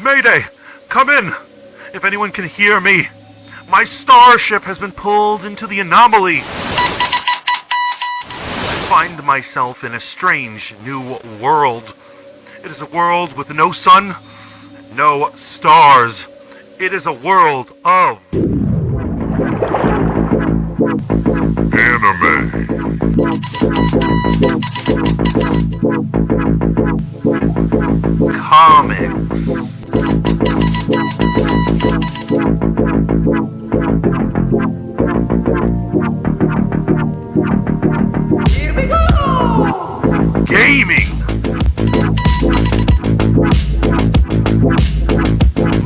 Mayday! Come in! If anyone can hear me, my starship has been pulled into the anomaly. I find myself in a strange new world. It is a world with no sun, no stars. It is a world of anime. Comics. Here we go! Gaming.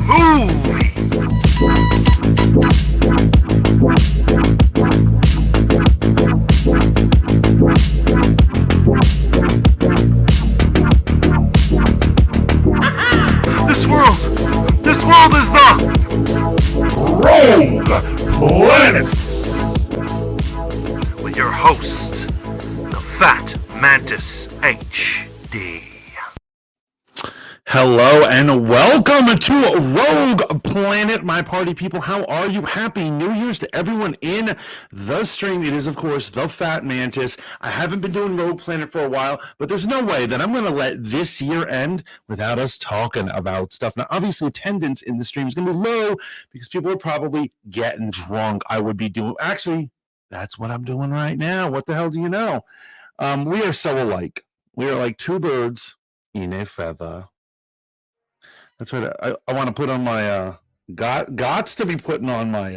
Movie. This world is the Rogue Planets. With your host, the Fat Mantis HD. Hello and welcome to Rogue Planet, my party people. How are you? Happy New Year's to everyone in the stream. It is, of course, the Fat Mantis. I haven't been doing Rogue Planet for a while, but there's no way that I'm going to let this year end without us talking about stuff. Now, obviously, attendance in the stream is going to be low because people are probably getting drunk. I would be doing, actually, that's what I'm doing right now. What the hell do you know? We are so alike. We are like two birds in a feather. That's right. I want to put on my gots to be putting on my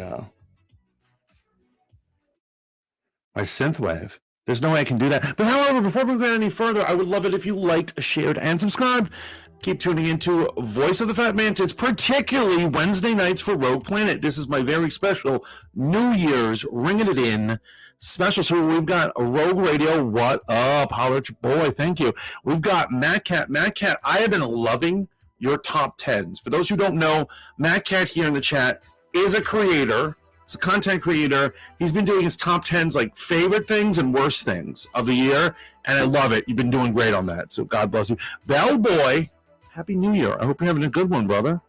my synthwave. There's no way I can do that. But however, before we go any further, I would love it if you liked, shared, and subscribed. Keep tuning into Voice of the Fat Mantis, particularly Wednesday nights for Rogue Planet. This is my very special New Year's Ringing It In special. So we've got a Rogue Radio. What up, holler at your boy? Thank you. We've got Matt Cat. Matt Cat, I have been loving your top 10s. For those who don't know, Matt Cat here in the chat is a creator. He's a content creator. He's been doing his top 10s, like favorite things and worst things of the year, and I love it. You've been doing great on that, so God bless you. Bellboy, Happy New Year. I hope you're having a good one, brother.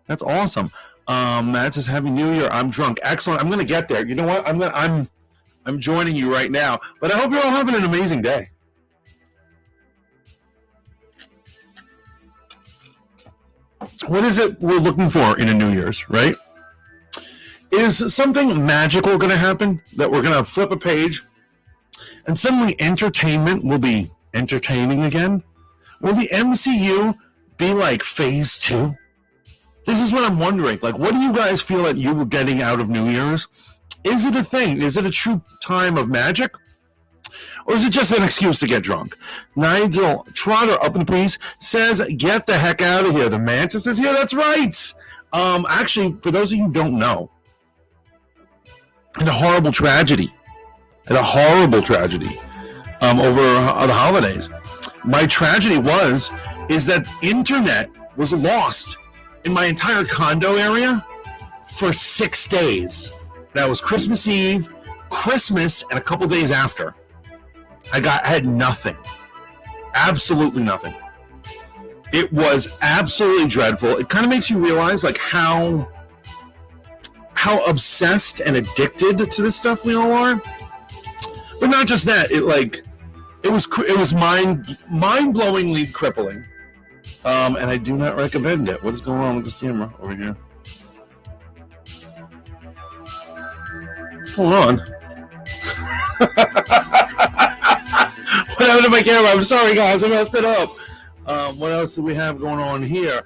That's awesome. Matt says Happy New Year. I'm drunk. Excellent. I'm gonna get there. You know what? I'm joining you right now. But I hope you're all having an amazing day. What is it we're looking for in a New Year's, right? Is something magical going to happen that we're going to flip a page and suddenly entertainment will be entertaining again? Will the MCU be like phase 2? This is what I'm wondering. Like, what do you guys feel that you were getting out of New Year's? Is it a thing? Is it a true time of magic? Or is it just an excuse to get drunk? Nigel Trotter up in the piece says, get the heck out of here. The Mantis is here. That's right. Actually, for those of you who don't know, in a horrible tragedy over the holidays, my tragedy is that internet was lost in my entire condo area for 6 days. That was Christmas Eve, Christmas, and a couple days after. I had nothing. Absolutely nothing. It was absolutely dreadful. It kind of makes you realize like how obsessed and addicted to this stuff we all are. But not just that. It was mind-blowingly crippling. And I do not recommend it. What is going on with this camera over here? Hold on. What happened to my camera? I'm sorry, guys. I messed it up. What else do we have going on here?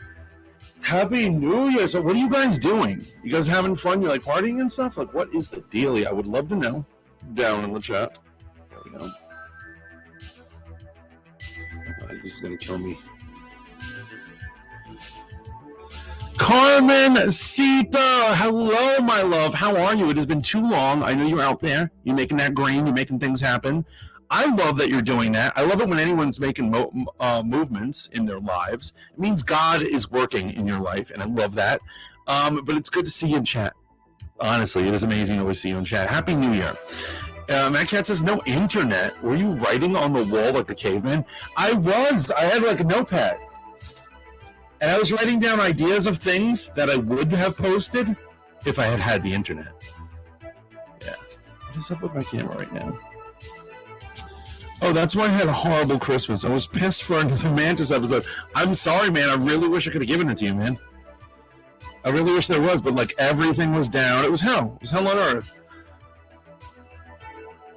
Happy New Year. So what are you guys doing? You guys having fun? You're like partying and stuff? Like, what is the deal? I would love to know. Down in the chat. There we go. This is going to kill me. Carmen Sita, hello, my love. How are you? It has been too long. I know you're out there. You're making that green. You're making things happen. I love that you're doing that. I love it when anyone's making movements in their lives. It means God is working in your life, and I love that. But it's good to see you in chat. Honestly, it is amazing to always see you in chat. Happy New Year. Matt Cat says, no internet. Were you writing on the wall like the caveman? I was. I had like a notepad. And I was writing down ideas of things that I would have posted if I had had the internet. Yeah. What is up with my camera right now? Oh, that's why I had a horrible Christmas. I was pissed for another Mantis episode. I'm sorry, man. I really wish I could have given it to you, man. I really wish there was, but like everything was down. It was hell. It was hell on earth.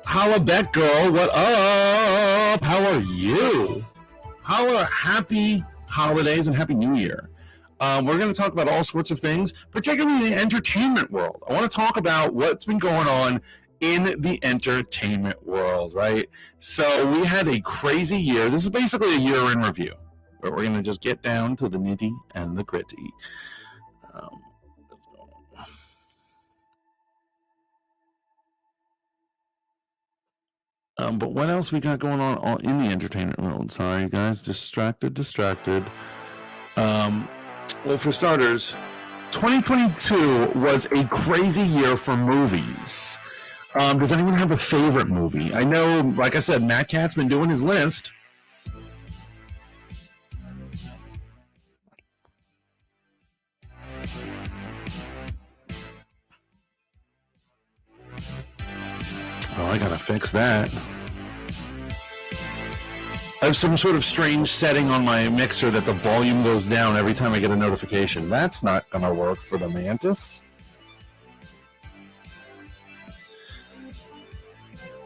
Holla back, girl. What up? How are you? Holla, happy holidays and happy new year. We're going to talk about all sorts of things, particularly the entertainment world. I want to talk about what's been going on in the entertainment world, right? So we had a crazy year. This is basically a year in review, but we're going to just get down to the nitty and the gritty. But what else we got going on in the entertainment world? Sorry, guys, distracted. Well, for starters, 2022 was a crazy year for movies. Does anyone have a favorite movie? I know, like I said, Matt Cat's been doing his list. Oh, I gotta fix that. I have some sort of strange setting on my mixer that the volume goes down every time I get a notification. That's not gonna work for the Mantis.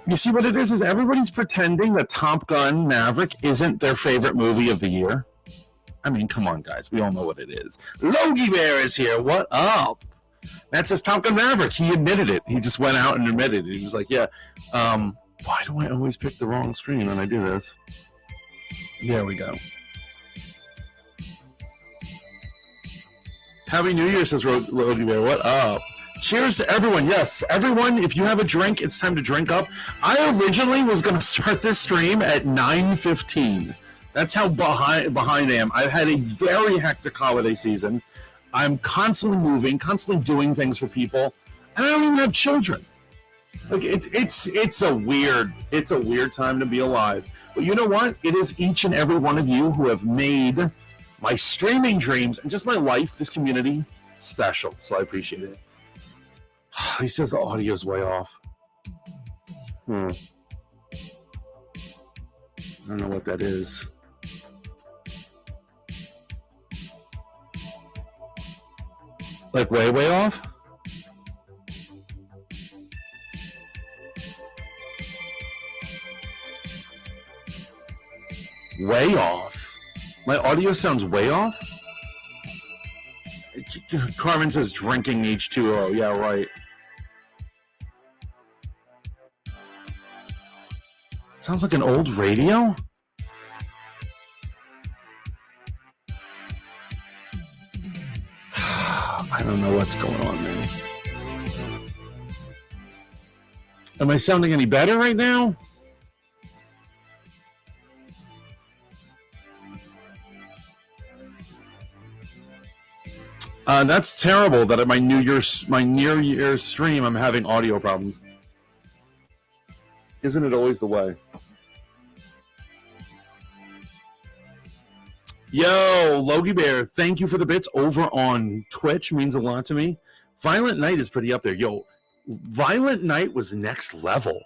You see what it is everybody's pretending that Top Gun Maverick isn't their favorite movie of the year. I mean, come on, guys. We all know what it is. Logie Bear is here. What up? That says Top Gun Maverick. He admitted it. He just went out and admitted it. He was like, yeah. Why do I always pick the wrong screen when I do this? There we go. Happy New Year, says Logie Bear. What up? Cheers to everyone. Yes, everyone, if you have a drink, it's time to drink up. I originally was going to start this stream at 9:15. That's how behind I am. I've had a very hectic holiday season. I'm constantly moving, constantly doing things for people, and I don't even have children. Like it's a weird time to be alive. But you know what? It is each and every one of you who have made my streaming dreams and just my life, this community, special. So I appreciate it. He says the audio's way off. I don't know what that is. Like way off? Way off? My audio sounds way off? Carmen says drinking H2O. Yeah, right. Sounds like an old radio? I don't know what's going on, man. Am I sounding any better right now? That's terrible that at my New Year's stream I'm having audio problems. Isn't it always the way? Yo, Logie Bear, thank you for the bits over on Twitch. Means a lot to me. Violent Night is pretty up there. Yo, Violent Night was next level.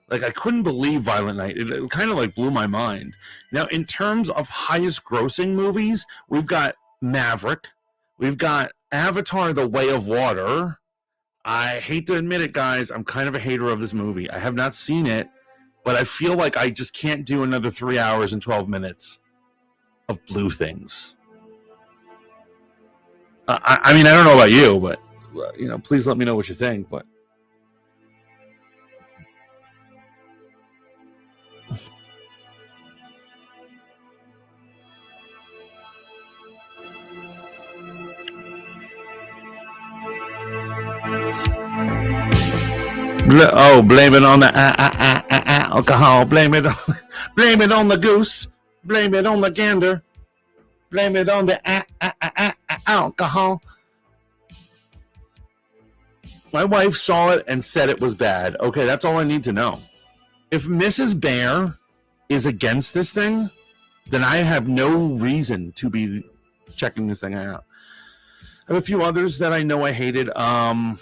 Like, I couldn't believe Violent Night. It kind of like blew my mind. Now, in terms of highest grossing movies, we've got Maverick. We've got Avatar: The Way of Water. I hate to admit it, guys. I'm kind of a hater of this movie. I have not seen it, but I feel like I just can't do another 3 hours and 12 minutes of blue things. I mean, I don't know about you, but please let me know what you think. But blame it on the alcohol. Blame it on the goose. Blame it on the gander. Blame it on the alcohol. My wife saw it and said it was bad. Okay, that's all I need to know. If Mrs. Bear is against this thing, then I have no reason to be checking this thing out. I have a few others that I know I hated. I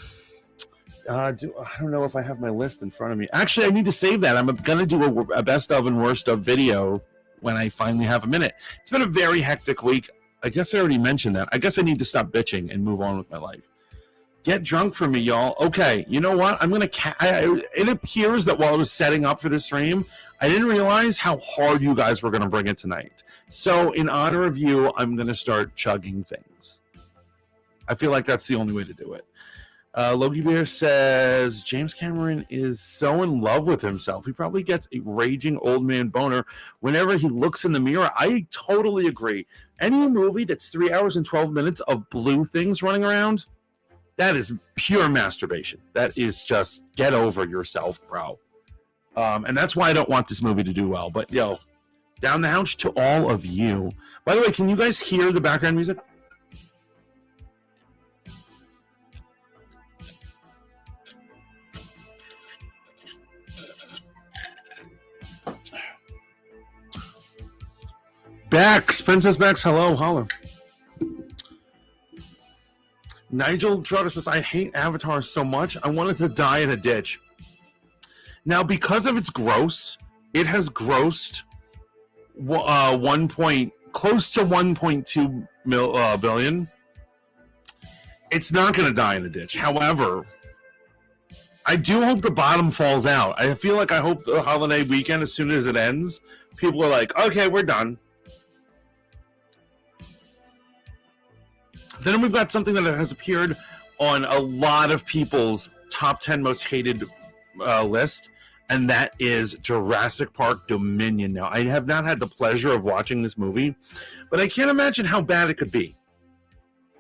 don't know if I have my list in front of me. Actually, I need to save that. I'm going to do a best of and worst of video when I finally have a minute. It's been a very hectic week. I guess I already mentioned that. I guess I need to stop bitching and move on with my life. Get drunk for me, y'all. Okay, you know what? I'm going to... It appears that while I was setting up for this stream, I didn't realize how hard you guys were going to bring it tonight. So in honor of you, I'm going to start chugging things. I feel like that's the only way to do it. Logie Bear says, James Cameron is so in love with himself. He probably gets a raging old man boner whenever he looks in the mirror. I totally agree. Any movie that's 3 hours and 12 minutes of blue things running around, that is pure masturbation. That is just get over yourself, bro. And that's why I don't want this movie to do well. But, yo, down the hatch to all of you. By the way, can you guys hear the background music? Bex, Princess Bex, hello, holler. Nigel Trotter says, I hate Avatar so much, I wanted to die in a ditch. Now, because of its gross, it has grossed close to 1.2 billion. It's not going to die in a ditch. However, I do hope the bottom falls out. I feel like I hope the holiday weekend, as soon as it ends, people are like, okay, we're done. Then we've got something that has appeared on a lot of people's top 10 most hated list, and that is Jurassic Park Dominion. Now, I have not had the pleasure of watching this movie, but I can't imagine how bad it could be.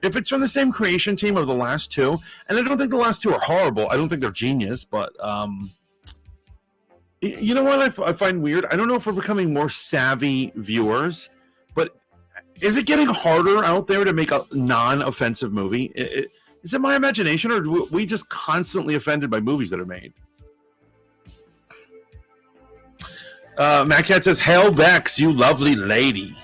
If it's from the same creation team of the last two, and I don't think the last two are horrible. I don't think they're genius, but you know what I find weird? I don't know if we're becoming more savvy viewers, but is it getting harder out there to make a non-offensive movie? Is it my imagination, or are we just constantly offended by movies that are made? Matt Cat says, Hail Bex, you lovely lady.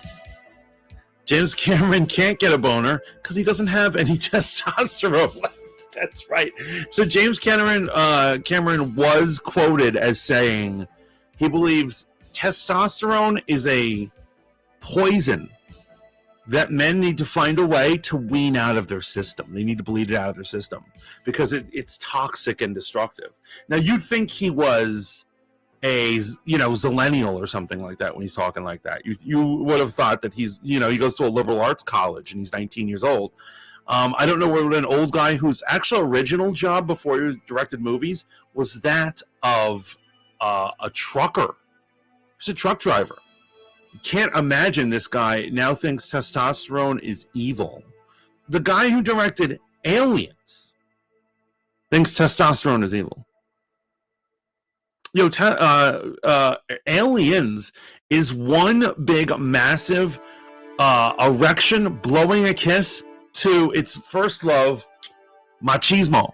James Cameron can't get a boner because he doesn't have any testosterone left. That's right. So James Cameron was quoted as saying he believes testosterone is a poison that men need to find a way to wean out of their system. They need to bleed it out of their system because it's toxic and destructive. Now, you'd think he was a, zillennial or something like that when he's talking like that. You would have thought that he's, he goes to a liberal arts college and he's 19 years old. I don't know what an old guy whose actual original job before he directed movies was that of a trucker. He's a truck driver. Can't imagine this guy now thinks testosterone is evil. The guy who directed Aliens thinks testosterone is evil. Aliens is one big, massive erection blowing a kiss to its first love, machismo.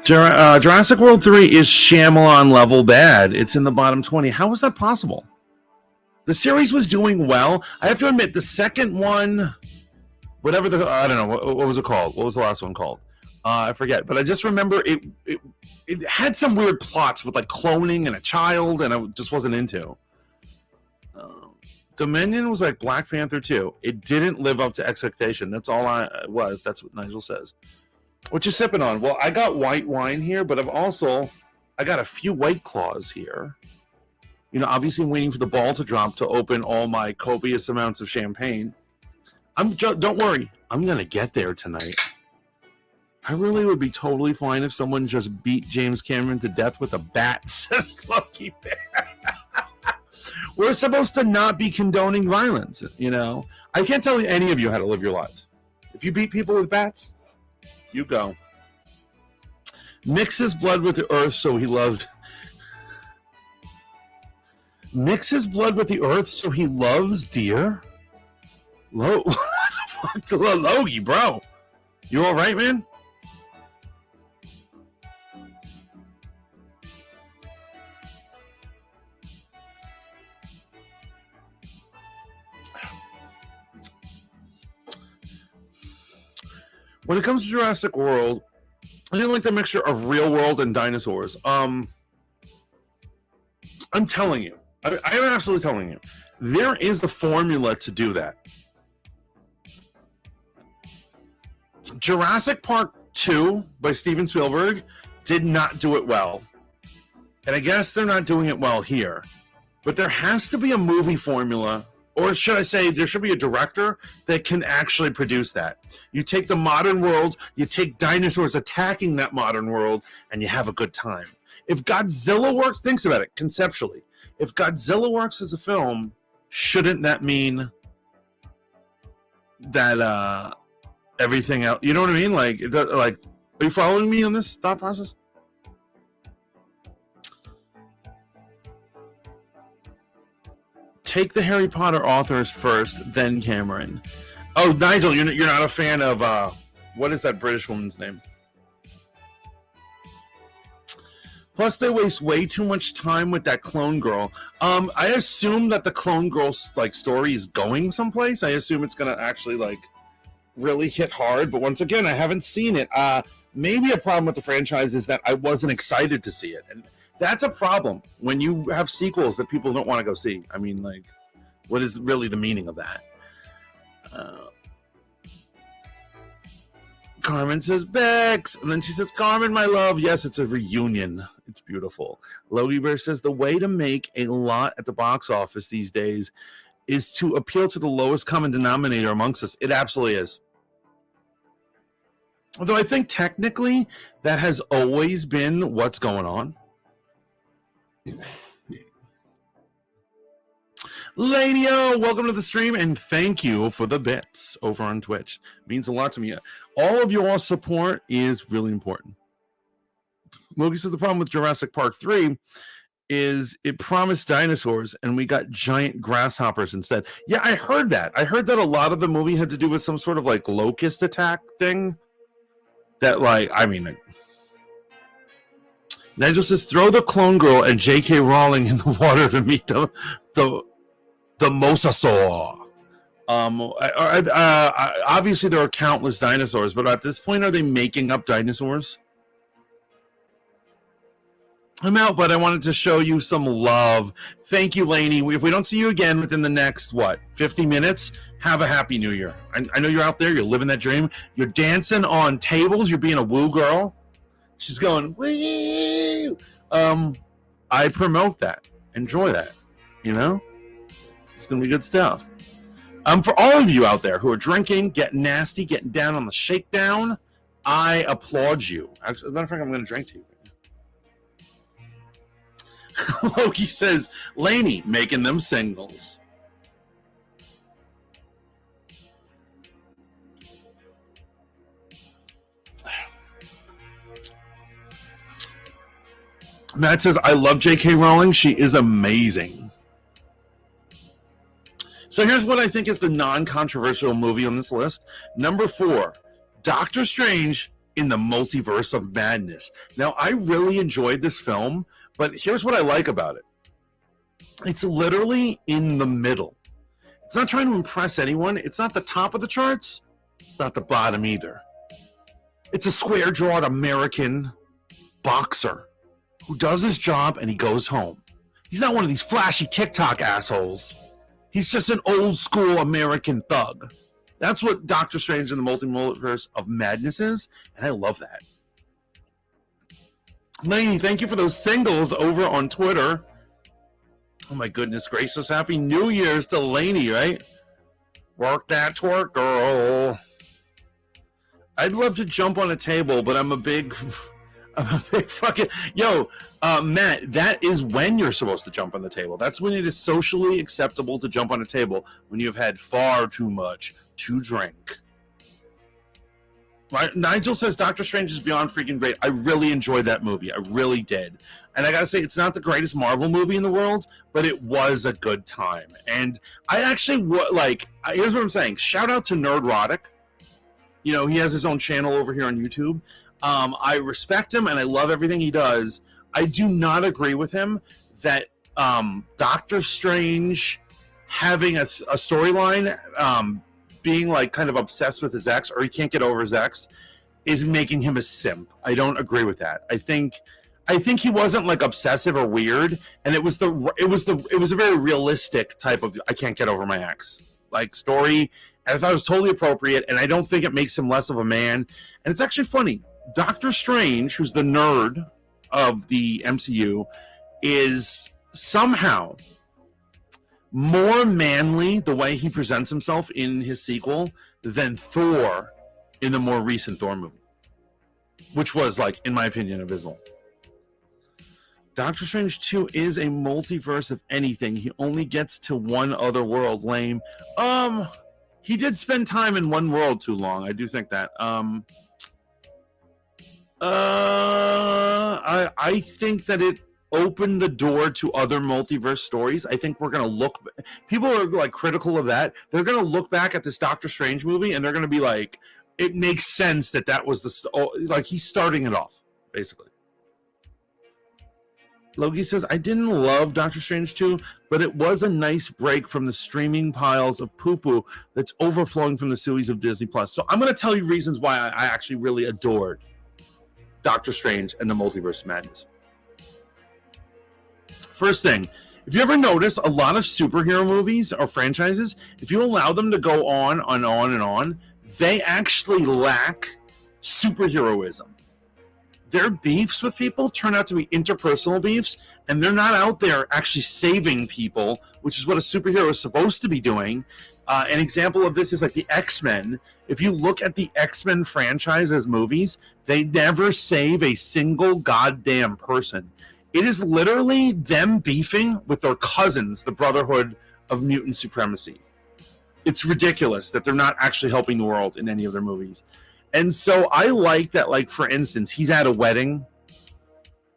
Jurassic World 3 is Shyamalan level bad. It's in the bottom 20. How is that possible? The series was doing well. I have to admit, the second one, whatever I don't know, what was it called? What was the last one called? I forget. But I just remember it had some weird plots with like cloning and a child, and I just wasn't into. Dominion was like Black Panther 2. It didn't live up to expectation. That's all I was. That's what Nigel says. What you sipping on? Well, I got white wine here, but I got a few White Claws here. Obviously I'm waiting for the ball to drop to open all my copious amounts of champagne. Don't worry, I'm gonna get there tonight. I really would be totally fine if someone just beat James Cameron to death with a bat, says Lucky Bear. We're supposed to not be condoning violence, I can't tell any of you how to live your lives. If you beat people with bats, you go. Mix his blood with the earth so he loves. Mix his blood with the earth so he loves deer? What the fuck to Logie, bro? You all right, man? When it comes to Jurassic World, I didn't like the mixture of real world and dinosaurs. I'm telling you, I am absolutely telling you, there is the formula to do that. Jurassic Park 2 by Steven Spielberg did not do it well. And I guess they're not doing it well here. But there has to be a movie formula, or should I say, there should be a director that can actually produce that. You take the modern world, you take dinosaurs attacking that modern world, and you have a good time. If Godzilla works, think about it conceptually. If Godzilla works as a film, shouldn't that mean that everything else? You know what I mean? Like, are you following me on this thought process? Take the Harry Potter authors first, then Cameron. Oh, Nigel, you're not a fan of what is that British woman's name? Plus, they waste way too much time with that clone girl. I assume that the clone girl's story is going someplace. I assume it's gonna actually really hit hard. But once again, I haven't seen it. Maybe a problem with the franchise is that I wasn't excited to see it, and that's a problem when you have sequels that people don't want to go see. I mean, what is really the meaning of that? Carmen says, Bex. And then she says, Carmen, my love. Yes, it's a reunion. It's beautiful. Logie Bear says, the way to make a lot at the box office these days is to appeal to the lowest common denominator amongst us. It absolutely is. Although I think technically that has always been what's going on. Lady O, welcome to the stream, and thank you for the bits over on Twitch. It means a lot to me. All of your support is really important. Loki says the problem with Jurassic Park 3 is it promised dinosaurs, and we got giant grasshoppers instead. Yeah, I heard that. I heard that a lot of the movie had to do with some sort of locust attack thing. That Nigel says, throw the clone girl and J.K. Rowling in the water to meet the mosasaur. Obviously, there are countless dinosaurs, but at this point, are they making up dinosaurs? I'm out, but I wanted to show you some love. Thank you, Lainey. If we don't see you again within the next, 50 minutes, have a happy new year. I know you're out there. You're living that dream. You're dancing on tables. You're being a woo girl. She's going, woo! I promote that. Enjoy that. It's going to be good stuff. For all of you out there who are drinking, getting nasty, getting down on the shakedown, I applaud you. Actually, as a matter of fact, I'm going to drink to you. Loki says, Lainey, making them singles. Matt says, I love J.K. Rowling. She is amazing. So here's what I think is the non-controversial movie on this list. Number 4, Doctor Strange in the Multiverse of Madness. Now, I really enjoyed this film, but here's what I like about it. It's literally in the middle. It's not trying to impress anyone. It's not the top of the charts. It's not the bottom either. It's a square-jawed American boxer who does his job and he goes home. He's not one of these flashy TikTok assholes. He's just an old-school American thug. That's what Doctor Strange in the Multiverse of Madness is, and I love that. Lainey, thank you for those singles over on Twitter. Oh my goodness gracious. Happy New Year's to Lainey, right? Work that twerk, girl. I'd love to jump on a table, but I'm a big fucking... Yo, Matt, that is when you're supposed to jump on the table. That's when it is socially acceptable to jump on a table, when you've had far too much to drink. Right? Nigel says Doctor Strange is beyond freaking great. I really enjoyed that movie. I really did. And I gotta say, it's not the greatest Marvel movie in the world, but it was a good time. And I actually, here's what I'm saying. Shout out to Nerdrotic. He has his own channel over here on YouTube. I respect him and I love everything he does. I do not agree with him that Doctor Strange having a storyline being like kind of obsessed with his ex, or he can't get over his ex, is making him a simp. I don't agree with that. I think he wasn't like obsessive or weird, and it was a very realistic type of I can't get over my ex like story. And I thought it was totally appropriate, and I don't think it makes him less of a man. And it's actually funny. Doctor Strange, who's the nerd of the MCU, is somehow more manly the way he presents himself in his sequel than Thor in the more recent Thor movie, which was, like, in my opinion, abysmal. Doctor Strange 2 is a multiverse of anything. He only gets to one other world. Lame. He did spend time in one world too long. I do think that. I think that it opened the door to other multiverse stories. I think we're gonna look. People are like critical of that. They're gonna look back at this Doctor Strange movie and they're gonna be like, it makes sense that was like he's starting it off basically. Logie says, I didn't love Doctor Strange 2, but it was a nice break from the streaming piles of poo-poo that's overflowing from the series of Disney+. So I'm going to tell you reasons why I actually really adored Doctor Strange and the Multiverse of Madness. First thing, if you ever notice, a lot of superhero movies or franchises, if you allow them to go on and on and on, they actually lack superheroism. Their beefs with people turn out to be interpersonal beefs, and they're not out there actually saving people, which is what a superhero is supposed to be doing. An example of this is like the X-Men. If you look at the X-Men franchise as movies, they never save a single goddamn person. It is literally them beefing with their cousins, the Brotherhood of Mutant Supremacy. It's ridiculous that they're not actually helping the world in any of their movies. And so I like that, like, for instance, he's at a wedding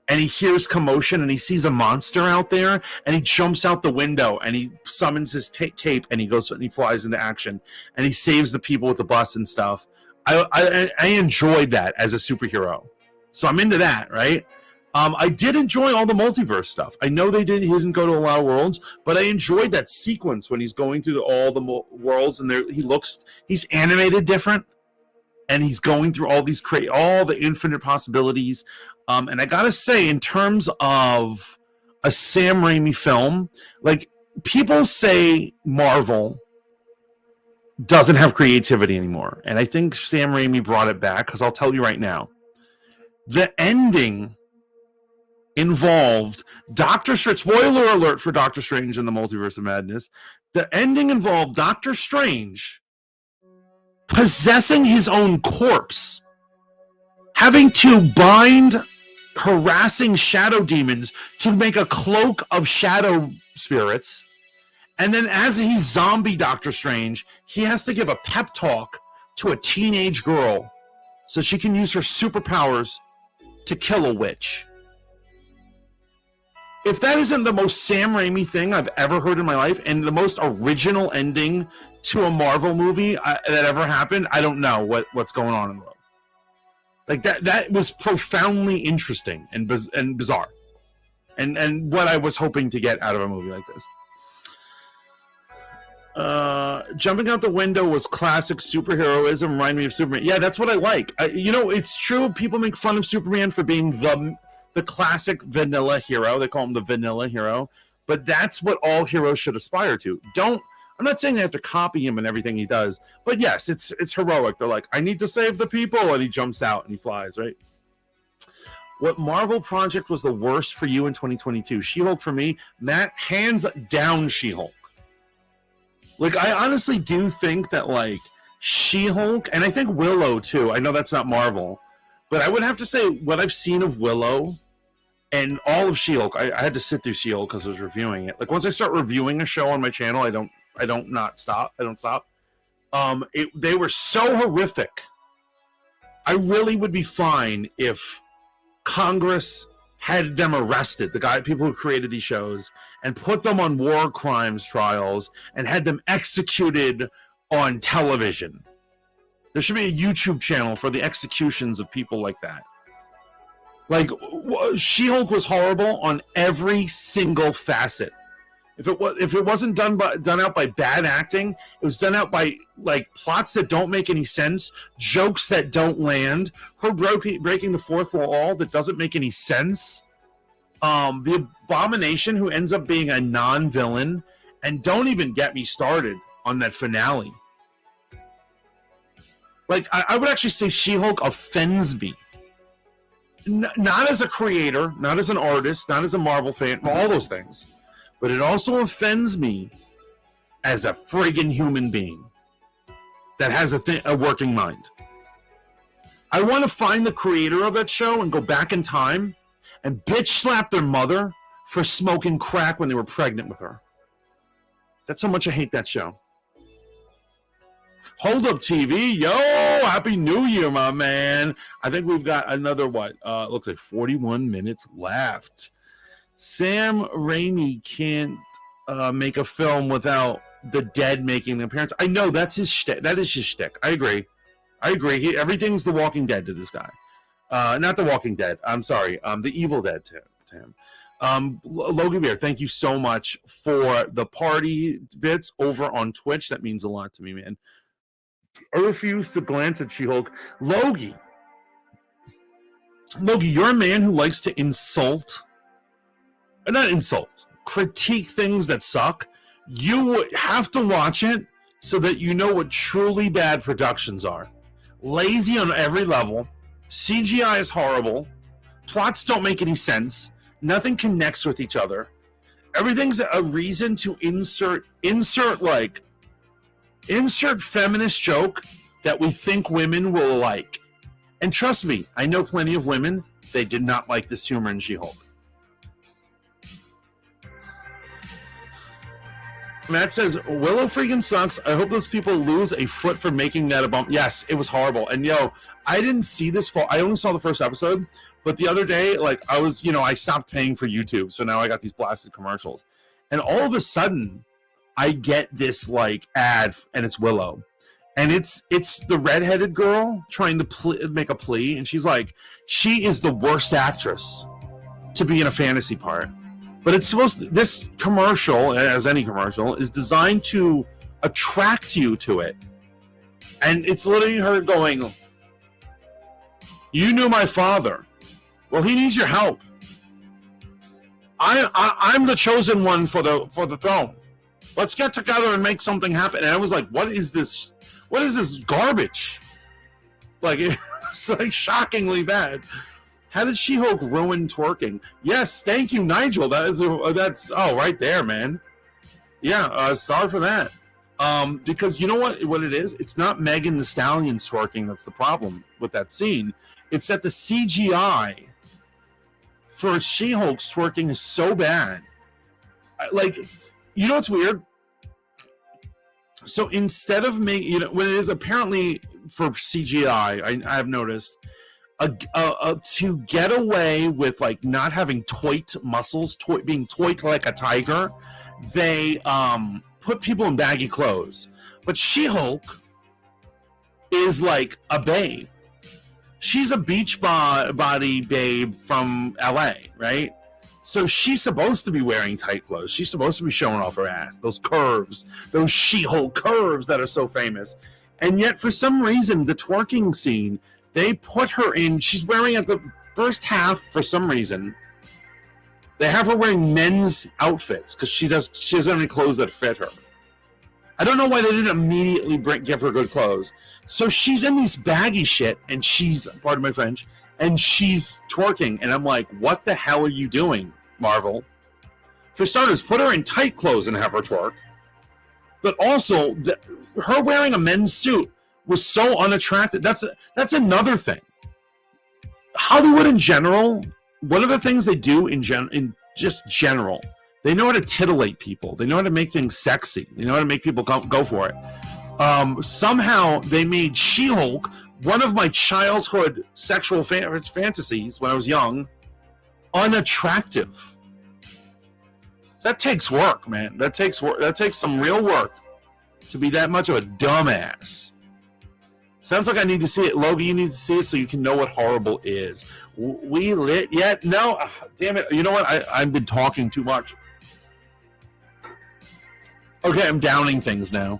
and he hears commotion and he sees a monster out there and he jumps out the window and he summons his cape and he goes and he flies into action and he saves the people with the bus and stuff. I enjoyed that as a superhero. So I'm into that, right? I did enjoy all the multiverse stuff. I know he didn't go to a lot of worlds, but I enjoyed that sequence when he's going through all the worlds and he's animated different. And he's going through all the infinite possibilities. And I gotta say, in terms of a Sam Raimi film, like, people say Marvel doesn't have creativity anymore. And I think Sam Raimi brought it back, because I'll tell you right now, the ending involved Doctor Strange. Spoiler alert for Doctor Strange and the Multiverse of Madness. The ending involved Doctor Strange possessing his own corpse, having to bind harassing shadow demons to make a cloak of shadow spirits, and then as he's zombie Doctor Strange, he has to give a pep talk to a teenage girl so she can use her superpowers to kill a witch. If that isn't the most Sam Raimi thing I've ever heard in my life, and the most original ending to a Marvel movie that ever happened, I don't know what's going on in the world. Like, that was profoundly interesting and bizarre, and what I was hoping to get out of a movie like this. Jumping out the window was classic superheroism. Remind me of Superman. Yeah, that's what I like. It's true. People make fun of Superman for being the classic vanilla hero. They call him the vanilla hero, but that's what all heroes should aspire to. I'm not saying they have to copy him and everything he does, but yes, it's heroic. They're like, I need to save the people, and he jumps out and he flies, right? What Marvel project was the worst for you in 2022? She-Hulk for me, Matt, hands down She-Hulk. Like, I honestly do think that, like, She-Hulk, and I think Willow too, I know that's not Marvel, but I would have to say what I've seen of Willow and all of She-Hulk, I had to sit through She-Hulk because I was reviewing it. Like, once I start reviewing a show on my channel, I don't stop. They were so horrific. I really would be fine if Congress had them arrested, people who created these shows, and put them on war crimes trials and had them executed on television. There should be a YouTube channel for the executions of people like that. Like, She-Hulk was horrible on every single facet. If it wasn't done out by bad acting, it was done out by like plots that don't make any sense, jokes that don't land, her breaking the fourth wall that doesn't make any sense. The Abomination, who ends up being a non-villain, and don't even get me started on that finale. Like, I would actually say She-Hulk offends me. Not as a creator, not as an artist, not as a Marvel fan, all those things. But it also offends me as a friggin' human being that has a working mind. I want to find the creator of that show and go back in time and bitch slap their mother for smoking crack when they were pregnant with her. That's how much I hate that show. Hold Up TV, yo, Happy New Year, my man. I think we've got another, looks like 41 minutes left. Sam Raimi can't make a film without the dead making an appearance. I know, that's his shtick. That is his shtick. I agree. Everything's The Walking Dead to this guy. Not The Walking Dead. I'm sorry. The Evil Dead to him. Logan Bear, thank you so much for the party bits over on Twitch. That means a lot to me, man. I refuse to glance at She-Hulk. Logie, you're a man who likes to critique things that suck. You have to watch it so that you know what truly bad productions are. Lazy on every level. CGI is horrible. Plots don't make any sense. Nothing connects with each other. Everything's a reason to insert feminist joke that we think women will like. And trust me, I know plenty of women, they did not like this humor in She-Hulk. Matt says, Willow freaking sucks. I hope those people lose a foot for making that a bump. Yes, it was horrible. And I didn't see this fall. I only saw the first episode, but the other day, I stopped paying for YouTube, so now I got these blasted commercials. And all of a sudden, I get this ad, and it's Willow, and it's the redheaded girl trying to make a plea, and she's like, she is the worst actress to be in a fantasy part, but it's this commercial, as any commercial, is designed to attract you to it, and it's literally her going, you knew my father, well, he needs your help. I'm the chosen one for the throne. Let's get together and make something happen. And I was like, what is this? What is this garbage? It's shockingly bad. How did She-Hulk ruin twerking? Yes, thank you, Nigel. That's right there, man. Yeah, sorry for that. Because you know what it is? It's not Megan Thee Stallion's twerking that's the problem with that scene. It's that the CGI for She-Hulk's twerking is so bad. You know what's weird? So instead of making, when it is apparently for CGI, I've noticed, to get away with not having toit muscles, being toit like a tiger, they put people in baggy clothes. But She-Hulk is like a babe. She's a beach body babe from LA, right? So she's supposed to be wearing tight clothes. She's supposed to be showing off her ass. Those curves, those She-Hulk curves that are so famous. And yet, for some reason, the twerking scene, they put her in, she's wearing at the first half, for some reason, they have her wearing men's outfits because she doesn't have any clothes that fit her. I don't know why they didn't immediately give her good clothes. So she's in these baggy shit, and she's, pardon my French, and she's twerking, and I'm like, what the hell are you doing, Marvel? For starters, put her in tight clothes and have her twerk. But also, her wearing a men's suit was so unattractive. That's another thing. Hollywood in general, one of the things they do in just general, they know how to titillate people. They know how to make things sexy. They know how to make people go for it. Somehow, they made She-Hulk, one of my childhood sexual fantasies when I was young, unattractive. That takes work, man. That takes work. That takes some real work to be that much of a dumbass. Sounds like I need to see it. Logan, you need to see it so you can know what horrible is. We lit yet? No. Damn it. You know what? I've been talking too much. Okay, I'm downing things now.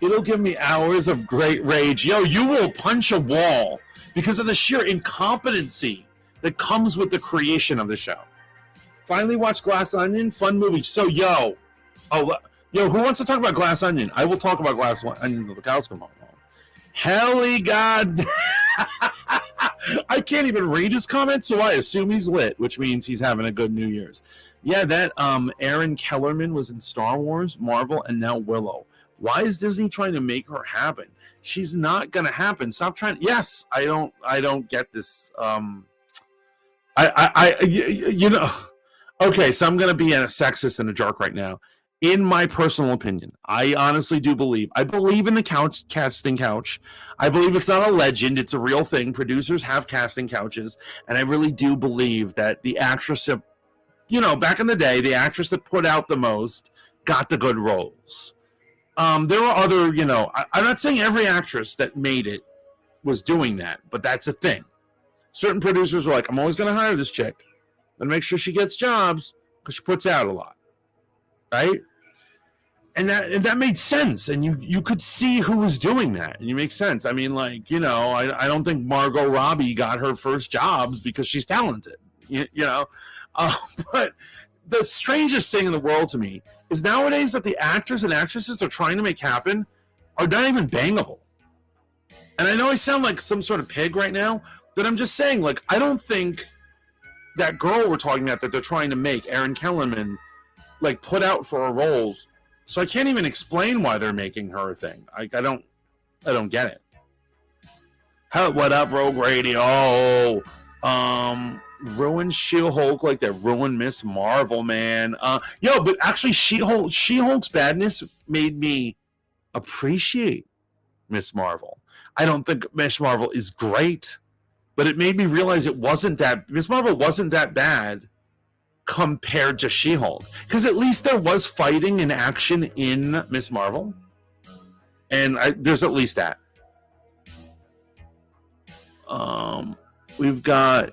It'll give me hours of great rage. Yo, you will punch a wall because of the sheer incompetency that comes with the creation of the show. Finally watched Glass Onion, fun movie. So, yo, who wants to talk about Glass Onion? I will talk about Glass Onion until the cows come home. Helly God. I can't even read his comments, so I assume he's lit, which means he's having a good New Year's. Yeah, that Aaron Kellerman was in Star Wars, Marvel, and now Willow. Why is Disney trying to make her happen? She's not gonna happen. Stop trying. Yes, I don't get this. You know. Okay, so I'm gonna be a sexist and a jerk right now. In my personal opinion, I honestly do believe. I believe in the casting couch. I believe it's not a legend; it's a real thing. Producers have casting couches, and I really do believe that the actress that, back in the day, the actress that put out the most got the good roles. There were other, I'm not saying every actress that made it was doing that, but that's a thing. Certain producers were like, I'm always going to hire this chick and make sure she gets jobs because she puts out a lot, right? And that made sense, and you could see who was doing that, and it makes sense. I mean, I don't think Margot Robbie got her first jobs because she's talented, but the strangest thing in the world to me is nowadays that the actors and actresses they're trying to make happen are not even bangable. And I know I sound like some sort of pig right now, but I'm just saying, I don't think that girl we're talking about that they're trying to make, Erin Kellerman, put out for her roles. So I can't even explain why they're making her a thing. I don't get it. What up, Rogue Radio? Ruin She-Hulk like that ruined Miss Marvel, man. But actually She-Hulk's badness made me appreciate Miss Marvel. I don't think Miss Marvel is great, but it made me realize Miss Marvel wasn't that bad compared to She-Hulk. Because at least there was fighting and action in Miss Marvel. And there's at least that. We've got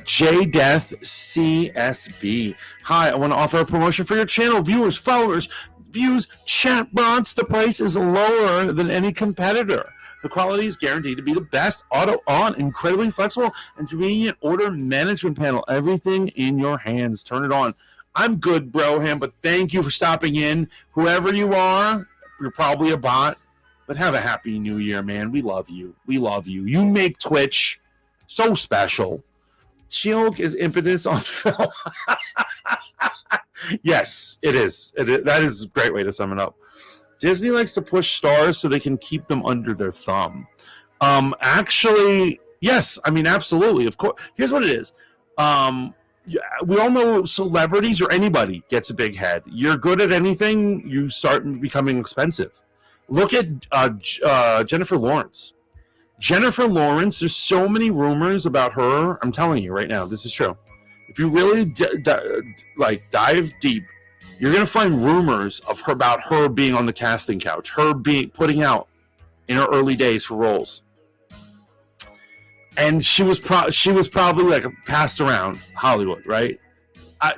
J-Death CSB. Hi, I want to offer a promotion for your channel. Viewers, followers, views, chat bots. The price is lower than any competitor. The quality is guaranteed to be the best. Auto on, incredibly flexible and convenient order management panel. Everything in your hands. Turn it on. I'm good, Broham, but thank you for stopping in. Whoever you are, you're probably a bot, but have a happy new year, man. We love you. We love you. You make Twitch so special. She-Hulk is impetus on film. Yes, it is. That is a great way to sum it up. Disney likes to push stars so they can keep them under their thumb. Actually, yes. I mean, absolutely. Of course. Here's what it is. We all know celebrities or anybody gets a big head. You're good at anything, you start becoming expensive. Look at Jennifer Lawrence. Jennifer Lawrence, there's so many rumors about her. I'm telling you right now, this is true. If you really dive deep, you're going to find rumors of her about her being on the casting couch, her putting out in her early days for roles. And she was probably passed around Hollywood, right?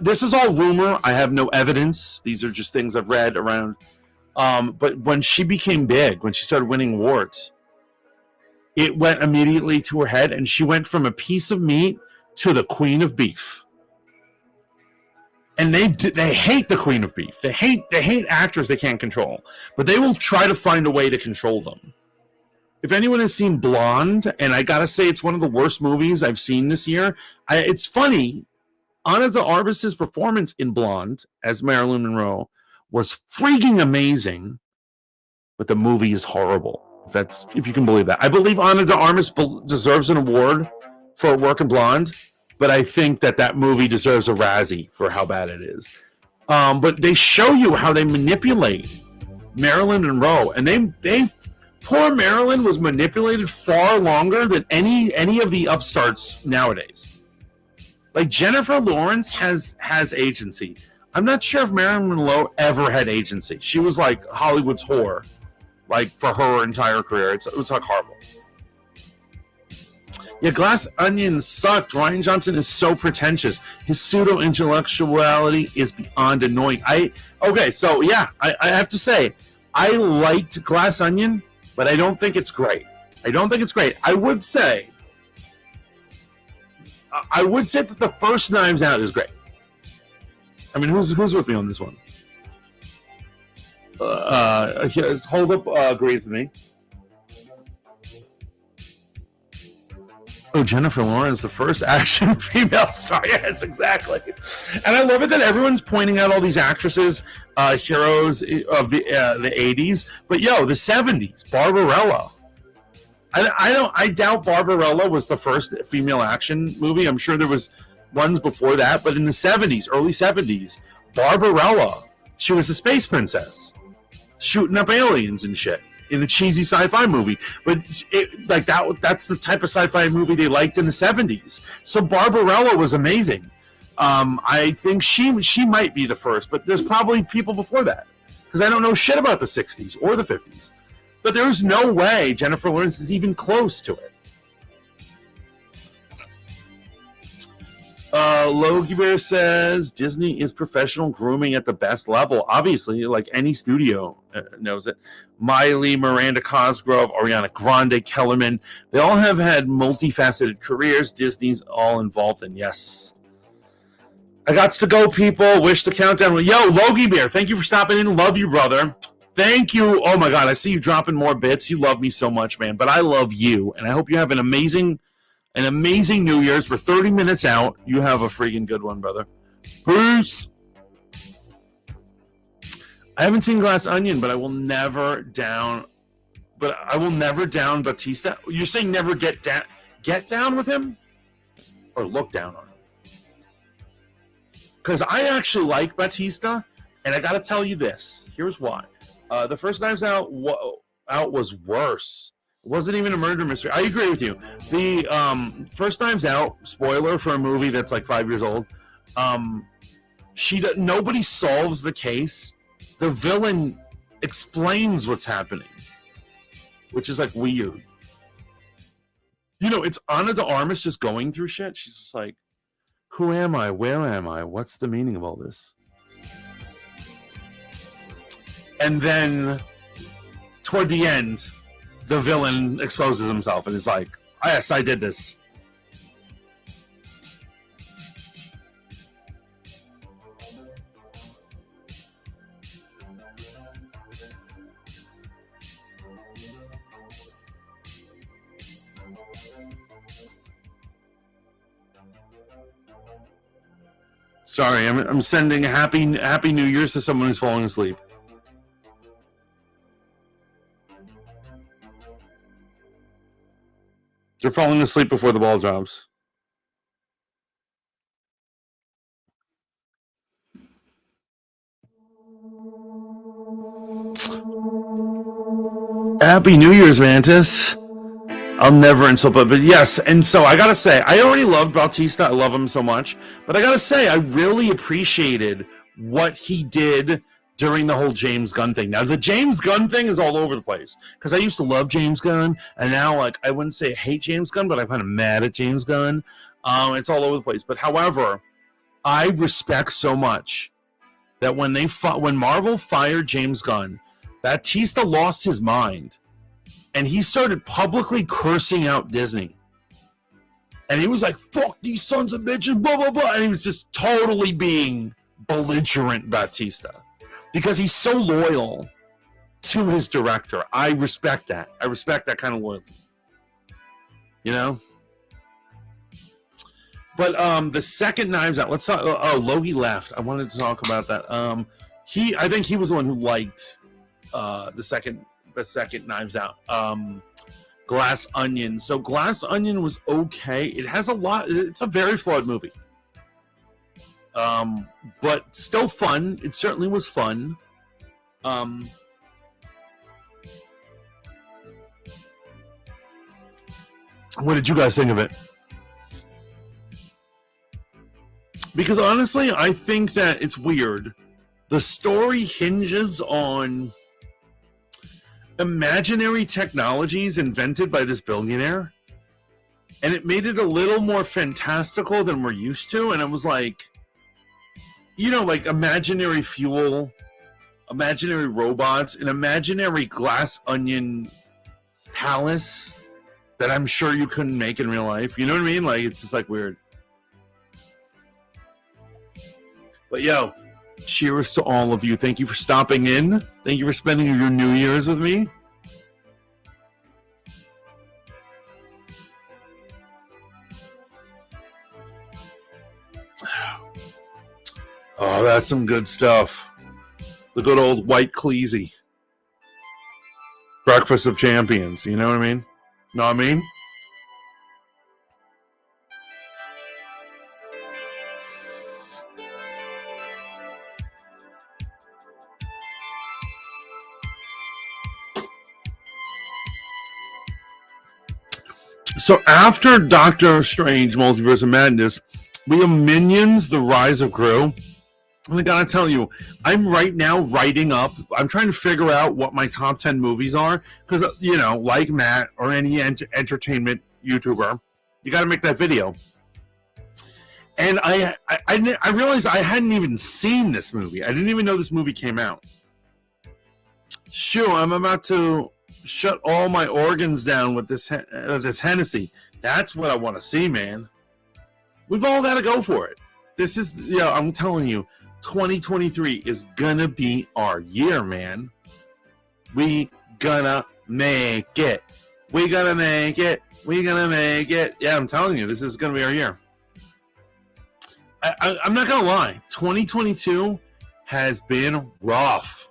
This is all rumor. I have no evidence. These are just things I've read around. But when she became big, when she started winning awards, it went immediately to her head, and she went from a piece of meat to the queen of beef. And they hate the queen of beef. They hate actors they can't control, but they will try to find a way to control them. If anyone has seen Blonde, and I gotta say it's one of the worst movies I've seen this year. It's funny, Ana de Armas's performance in Blonde as Marilyn Monroe was freaking amazing, but the movie is horrible. If you can believe that. I believe Ana de Armas deserves an award for her work in Blonde, but I think that movie deserves a Razzie for how bad it is. But they show you how they manipulate Marilyn Monroe, and poor Marilyn was manipulated far longer than any of the upstarts nowadays. Jennifer Lawrence has agency. I'm not sure if Marilyn Monroe ever had agency. She was like Hollywood's whore, for her entire career. It was horrible. Yeah, Glass Onion sucked. Ryan Johnson is so pretentious. His pseudo-intellectuality is beyond annoying. Okay, so yeah, I have to say, I liked Glass Onion, but I don't think it's great. I would say that the first Knives Out is great. I mean, who's with me on this one? Hold Up agrees with me. Oh, Jennifer Lawrence, the first action female star. Yes, exactly. And I love it that everyone's pointing out all these actresses, heroes of the 80s. But yo, the 70s, Barbarella. I doubt Barbarella was the first female action movie. I'm sure there was ones before that, but in the 70s, early 70s, Barbarella, she was a space princess shooting up aliens and shit in a cheesy sci-fi movie, but that's the type of sci-fi movie they liked in the 70s. So Barbarella was amazing. I think she might be the first, but there's probably people before that, because I don't know shit about the 60s or the 50s. But there's no way Jennifer Lawrence is even close to it. Logie Bear says Disney is professional grooming at the best level. Obviously, like any studio knows it. Miley, Miranda Cosgrove, Ariana Grande, Kellerman, they all have had multifaceted careers. Disney's all involved in. Yes. I got to go, people. Wish the countdown. Yo, Logie Bear, thank you for stopping in. Love you, brother. Thank you. Oh, my God. I see you dropping more bits. You love me so much, man. But I love you, and I hope you have an amazing New Year's. We're 30 minutes out. You have a freaking good one, brother. Peace. I haven't seen Glass Onion, but I will never down Batista. You're saying never get down with him, or look down on him? Because I actually like Batista, and I got to tell you this. Here's why. The first Knives Out was worse. It wasn't even a murder mystery. I agree with you. The first Knives Out, spoiler for a movie that's like 5 years old, nobody solves the case. The villain explains what's happening, which is like weird. You know, it's Ana de Armas just going through shit. She's just like, who am I? Where am I? What's the meaning of all this? And then toward the end, the villain exposes himself and is like, yes, I did this. Sorry, I'm sending happy New Year's to someone who's falling asleep. They're falling asleep before the ball drops. Happy New Year's, Mantis. I'll never insult, but yes. And so I gotta say, I already loved Bautista. I love him so much. But I gotta say, I really appreciated what he did during the whole James Gunn thing. Now, the James Gunn thing is all over the place, because I used to love James Gunn, and now, like, I wouldn't say I hate James Gunn, but I'm kind of mad at James Gunn. It's all over the place. But however, I respect so much that when Marvel fired James Gunn, Bautista lost his mind, and he started publicly cursing out Disney. And he was like, fuck these sons of bitches, blah, blah, blah. And he was just totally being belligerent Bautista, because he's so loyal to his director. I respect that. I respect that kind of loyalty. You know? But the second Knives Out, let's talk. Oh, Logie left. I wanted to talk about that. I think he was the one who liked the second Knives Out. Glass Onion. So Glass Onion was okay. It has a lot. It's a very flawed movie. But still fun. It certainly was fun. What did you guys think of it? Because honestly, I think that it's weird. The story hinges on imaginary technologies invented by this billionaire. and it made it a little more fantastical than we're used to. And it was like, like imaginary fuel, imaginary robots, an imaginary glass onion palace that I'm sure you couldn't make in real life. You know what I mean? Like, it's just like weird. But yo, cheers to all of you. Thank you for stopping in. Thank you for spending your New Year's with me. Oh, that's some good stuff. The good old white Cleasy. Breakfast of Champions. You know what I mean? Know what I mean? So after Doctor Strange, Multiverse of Madness, we have Minions, The Rise of Gru. And I gotta tell you, I'm right now I'm trying to figure out what my top 10 movies are. Because, like Matt or any entertainment YouTuber, you gotta make that video. And I realized I hadn't even seen this movie. I didn't even know this movie came out. Shoo, I'm about to shut all my organs down with this Hennessy. That's what I want to see, man. We've all got to go for it. This is, I'm telling you, 2023 is gonna be our year, man. We gonna make it. We gonna make it. We gonna make it. Yeah, I'm telling you, this is gonna be our year. I'm not gonna lie. 2022 has been rough.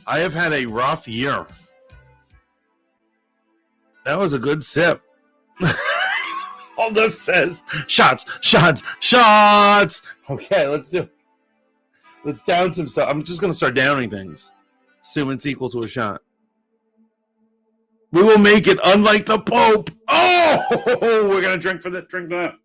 I have had a rough year. That was a good sip. Holdup says, shots, shots, shots. Okay, let's do it. Let's down some stuff. I'm just going to start downing things. Assuming it's equal to a shot. We will make it unlike the Pope. Oh, we're going to drink for that. Drink that.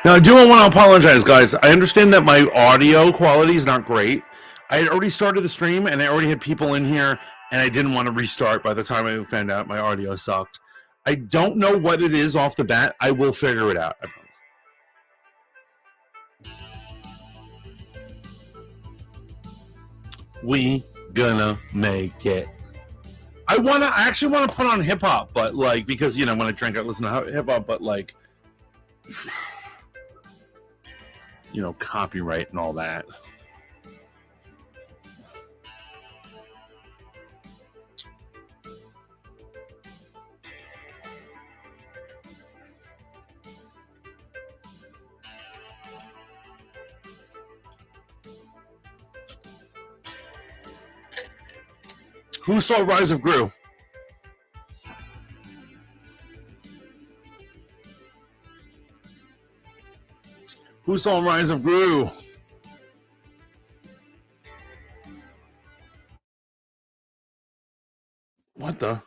Now, I do want to apologize, guys. I understand that my audio quality is not great. I had already started the stream, and I already had people in here, and I didn't want to restart by the time I found out my audio sucked. I don't know what it is off the bat. I will figure it out, I promise. We gonna make it. I actually want to put on hip-hop, but, like, because, when I drink, I listen to hip-hop, but, like, copyright and all that. Who saw Rise of Gru? Who saw Rise of Gru? What the?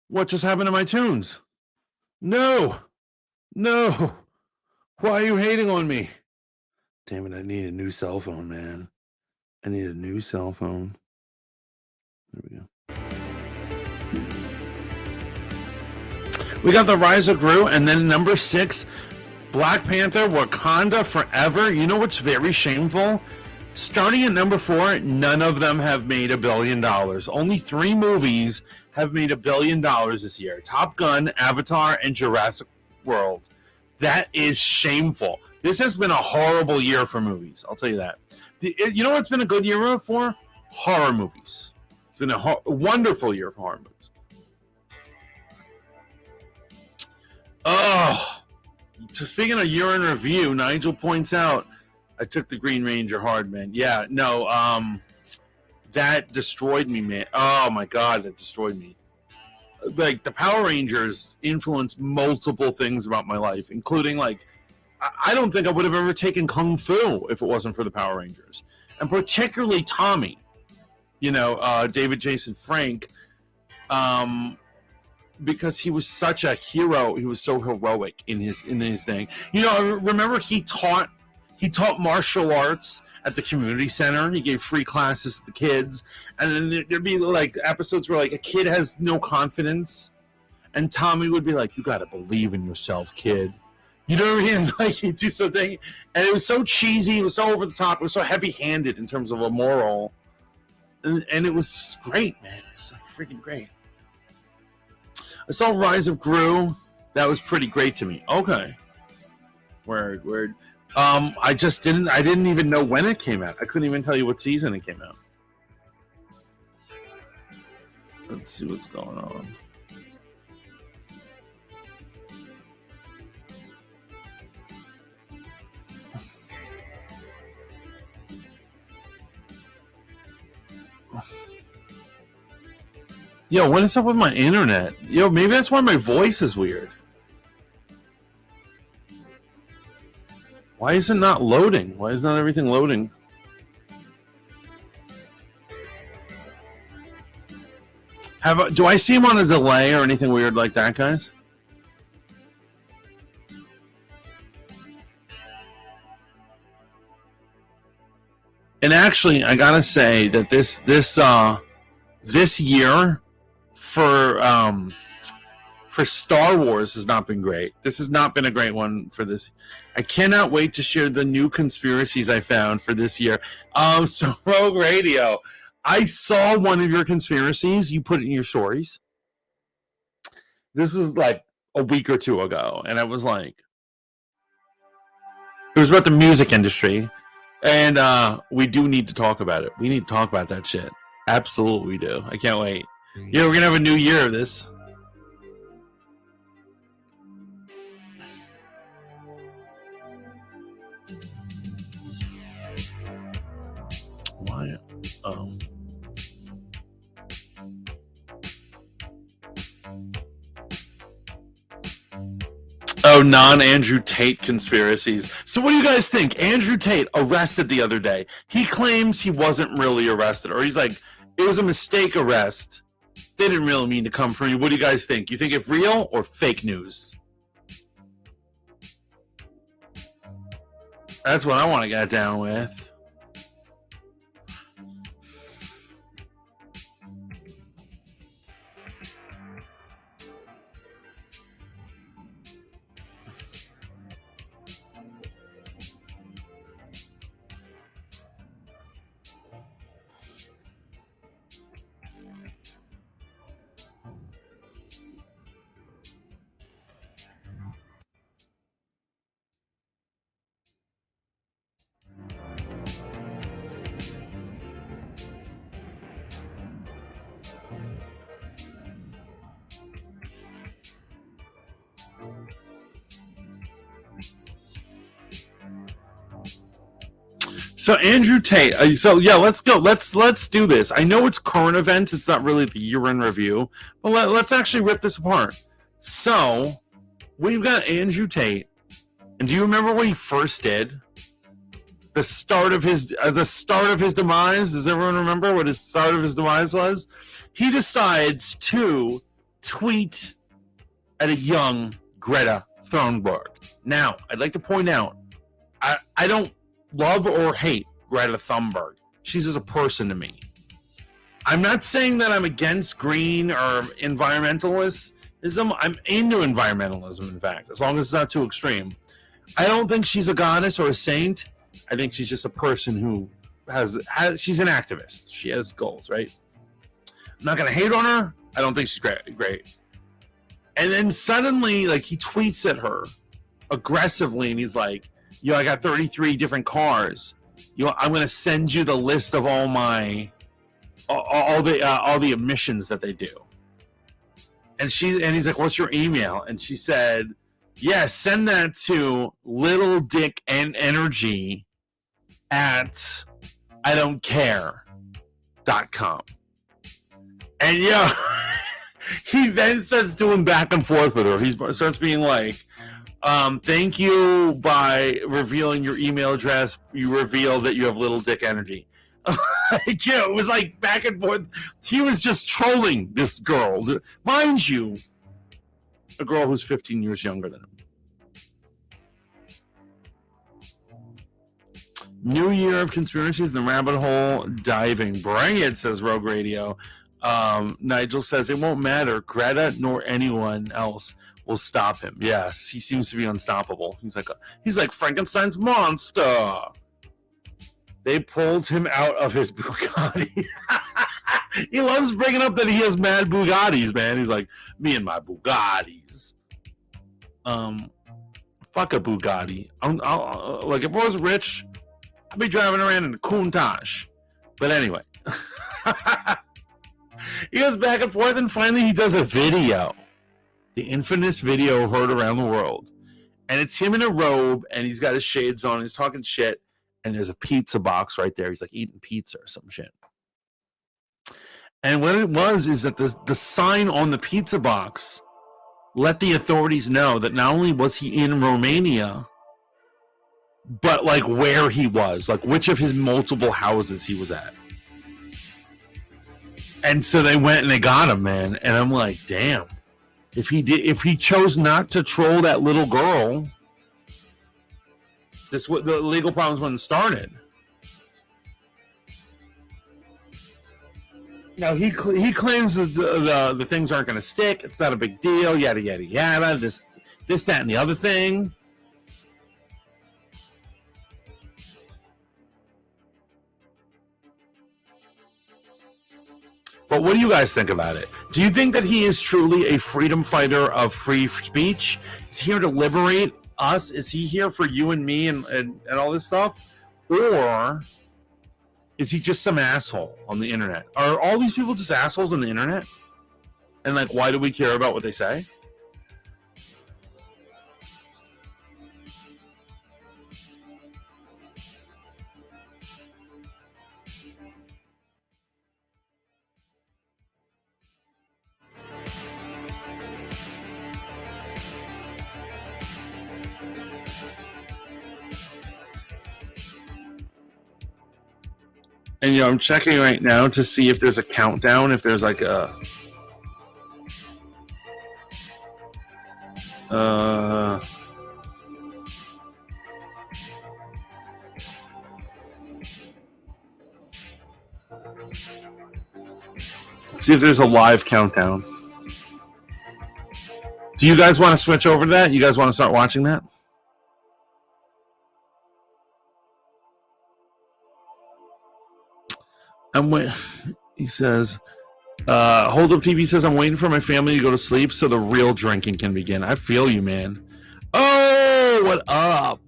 What just happened to my tunes? No! No! Why are you hating on me? Damn it, I need a new cell phone, man. I need a new cell phone. There we go. We got The Rise of Gru, and then number 6, Black Panther, Wakanda Forever. You know what's very shameful? Starting at number 4, none of them have made $1 billion. Only 3 movies have made $1 billion this year. Top Gun, Avatar, and Jurassic World. That is shameful. This has been a horrible year for movies. I'll tell you that. You know what's been a good year for? Horror movies. It's been a wonderful year for horror movies. Oh, so speaking of year in review, Nigel points out, I took the Green Ranger hard, man. Yeah, no, that destroyed me, man. Oh my God, that destroyed me. Like, the Power Rangers influenced multiple things about my life, including, like, I don't think I would have ever taken Kung Fu if it wasn't for the Power Rangers. And particularly Tommy, David Jason Frank, because he was such a hero. He was so heroic in his thing. Remember he taught He taught martial arts at the community center. He gave free classes to the kids. And then there'd be like episodes where like a kid has no confidence. And Tommy would be like, you got to believe in yourself, kid. You know what I mean? Like he'd do something. And it was so cheesy. It was so over the top. It was so heavy handed in terms of a moral. And it was great, man. It was like freaking great. I saw Rise of Gru. That was pretty great to me. Okay. Word. I didn't even know when it came out. I couldn't even tell you what season it came out. Let's see what's going on. Yo, what is up with my internet? Yo, maybe that's why my voice is weird. Why is it not loading? Why is not everything loading? Do I see him on a delay or anything weird like that, guys? And actually, I gotta say that this year for Star Wars has not been great. This has not been a great one for this. I cannot wait to share the new conspiracies I found for this year. So Rogue Radio, I saw one of your conspiracies. You put it in your stories. This is like a week or two ago, and I was like, it was about the music industry, and we do need to talk about it. We need to talk about that shit. Absolutely, we do. I can't wait. Yeah, we're gonna have a new year of this. Why? Oh, non-Andrew Tate conspiracies. So what do you guys think? Andrew Tate arrested the other day. He claims he wasn't really arrested, or he's like, it was a mistake arrest. They didn't really mean to come for you. What do you guys think? You think it's real or fake news? That's what I want to get down with. So Andrew Tate. So yeah, let's go. Let's do this. I know it's current events. It's not really the year in review, but let's actually rip this apart. So we've got Andrew Tate, and do you remember what he first did? The start of his demise. Does everyone remember what his start of his demise was? He decides to tweet at a young Greta Thunberg. Now, I'd like to point out, I don't love or hate Greta Thunberg. She's just a person to me. I'm not saying that I'm against green or environmentalism. I'm into environmentalism, in fact, as long as it's not too extreme. I don't think she's a goddess or a saint. I think she's just a person who she's an activist. She has goals, right? I'm not going to hate on her. I don't think she's great. And then suddenly, like, he tweets at her aggressively, and he's like, yo, I got 33 different cars. I'm going to send you the list of all the emissions that they do. And he's like, what's your email? And she said, yeah, send that to Little Dick and Energy at IDon'tCare.com. And yeah, he then starts doing back and forth with her. He starts being like, thank you by revealing your email address. You reveal that you have Little Dick Energy. Yeah, it was like back and forth. He was just trolling this girl. Mind you, a girl who's 15 years younger than him. New year of conspiracies, the rabbit hole diving. Bring it, says Rogue Radio. Nigel says it won't matter. Greta nor anyone else will stop him. Yes, he seems to be unstoppable. He's like Frankenstein's monster. They pulled him out of his Bugatti. He loves bringing up that he has mad Bugattis, man. He's like, me and my Bugattis. Fuck a Bugatti. Like, if I was rich, I'd be driving around in a Countach. But anyway. He goes back and forth, and finally he does a video. The infamous video heard around the world. And it's him in a robe, and he's got his shades on, he's talking shit, and there's a pizza box right there. He's like eating pizza or some shit. And what it was is that the sign on the pizza box let the authorities know that not only was he in Romania, but like where he was, like which of his multiple houses he was at. And so they went and they got him, man. And I'm like, damn. If he chose not to troll that little girl, the legal problems wouldn't started. Now he claims that the things aren't going to stick. It's not a big deal. Yada yada yada. This that and the other thing. But what do you guys think about it? Do you think that he is truly a freedom fighter of free speech? Is he here to liberate us? Is he here for you and me and all this stuff? Or is he just some asshole on the internet? Are all these people just assholes on the internet? And like, why do we care about what they say? And I'm checking right now to see if there's a countdown, if there's like a see if there's a live countdown. Do you guys want to switch over to that? You guys want to start watching that? He says, Hold Up TV says, I'm waiting for my family to go to sleep so the real drinking can begin. I feel you, man. Oh, what up?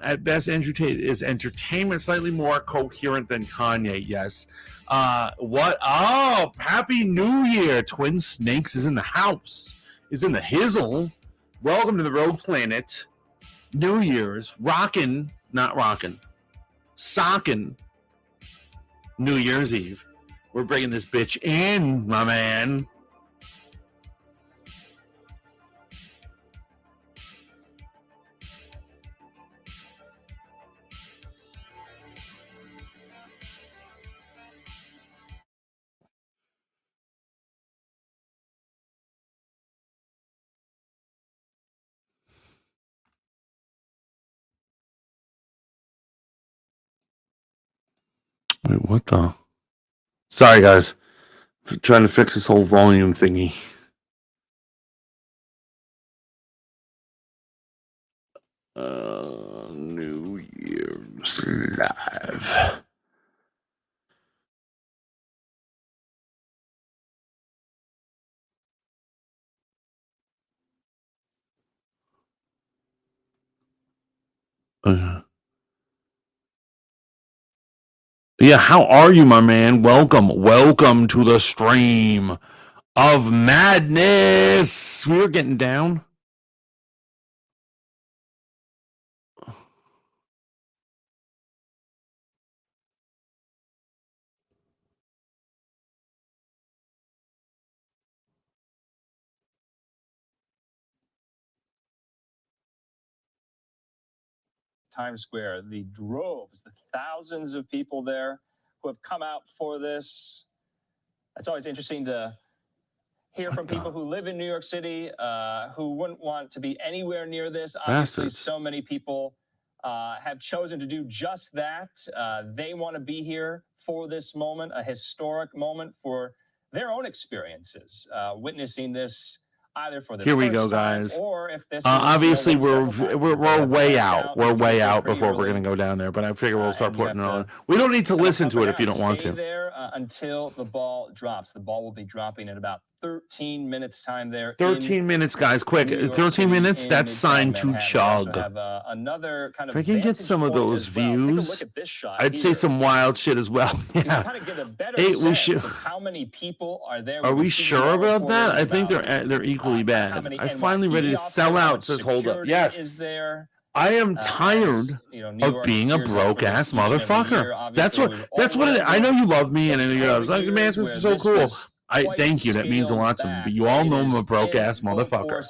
At best, Andrew Tate is entertainment, slightly more coherent than Kanye. Yes. What up? Happy New Year. Twin Snakes is in the house. Is in the hizzle. Welcome to the Rogue Planet. New Year's. Rockin', not rockin'. Sockin'. New Year's Eve. We're bringing this bitch in, my man. Wait, what the? Sorry, guys. I'm trying to fix this whole volume thingy. New Year's Live. Yeah, how are you, my man? Welcome to the stream of madness. We were getting down. Times Square, the droves, the thousands of people there who have come out for this. It's always interesting to hear from people who live in New York City, who wouldn't want to be anywhere near this. Obviously, so many people have chosen to do just that. They want to be here for this moment, a historic moment for their own experiences, witnessing this either for the Here we first go, time guys. or if this is, Obviously, we're way checked out. out, We're you way get out pretty before we're early. going to go down there. But I figure we'll start And you putting it have on. to We don't need to come listen up to and it if you down. don't want Stay to. there until the ball drops. The ball will be dropping in about 13 minutes time there. 13 minutes, guys, quick. 13 minutes, that's signed to chug. Have, another kind of If I can get some of those views, I'd say some wild shit as well. Yeah. Kind of get a better Hey, we sense should. of how many people are there. Are we sure about that? I think they're equally bad. I'm finally ready to sell out, says Hold Up. Yes. I am tired of being a broke ass motherfucker. That's what I know you love me, and I was like, man, this is so cool. I thank you. That means a lot to me. But you all know I'm a broke ass motherfucker.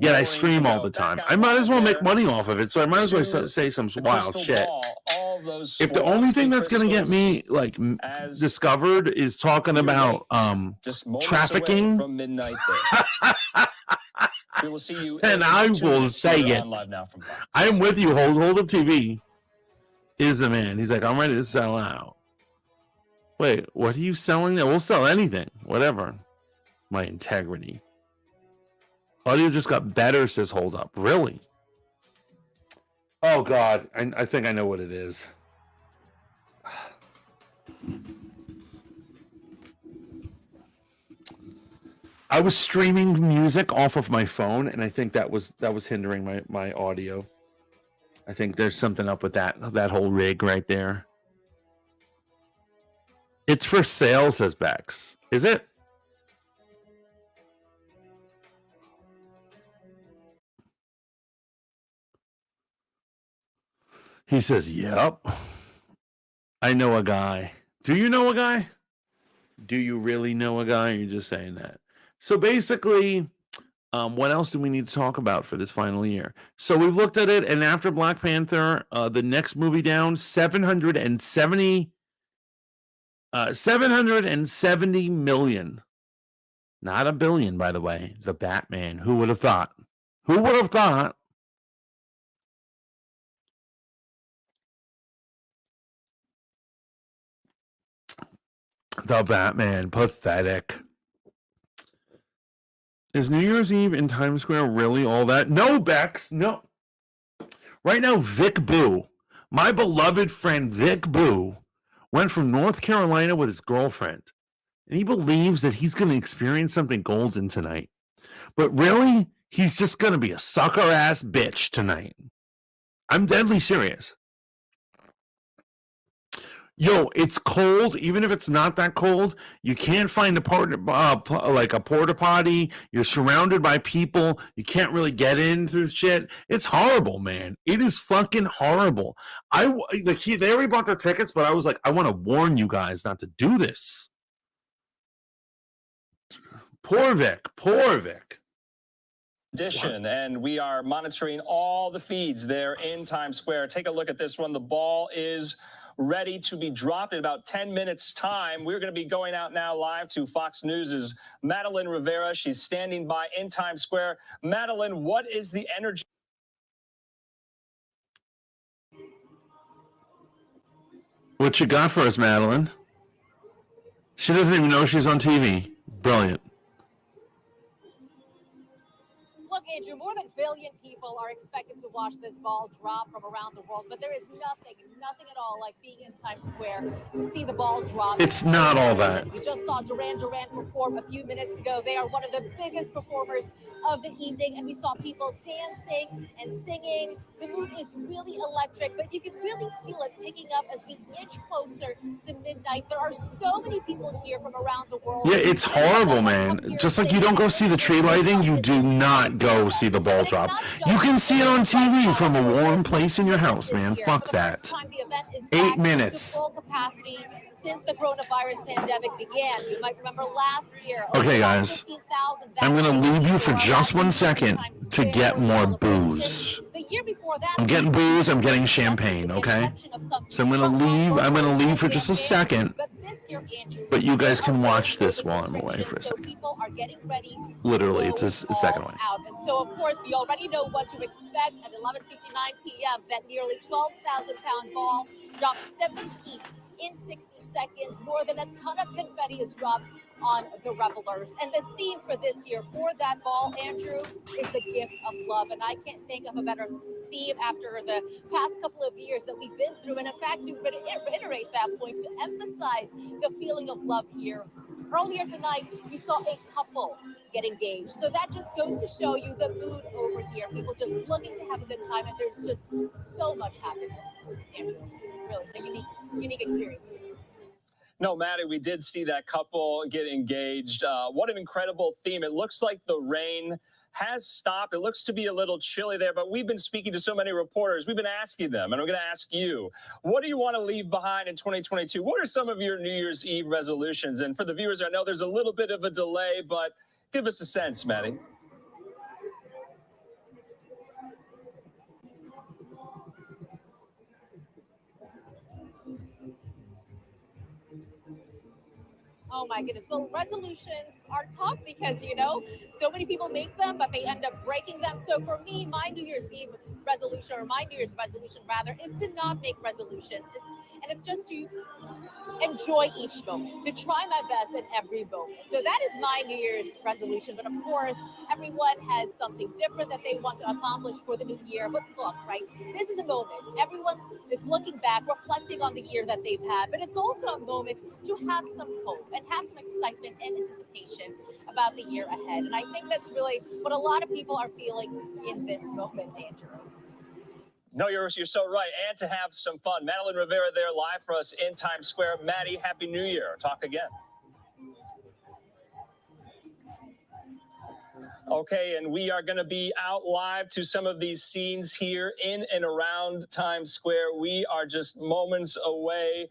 Yet I stream all the time. I might as well make money off of it, so I might as well say some wild shit. If the only thing that's gonna get me like discovered is talking about trafficking, we will see you and I will say it. I am with you. Hold Up TV is the man. He's like, I'm ready to sell out. Wait, what are you selling there? We'll sell anything, whatever. My integrity. Audio just got better, says Hold Up. Really? Oh God, I think I know what it is. I was streaming music off of my phone, and I think that was hindering my audio. I think there's something up with that whole rig right there. It's for sale, says Bex. Is it? He says, yep. I know a guy. Do you know a guy? Do you really know a guy? Or are you just saying that? So basically, what else do we need to talk about for this final year? So we've looked at it, and after Black Panther, the next movie down, 770 million. Not a billion, by the way. The Batman. Who would have thought? Who would have thought? The Batman. Pathetic. Is New Year's Eve in Times Square really all that? No, Bex. No. Right now, Vic Boo, my beloved friend Vic Boo, went from North Carolina with his girlfriend, and he believes that he's going to experience something golden tonight. But really, he's just going to be a sucker-ass bitch tonight. I'm deadly serious. Yo, it's cold. Even if it's not that cold, you can't find a like a porta potty. You're surrounded by people. You can't really get into shit. It's horrible, man. It is fucking horrible. They already bought their tickets, but I was like, I want to warn you guys not to do this. Poor Vic. Poor Vic. And we are monitoring all the feeds there in Times Square. Take a look at this one. The ball is ready to be dropped in about 10 minutes time. We're going to be going out now live to Fox News's Madeline Rivera. She's standing by in Times Square. Madeline, what is the energy? What you got for us, Madeline? She doesn't even know she's on TV. Brilliant. Look, Andrew, more than a billion people are expected to watch this ball drop from around the world, but there is nothing at all like being in Times Square to see the ball drop. It's not all that. We just saw Duran Duran perform a few minutes ago. They are one of the biggest performers of the evening, and we saw people dancing and singing. The mood is really electric, but you can really feel it picking up as we inch closer to midnight. There are so many people here from around the world. Yeah, it's horrible, man. Just like you don't go see the tree lighting, you do not go see the ball drop. You can see it on TV from a warm place in your house, man. Fuck that. 8 minutes. Full capacity since the coronavirus pandemic began. You might remember last year. Okay, guys. I'm going to leave you for just 1 second to get more booze. I'm getting booze. I'm getting champagne, okay? So I'm going to leave for just a second Andrew. But you guys can watch There are this while I'm away for a so second. people are getting ready. Literally, it's a go second all one. out. And so, of course, we already know what to expect at 11:59 p.m. That nearly 12,000-pound ball drops 7 feet in 60 seconds. More than a ton of confetti is dropped on the revelers. And the theme for this year for that ball, Andrew, is the gift of love. And I can't think of a better theme after the past couple of years that we've been through. And in fact, to reiterate that point, to emphasize the feeling of love here, earlier tonight, we saw a couple get engaged. So that just goes to show you the mood over here. People just looking to have a good time, and there's just so much happiness. Andrew, really, a unique experience here. No, Maddie, we did see that couple get engaged. What an incredible theme. It looks like the rain has stopped. It looks to be a little chilly there, but we've been speaking to so many reporters. We've been asking them, and I'm going to ask you, what do you want to leave behind in 2022? What are some of your New Year's Eve resolutions? And for the viewers, I know there's a little bit of a delay, but give us a sense, Maddie. Oh my goodness. Well, resolutions are tough because, so many people make them, but they end up breaking them. So for me, my New Year's Eve resolution, or my New Year's resolution rather, is to not make resolutions. And it's just to enjoy each moment, to try my best at every moment. So that is my New Year's resolution. But of course, everyone has something different that they want to accomplish for the new year. But look, right, this is a moment. Everyone is looking back, reflecting on the year that they've had. But it's also a moment to have some hope and have some excitement and anticipation about the year ahead. And I think that's really what a lot of people are feeling in this moment, Andrew. No, you're so right. And to have some fun. Madeline Rivera there live for us in Times Square. Maddie, Happy New Year. Talk again. Okay, and we are going to be out live to some of these scenes here in and around Times Square. We are just moments away.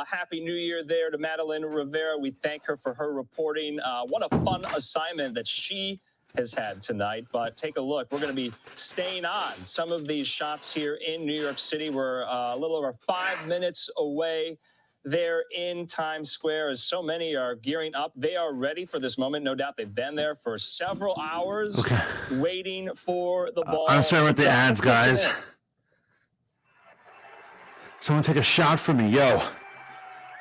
Happy New Year there to Madeline Rivera. We thank her for her reporting. What a fun assignment that she has had tonight. But take a look. We're going to be staying on some of these shots here in New York City. We're a little over 5 minutes away there in Times Square, as so many are gearing up. They are ready for this moment. No doubt they've been there for several hours waiting for the ball. I'm starting with the ads, guys. Someone take a shot for me. Yo,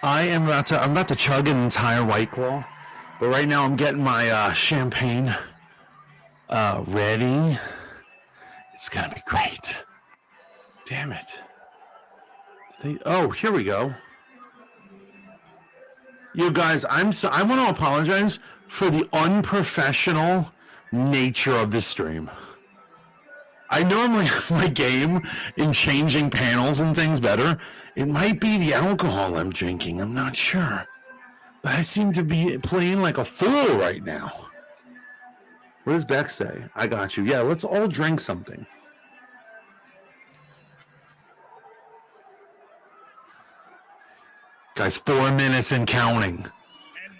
I'm about to chug an entire White Claw, but right now I'm getting my champagne ready. It's gonna be great. Damn it. Oh, here we go. You guys, I want to apologize for the unprofessional nature of this stream. I normally have my game in changing panels and things better. It might be the alcohol I'm drinking, I'm not sure. But I seem to be playing like a fool right now. What does Beck say? I got you. Yeah, let's all drink something. Guys, 4 minutes and counting.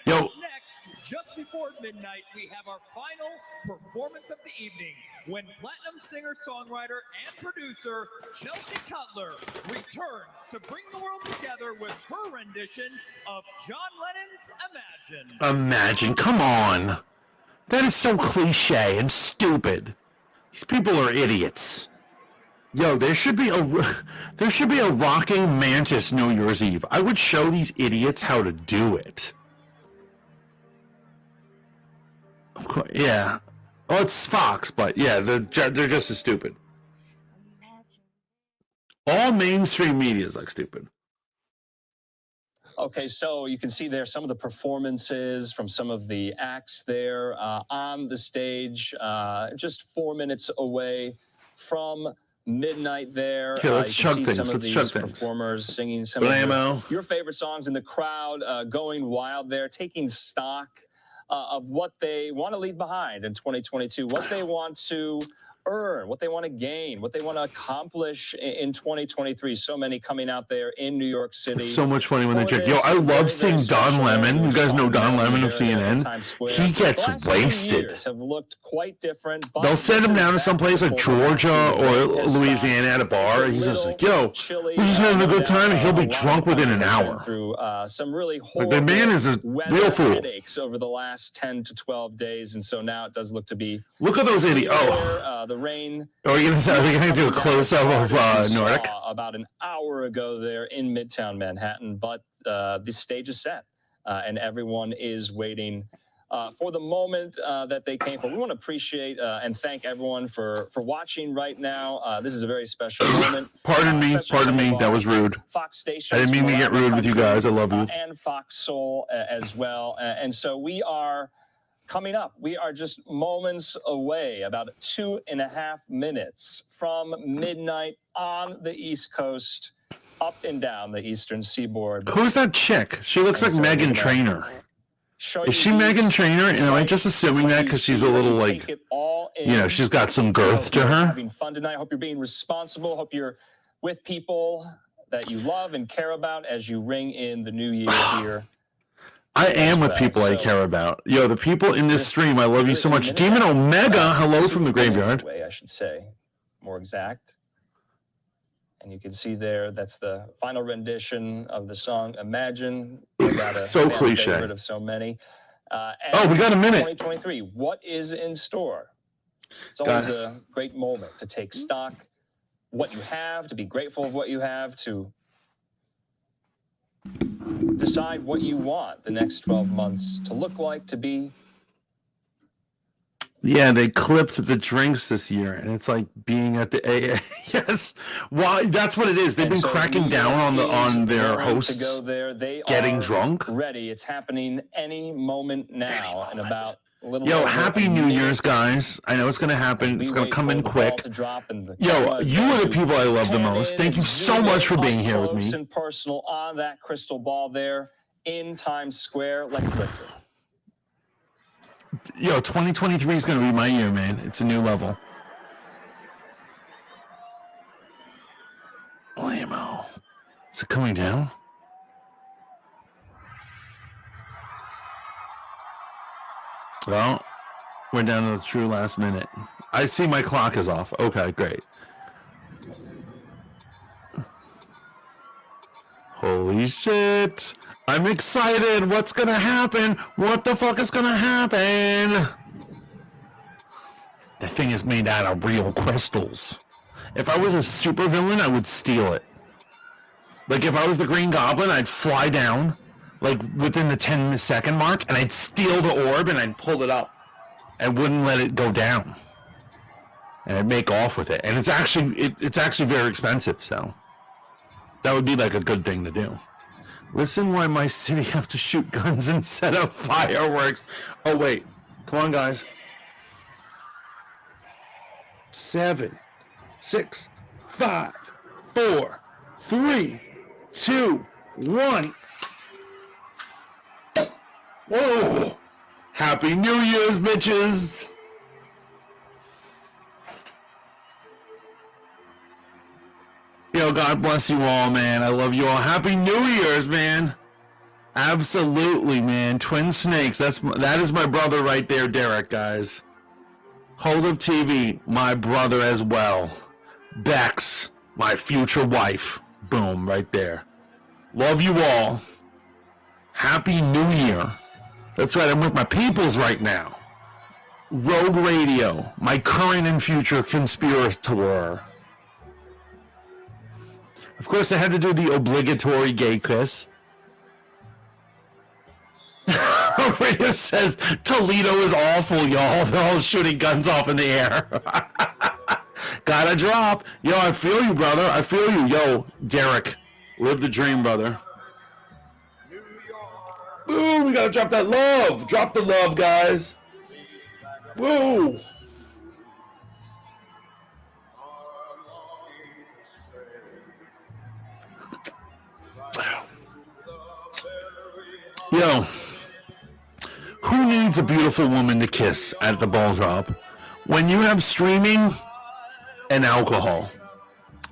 Yo. Next, just before midnight, we have our final performance of the evening when platinum singer-songwriter and producer Chelsea Cutler returns to bring the world together with her rendition of John Lennon's Imagine. Imagine, come on. That is so cliche and stupid. These people are idiots. Yo, there should be a rocking Mantis New Year's Eve. I would show these idiots how to do it. Of course, yeah. Well, it's Fox, but yeah, they're just as stupid. All mainstream media is like stupid. Okay, so you can see there some of the performances from some of the acts there on the stage, just 4 minutes away from midnight there. Okay, let's chug things. Some of these performers singing some of your favorite songs in the crowd, going wild there, taking stock of what they want to leave behind in 2022, what they want to earn, what they want to gain, what they want to accomplish in 2023. So many coming out there in New York City. It's so much funny when they drink. Yo, I love seeing Don Lemon. You guys know Don Lemon of CNN? He gets wasted. Have looked quite different. They'll send him down to some place like Georgia or Louisiana at a bar, and he's just like, yo, we're just having a good time, and he'll be drunk within an hour. Through some really like, the man is a real fool. Headaches over the last 10 to 12 days, and so now it does look to be. Look at those idiots. Oh, the rain. Are we gonna do a close up of Nordic? About an hour ago there in Midtown Manhattan, but the stage is set, and everyone is waiting for the moment that they came for. We want to appreciate and thank everyone for watching right now. This is a very special moment. Pardon me, that was rude. Fox Station. I didn't mean to get rude with you guys. I love you. And Fox Soul as well. And so we are coming up. We are just moments away, about 2.5 minutes from midnight on the East Coast, up and down the Eastern Seaboard. Who's that chick? She looks like Meghan Trainor. Is she Meghan Trainor? And am I just assuming that because she's a little like, she's got some girth to her? Having fun tonight. Hope you're being responsible. Hope you're with people that you love and care about as you ring in the new year here. I am with people I care about. Yo, the people in this stream, I love you so much. Demon Omega, hello from the graveyard. Way, I should say, more exact. And you can see there, that's the final rendition of the song Imagine. So cliche. Favorite of so many. We got a minute. 2023, what is in store? It's always a great moment to take stock, what you have, to be grateful of what you have, to decide what you want the next 12 months to look like, to be. Yeah, they clipped the drinks this year, and it's like being at the AA. Yes, well, that's what it is. They've been cracking down on their hosts to go there. They getting are drunk. Ready. It's happening any moment now. In about a little. Yo, happy New Year's, guys! I know it's gonna happen. It's gonna come in quick. Yo, you are the people I love the most. Thank you so much for being here with me. And personal on that crystal ball there in Times Square. Let's listen. Yo, 2023 is going to be my year, man. It's a new level. Blammo. Is it coming down? Well, we're down to the true last minute. I see my clock is off. Okay, great. Holy shit. I'm excited. What's going to happen? What the fuck is going to happen? The thing is made out of real crystals. If I was a supervillain, I would steal it. Like, if I was the Green Goblin, I'd fly down, like, within the 10-second mark, and I'd steal the orb, and I'd pull it up. And wouldn't let it go down. And I'd make off with it. And it's actually very expensive, so that would be, like, a good thing to do. Listen why my city have to shoot guns instead of fireworks. Oh, wait. Come on, guys. 7, 6, 5, 4, 3, 2, 1. Whoa! Happy New Year's, bitches! Yo, God bless you all, man. I love you all. Happy New Year's, man. Absolutely, man. Twin Snakes. That is my brother right there, Derek, guys. Hold Up TV, my brother as well. Bex, my future wife. Boom, right there. Love you all. Happy New Year. That's right, I'm with my peoples right now. Rogue Radio, my current and future conspirator. Of course, I had to do the obligatory gay kiss. Radio says Toledo is awful, y'all. They're all shooting guns off in the air. Gotta drop. Yo, I feel you, brother. I feel you. Yo, Derek, live the dream, brother. Ooh, we gotta drop that love. Drop the love, guys. Woo. Yo, who needs a beautiful woman to kiss at the ball drop? When you have streaming, and alcohol.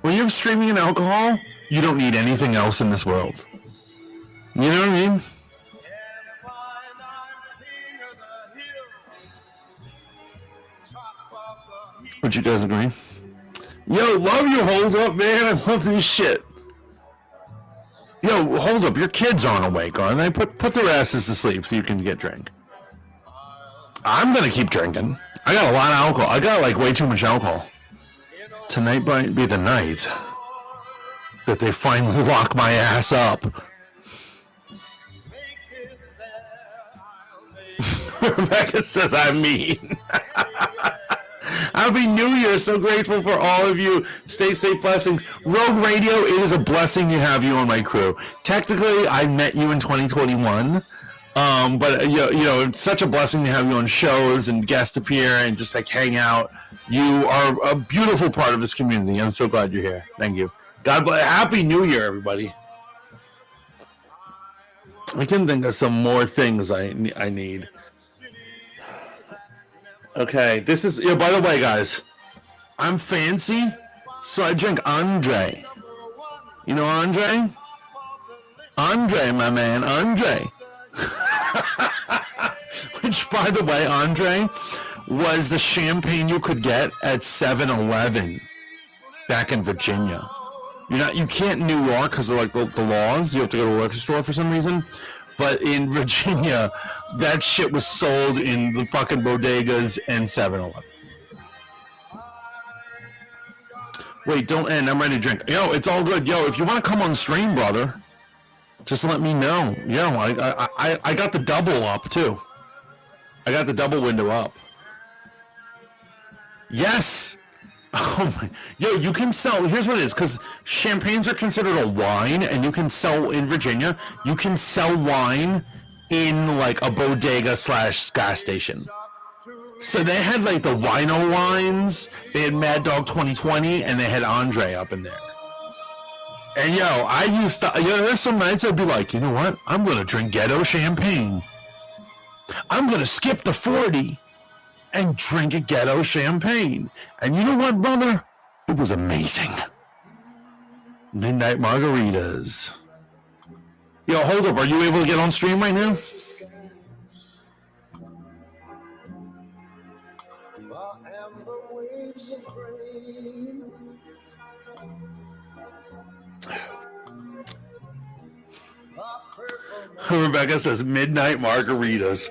When you have streaming and alcohol, you don't need anything else in this world. You know what I mean? Would you guys agree? Yo, love your hold up, man. I love this shit. Yo, hold up. Your kids aren't awake, aren't they? Put their asses to sleep so you can get drink. I'm gonna keep drinking. I got a lot of alcohol. I got like way too much alcohol. Tonight might be the night that they finally lock my ass up. Rebecca says I'm mean. Happy New Year. So grateful for all of you. Stay safe. Blessings. Rogue Radio, it is a blessing to have you on my crew. Technically, I met you in 2021. But you know, it's such a blessing to have you on shows and guest appear and just like hang out. You are a beautiful part of this community. I'm so glad you're here. Thank you. God bless. Happy New Year, everybody. I can think of some more things I need. Okay, this is, by the way, guys, I'm fancy, so I drink Andre. You know Andre? Andre, my man, Andre. Which, by the way, Andre was the champagne you could get at 7-Eleven back in Virginia. You can't in New York because of like the laws. You have to go to a liquor store for some reason. But in Virginia, that shit was sold in the fucking bodegas and 7-Eleven. Wait, don't end. I'm ready to drink. Yo, it's all good. Yo, if you want to come on stream, brother, just let me know. Yo, I got the double up, too. I got the double window up. Yes! Oh my, yo, you can sell, here's what it is, because champagnes are considered a wine, and you can sell, in Virginia, you can sell wine in, like, a bodega / gas station. So they had, like, the Wino wines, they had Mad Dog 2020, and they had Andre up in there. And, yo, there's some nights I'd be like, you know what, I'm going to drink ghetto champagne. I'm going to skip the 40. And drink a ghetto champagne. And you know what, brother? It was amazing. Midnight margaritas. Yo, hold up. Are you able to get on stream right now? Rebecca says midnight margaritas.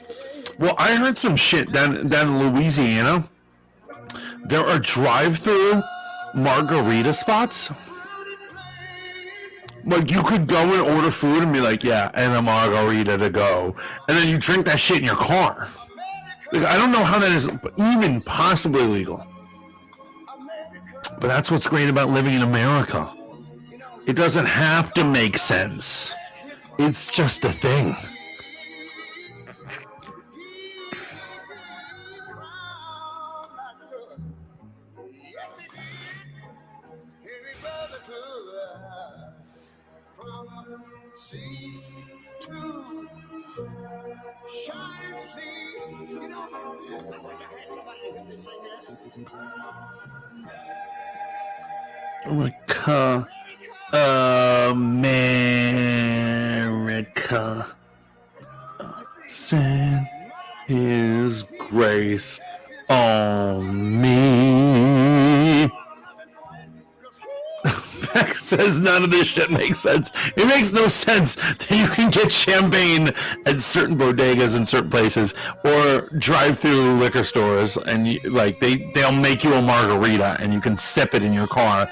Well, I heard some shit down in Louisiana. There are drive-through margarita spots. Like, you could go and order food and be like, yeah, and a margarita to go. And then you drink that shit in your car. Like, I don't know how that is even possibly legal. But that's what's great about living in America. It doesn't have to make sense. It's just a thing. America, send His grace on me. Beck says none of this shit makes sense. It makes no sense that you can get champagne at certain bodegas in certain places or drive-through liquor stores, and they'll make you a margarita and you can sip it in your car,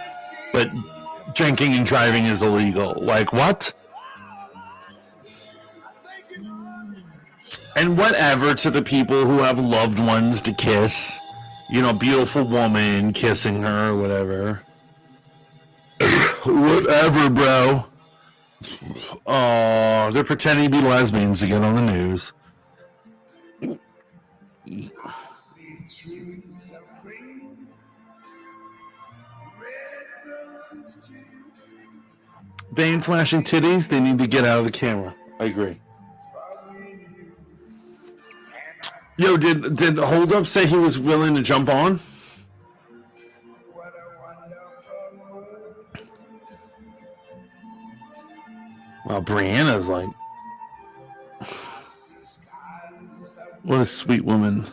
but drinking and driving is illegal. Like, what? And whatever to the people who have loved ones to kiss, beautiful woman kissing her, whatever. Whatever, bro. Oh, they're pretending to be lesbians to get on the news. Vein flashing titties, they need to get out of the camera. I agree. Yo, did Hold Up say he was willing to jump on? Well, Brianna's like, what a sweet woman.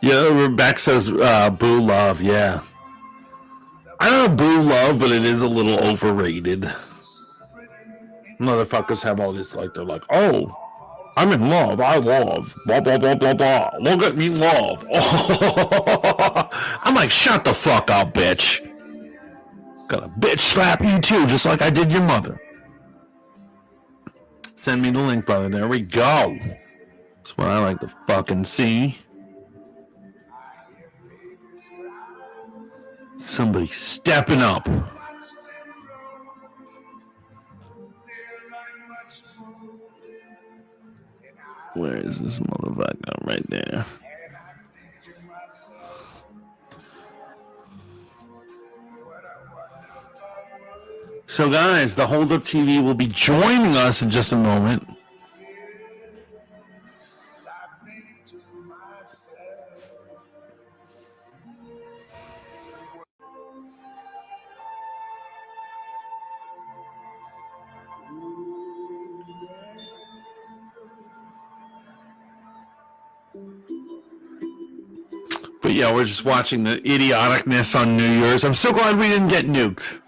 Yeah, Rebecca says Boo Love. Yeah. I don't know Boo Love, but it is a little overrated. Motherfuckers have all this, like, they're like, oh, I'm in love. I love. Blah, blah, blah, blah, blah. Look at me love. I'm like, shut the fuck up, bitch. Gonna bitch slap you too, just like I did your mother. Send me the link, brother. There we go. That's what I like to fucking see. Somebody stepping up. Where is this motherfucker? Right there. So, guys, the Hold Up TV will be joining us in just a moment. But yeah, we're just watching the idioticness on New Year's. I'm so glad we didn't get nuked.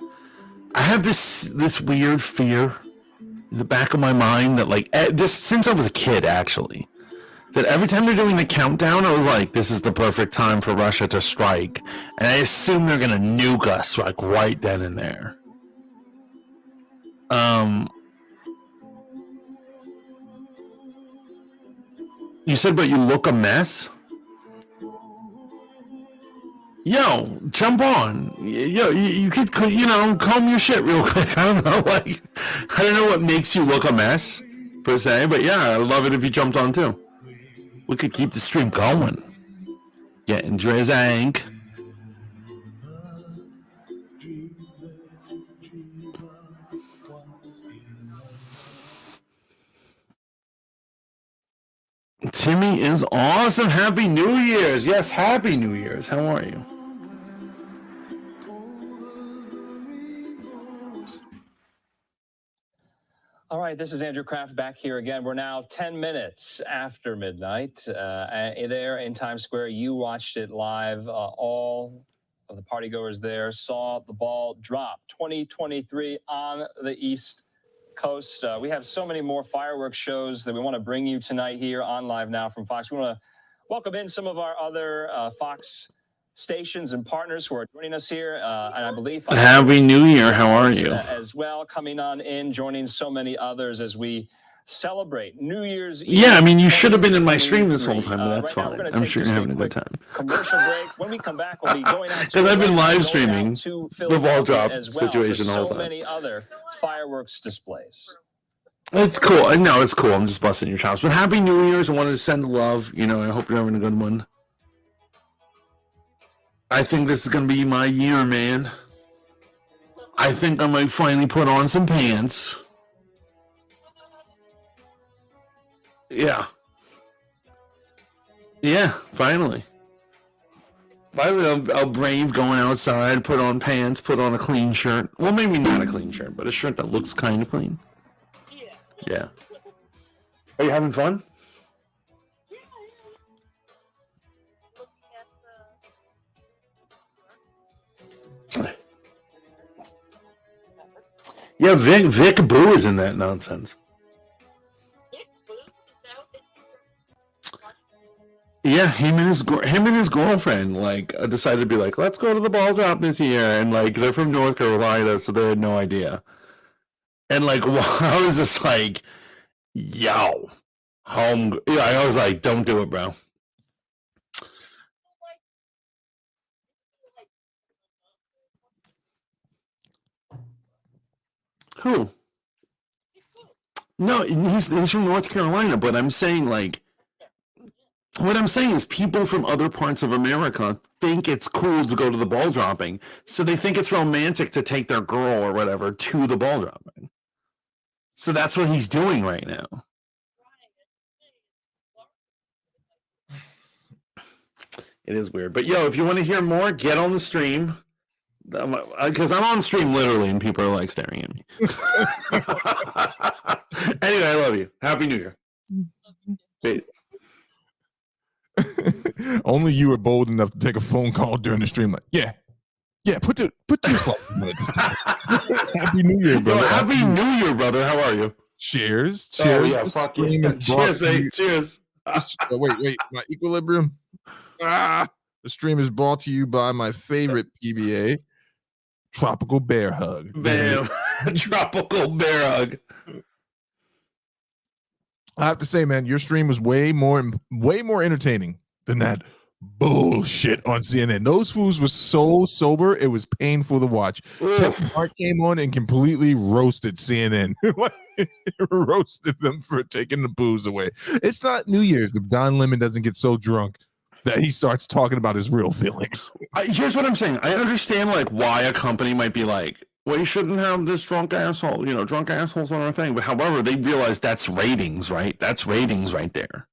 I have this weird fear in the back of my mind that, like, this since I was a kid, actually, that every time they're doing the countdown, I was like, this is the perfect time for Russia to strike. And I assume they're going to nuke us, like, right then and there. You said, but you look a mess? Yo, jump on. Yo, you could, comb your shit real quick. I don't know, like, I don't know what makes you look a mess, per se, but yeah, I'd love it if you jumped on too. We could keep the stream going. Getting drizzank. Timmy is awesome. Happy New Year's. Yes, Happy New Year's. How are you? All right, this is Andrew Kraft back here again. We're now 10 minutes after midnight. There in Times Square, you watched it live. All of the partygoers there saw the ball drop. 2023 on the East Coast. We have so many more fireworks shows that we want to bring you tonight here on Live Now from Fox. We want to welcome in some of our other Fox stations and partners who are joining us here, and I believe Happy New Year. How are you? As well, coming on in, joining so many others as we celebrate New Year's Eve. Yeah, I mean, you should have been in my stream this whole time, but that's fine. I'm sure you're having a good time. Commercial break. When we come back, we'll be going out because I've been live streaming the ball drop situation the whole time. So many other fireworks displays. It's cool. No, it's cool. I'm just busting your chops. But Happy New Year's. I wanted to send love. I hope you're having a good one. I think this is going to be my year, man. I think I might finally put on some pants. Yeah. Yeah, finally. Finally, I'll brave going outside, put on pants, put on a clean shirt. Well, maybe not a clean shirt, but a shirt that looks kind of clean. Yeah. Are you having fun? Yeah, Vic Boo is in that nonsense. Yeah, him and his girlfriend decided to be like, let's go to the ball drop this year, and they're from North Carolina, so they had no idea. And I was just like, yo, home. Yeah, I was like, don't do it, bro. Who? No, he's from North Carolina, but I'm saying What I'm saying is people from other parts of America think it's cool to go to the ball dropping. So they think it's romantic to take their girl or whatever to the ball dropping. So that's what he's doing right now. It is weird. But yo, if you want to hear more, get on the stream. Because I'm on stream literally and people are like staring at me. Anyway, I love you. Happy New Year. Peace. Only you were bold enough to take a phone call during the stream. Like, yeah, put your slices on it this time. Happy New Year, brother. Yo, happy New Year, brother. How are you? Cheers. Oh, yeah, The fuck stream you. is brought Cheers, to mate. you- Cheers. Wait, my equilibrium. The stream is brought to you by my favorite PBA, Tropical Bear Hug. Bam. Tropical bear hug. I have to say, man, your stream was way more entertaining than that bullshit on CNN. Those fools were so sober, it was painful to watch. Kevin Hart came on and completely roasted CNN. Roasted them for taking the booze away. It's not New Year's if Don Lemon doesn't get so drunk that he starts talking about his real feelings. Here's what I'm saying. I understand like why a company might be like, well, you shouldn't have this drunk asshole, drunk assholes on our thing. But however, they realize that's ratings, right? That's ratings right there.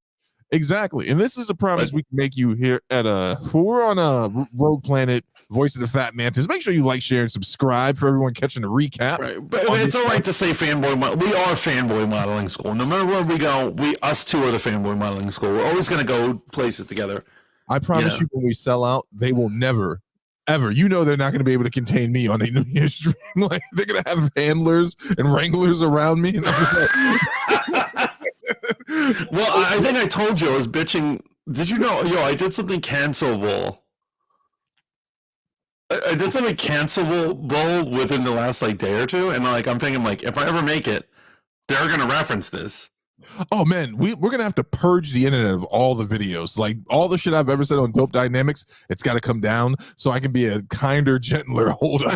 Exactly. And this is a promise we can make you here at we're on a Rogue Planet, Voice of the Fat Mantis. Make sure you like, share, and subscribe for everyone catching the recap. Right. But it's all right to say fanboy. We are fanboy modeling school. No matter where we go, us two are the fanboy modeling school. We're always going to go places together. I promise you, when we sell out, they will never, ever. They're not going to be able to contain me on a New Year's stream. Like they're going to have handlers and wranglers around me. And well, I think I told you I was bitching. Did you know? I did something cancelable. I did something cancelable within the last day or two, and I'm thinking if I ever make it, they're going to reference this. Oh man, we're gonna have to purge the internet of all the videos. Like all the shit I've ever said on Dope Dynamics, it's got to come down so I can be a kinder, gentler holder.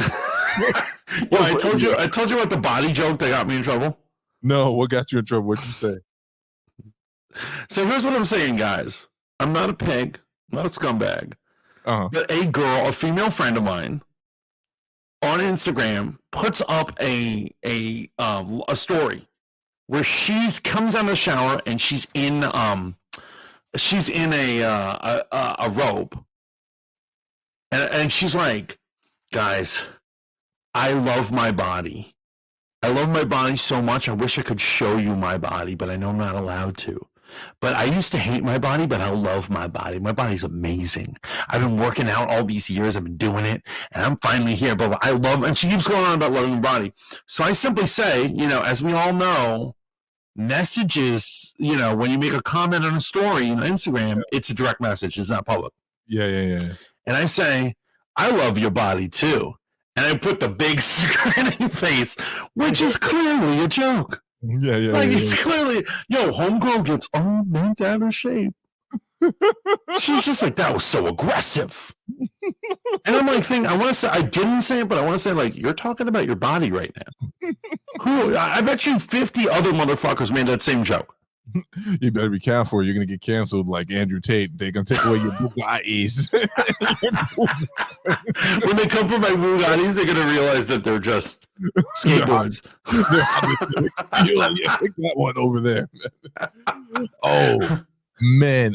Well, I told you about the body joke that got me in trouble. No, what got you in trouble? What'd you say? So here's what I'm saying, guys. I'm not a pig, I'm not a scumbag, but a female friend of mine, on Instagram puts up a story where comes out of the shower and she's in a robe, and she's like, guys, I love my body. I love my body so much. I wish I could show you my body, but I know I'm not allowed to. But I used to hate my body, but I love my body. My body's amazing. I've been working out all these years. I've been doing it, and I'm finally here. But I love, and she keeps going on about loving my body. So I simply say, as we all know, messages, when you make a comment on a story on Instagram, it's a direct message. It's not public. Yeah. And I say, I love your body too. And I put the big grinning face, which is clearly a joke. Yeah. It's clearly, homegirl gets all bent out of shape. She's just like, that was so aggressive. And I'm like, I didn't say it, but I want to say, you're talking about your body right now. Cool. I bet you 50 other motherfuckers made that same joke. You better be careful, or you're gonna get canceled like Andrew Tate. They're gonna take away your Bugattis. When they come for my Bugattis, they're gonna realize that they're just skateboards. You're like, yeah, take that one over there. Oh man,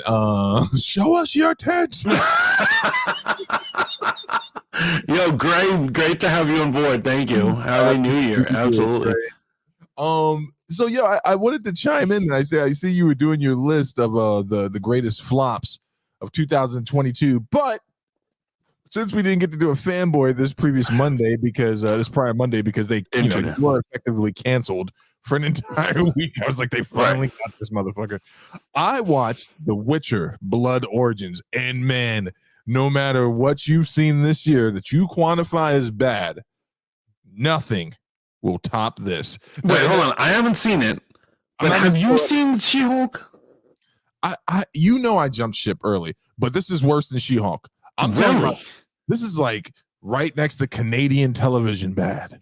show us your tits. Yo, great to have you on board. Thank you. Happy New Year. Absolutely. So yeah, I wanted to chime in. I see you were doing your list of the greatest flops of 2022, but since we didn't get to do a fanboy this prior Monday because they were effectively canceled for an entire week. I was like, they finally got this motherfucker. I watched The Witcher: Blood Origins, and man, no matter what you've seen this year that you quantify as bad, nothing will top this. Wait, hold on. I haven't seen it. But have you seen She-Hulk? I jumped ship early, but this is worse than She-Hulk. I'm telling you, this is right next to Canadian television bad.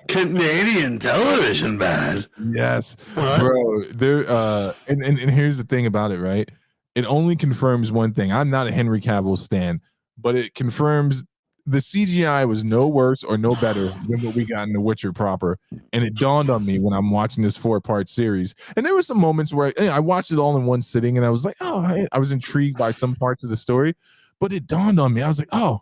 Canadian television bad. Yes, What? bro. There and here's the thing about it, right? It only confirms one thing. I'm not a Henry Cavill stan, but it confirms the CGI was no worse or no better than what we got in The Witcher proper. And it dawned on me when I'm watching this 4-part series. And there were some moments where I watched it all in one sitting, and I was like, oh, I was intrigued by some parts of the story. But it dawned on me. I was like, oh,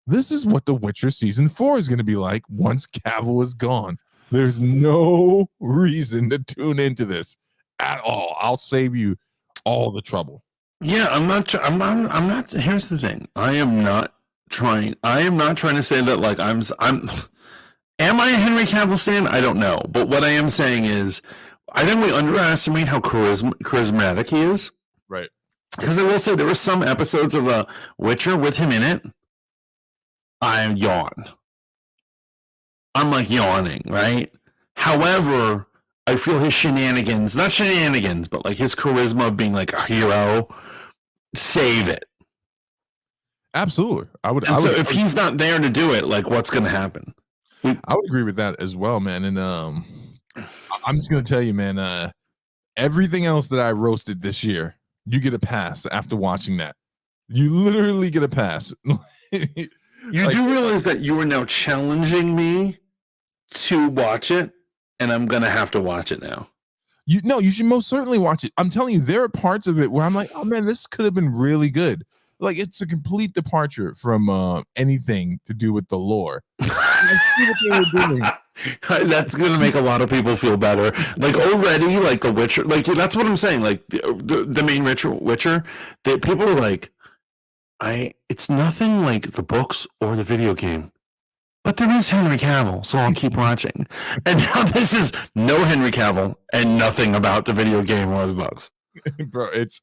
this is what The Witcher season 4 is going to be like once Cavill is gone. There's no reason to tune into this at all. I'll save you all the trouble. Yeah, I'm not. Here's the thing. I am not trying to say that like I'm. Am I a Henry Cavill stan? I don't know. But what I am saying is, I think we underestimate how charismatic he is. Right. Because I will say there were some episodes of Witcher with him in it. I yawn. I'm like yawning, right? However, I feel his shenanigans, not shenanigans, but like his charisma of being like a hero, save it. Absolutely. So if he's not there to do it, like what's going to happen? I would agree with that as well, man. And I'm just going to tell you, man, everything else that I roasted this year, you get a pass after watching that. You literally get a pass. You do realize that you are now challenging me to watch it, and I'm going to have to watch it now. You should most certainly watch it. I'm telling you, there are parts of it where I'm like, oh man, this could have been really good. Like it's a complete departure from anything to do with the lore. I see what they were doing. That's gonna make a lot of people feel better. Like already, like The Witcher, like that's what I'm saying. Like the main Witcher, that people are like, it's nothing like the books or the video game, but there is Henry Cavill, so I'll keep watching. And now this is no Henry Cavill and nothing about the video game or the books. Bro, it's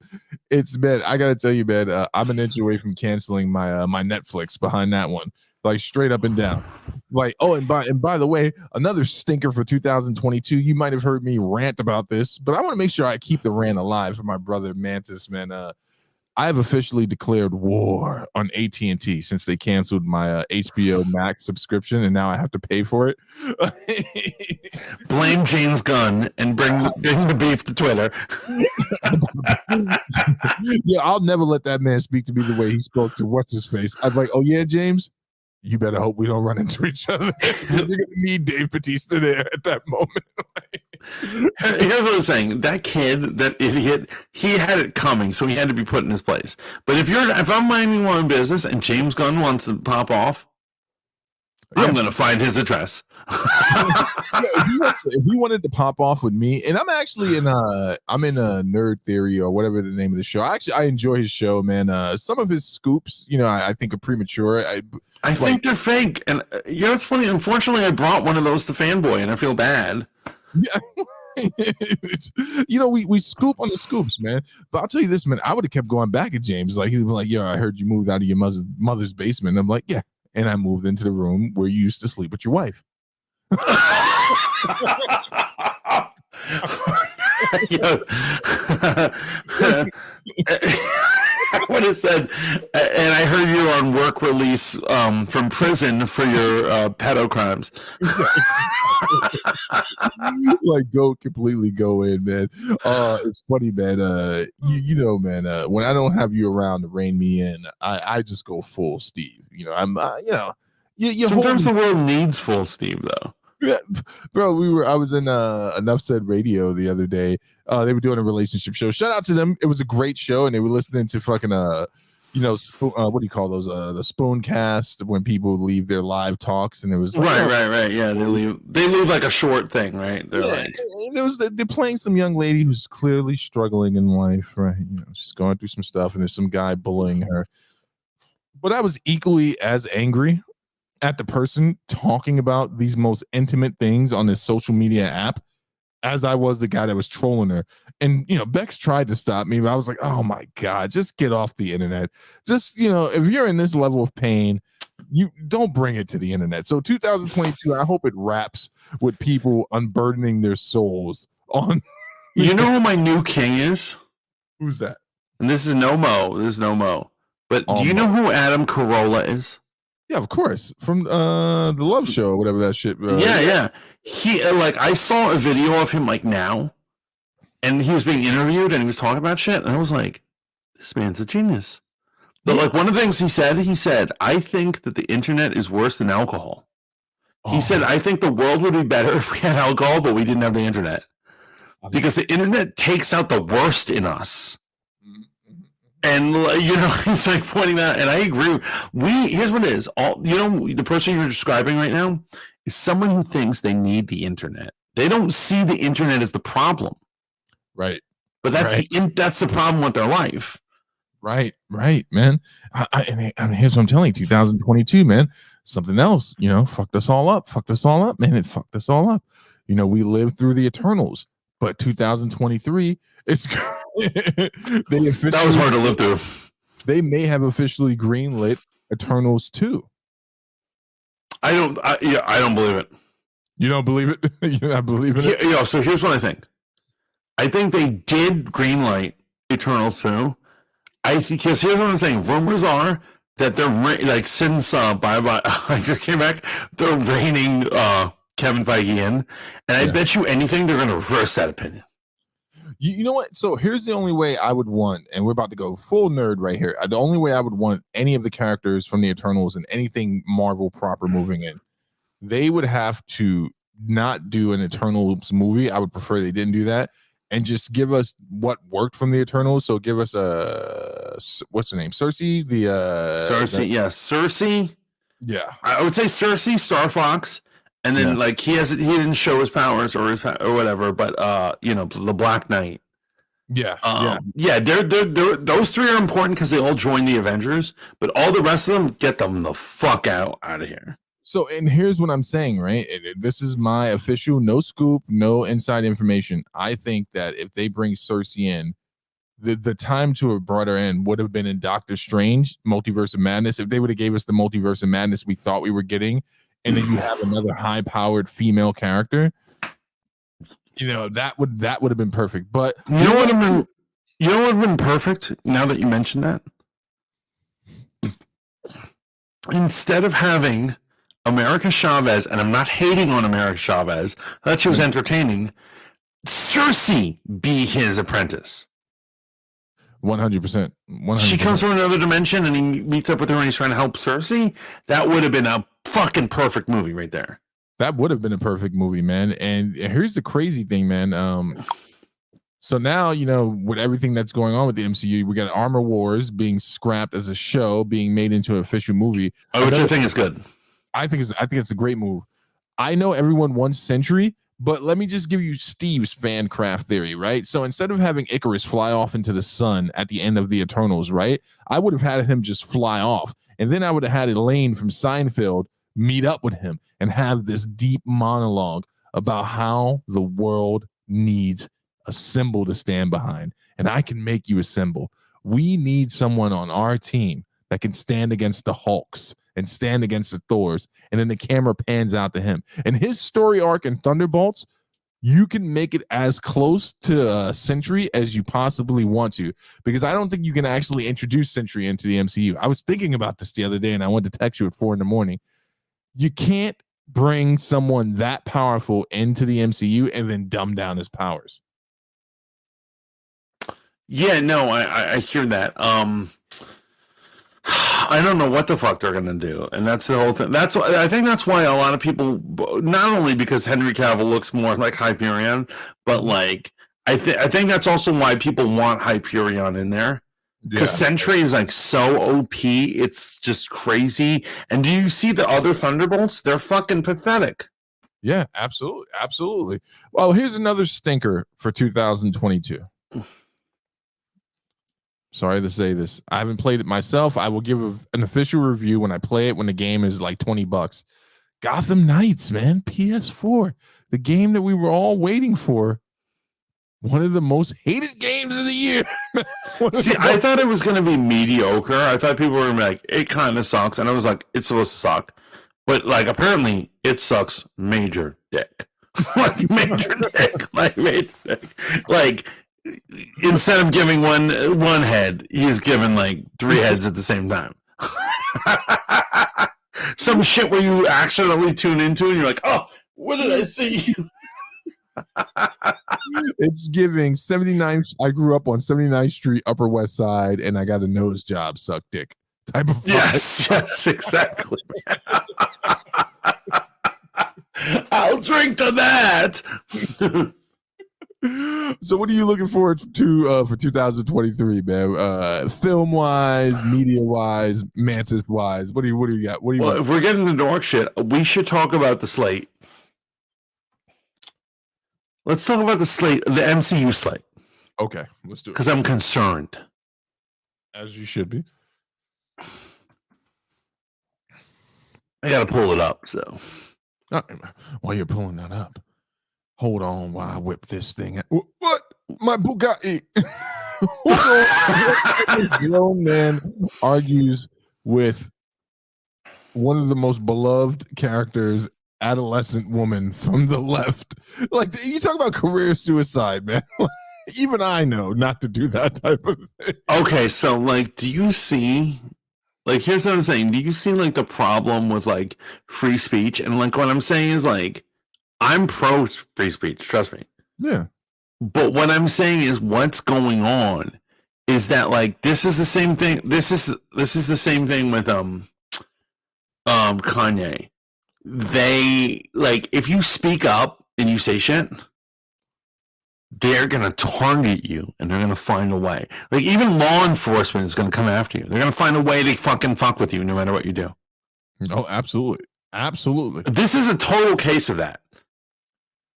man. I gotta tell you, man. I'm an inch away from canceling my Netflix behind that one, like straight up and down. Like, oh, and by the way, another stinker for 2022. You might have heard me rant about this, but I want to make sure I keep the rant alive for my brother Mantis, man. I have officially declared war on AT&T since they canceled my HBO Max subscription, and now I have to pay for it. Blame James Gunn and bring the beef to Twitter. Yeah, I'll never let that man speak to me the way he spoke to what's his face. I'd like, oh yeah, James, you better hope we don't run into each other. You're gonna need Dave Bautista there at that moment. Here's what I'm saying: that kid, that idiot, he had it coming, so he had to be put in his place. But if I'm minding my own business and James Gunn wants to pop off, yeah, I'm gonna find his address. If he wanted to pop off with me, and I'm actually in a Nerd Theory or whatever the name of the show. I enjoy his show, man. Some of his scoops, I think are premature. I think they're fake, and it's funny. Unfortunately, I brought one of those to Fanboy, and I feel bad. Yeah. We scoop on the scoops, man. But I'll tell you this, man. I would have kept going back at James. Like he was like, "Yo, I heard you moved out of your mother's basement." And I'm like, "Yeah," and I moved into the room where you used to sleep with your wife. I would have said, and I heard you on work release from prison for your pedo crimes. Like completely go in, man. It's funny, man. Man, when I don't have you around to rein me in, I just go full Steve. Sometimes the world needs full Steve, though. Yeah, bro. I was in Enough Said Radio the other day. They were doing a relationship show. Shout out to them. It was a great show, and they were listening to fucking what do you call those? The Spooncast, when people leave their live talks, and it was like, right. Yeah, they leave like a short thing, right? They're they're playing some young lady who's clearly struggling in life, right? She's going through some stuff, and there's some guy bullying her. But I was equally as angry at the person talking about these most intimate things on this social media app as I was the guy that was trolling her. And Bex tried to stop me, but I was like, oh my God, just get off the internet. Just if you're in this level of pain, you don't bring it to the internet. So 2022, I hope it wraps with people unburdening their souls on who my new king is? Who's that? And this is no mo. But do you know who Adam Carolla is? Yeah, of course. From the Love Show or whatever that shit. Yeah. He like I saw a video of him like now, and he was being interviewed and he was talking about shit, and I was like, this man's a genius. But like one of the things he said, I think that the internet is worse than alcohol. He said, I think the world would be better if we had alcohol, but we didn't have the internet. Because the internet takes out the worst in us. And he's like pointing that, and I agree. Here's what it is. The person you're describing right now is someone who thinks they need the internet. They don't see the internet as the problem. Right. But that's the problem with their life. Right, man. I mean, here's what I'm telling you: 2022, man. Something else, fucked us all up, man. It fucked us all up. We lived through the Eternals, but 2023, it's that was hard to live through. They may have officially greenlit Eternals 2. I don't believe it. You don't believe it? You're not believing it? Yeah. So here's what I think. I think they did greenlight Eternals 2. Because here's what I'm saying. Rumors are that they're since Bye came back, they're reining Kevin Feige in, and I bet you anything they're going to reverse that opinion. You know what? So here's the only way I would want, and we're about to go full nerd right here. The only way I would want any of the characters from the Eternals and anything Marvel proper moving in, they would have to not do an Eternals movie. I would prefer they didn't do that. And just give us what worked from the Eternals. So give us what's her name? Cersei. Cersei. Yeah, I would say Cersei, Star Fox, and then he didn't show his powers or whatever. But the Black Knight. Yeah. They're those three are important because they all join the Avengers. But all the rest of them, get them the fuck out of here. So, and here's what I'm saying, right? This is my official, no scoop, no inside information. I think that if they bring Cersei in, the time to have brought her in would have been in Doctor Strange, Multiverse of Madness. If they would have gave us the Multiverse of Madness we thought we were getting, and then you have another high-powered female character, that would have been perfect. But you know what would have been perfect? Now that you mentioned that, instead of having America Chavez, and I'm not hating on America Chavez, I thought she was entertaining, Cersei be his apprentice. 100%. She comes from another dimension and he meets up with her and he's trying to help Cersei. That would have been a fucking perfect movie right there. That would have been a perfect movie, man. And here's the crazy thing, man. So now, with everything that's going on with the MCU, we got Armor Wars being scrapped as a show, being made into an official movie. Which I think is good. I think it's a great move. I know everyone wants Sentry, but let me just give you Steve's fan craft theory, right? So instead of having Icarus fly off into the sun at the end of the Eternals, right? I would have had him just fly off, and then I would have had Elaine from Seinfeld meet up with him and have this deep monologue about how the world needs a symbol to stand behind, and I can make you a symbol. We need someone on our team that can stand against the Hulks and stand against the Thors, and then the camera pans out to him. And his story arc in Thunderbolts, you can make it as close to Sentry as you possibly want to, because I don't think you can actually introduce Sentry into the MCU. I was thinking about this the other day, and I wanted to text you at 4 a.m. You can't bring someone that powerful into the MCU and then dumb down his powers. Yeah, no, I hear that. I don't know what the fuck they're gonna do, and that's the whole thing. I think that's why a lot of people, not only because Henry Cavill looks more like Hyperion, but I think that's also why people want Hyperion in there, because Sentry is so OP, it's just crazy. And do you see the other Thunderbolts? They're fucking pathetic. Yeah, absolutely. Well, here's another stinker for 2022. Sorry to say this. I haven't played it myself. I will give an official review when I play it when the game is like $20. Gotham Knights, man. PS4. The game that we were all waiting for. One of the most hated games of the year. See, I thought it was going to be mediocre. I thought people were going to be like, it kind of sucks. And I was like, it's supposed to suck. But apparently it sucks major dick. Major dick. Instead of giving one head, he's given 3 heads at the same time. some shit where you accidentally tune into and you're like, oh, what did I see? It's giving 79. I grew up on 79th Street, Upper West Side, and I got a nose job, suck dick type of vibe. Yes, exactly. I'll drink to that. So, what are you looking forward to for 2023, man? Film wise, media wise, Mantis wise. What do you got? Well, if we're getting into dark shit, we should talk about the slate. Let's talk about the slate, the MCU slate. Okay, let's do it. Because I'm concerned. As you should be. I got to pull it up. So, while you're pulling that up, hold on while I whip this thing out. What? My Bugatti. Hold on. This grown man argues with one of the most beloved characters, adolescent woman from the left. Like, you talk about career suicide, man. Even I know not to do that type of thing. Okay, so like, do you see? Like, here's what I'm saying. Do you see like the problem with like free speech? And like, what I'm saying is like, I'm pro free speech. Trust me. Yeah. But what I'm saying is, what's going on is that like this is the same thing. This is the same thing with Kanye. They like, if you speak up and you say shit, they're gonna target you and they're gonna find a way. Like, even law enforcement is gonna come after you. They're gonna find a way to fucking fuck with you no matter what you do. Oh, absolutely. Absolutely. This is a total case of that.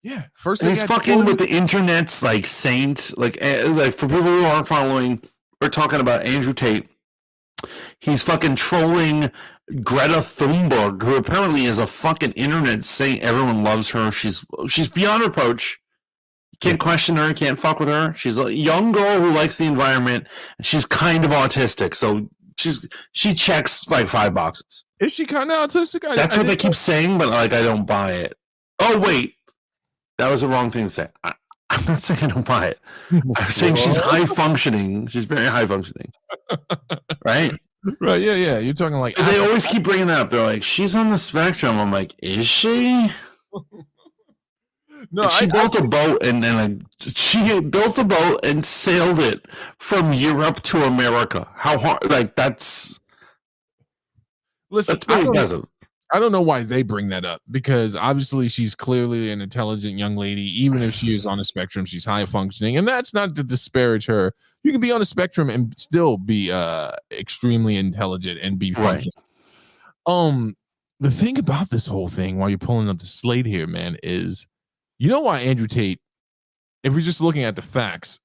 Yeah. First thing, he's fucking with the internet's like saint. Like for people who aren't following, we're talking about Andrew Tate. He's fucking trolling Greta Thunberg, who apparently is a fucking internet saint. Everyone loves her. She's beyond reproach. You can't question her. Can't fuck with her. She's a young girl who likes the environment. She's kind of autistic, so she checks like 5 boxes. Is she kind of autistic? That's what they keep saying, but like, I don't buy it. Oh wait, that was the wrong thing to say. I'm not saying I don't buy it. I'm saying she's high functioning. She's very high functioning. Right? Right, yeah. You're talking like... They always keep bringing that up. They're like, she's on the spectrum. I'm like, is she? No, she built a boat and she built a boat and sailed it from Europe to America. How hard? Like, that's... Listen, that's pretty impressive. I don't know why they bring that up, because obviously she's clearly an intelligent young lady. Even if she is on a spectrum, she's high functioning, and that's not to disparage her. You can be on a spectrum and still be extremely intelligent and be functional. Right. The thing about this whole thing, while you're pulling up the slate here, man, is, you know why Andrew Tate, if we're just looking at the facts,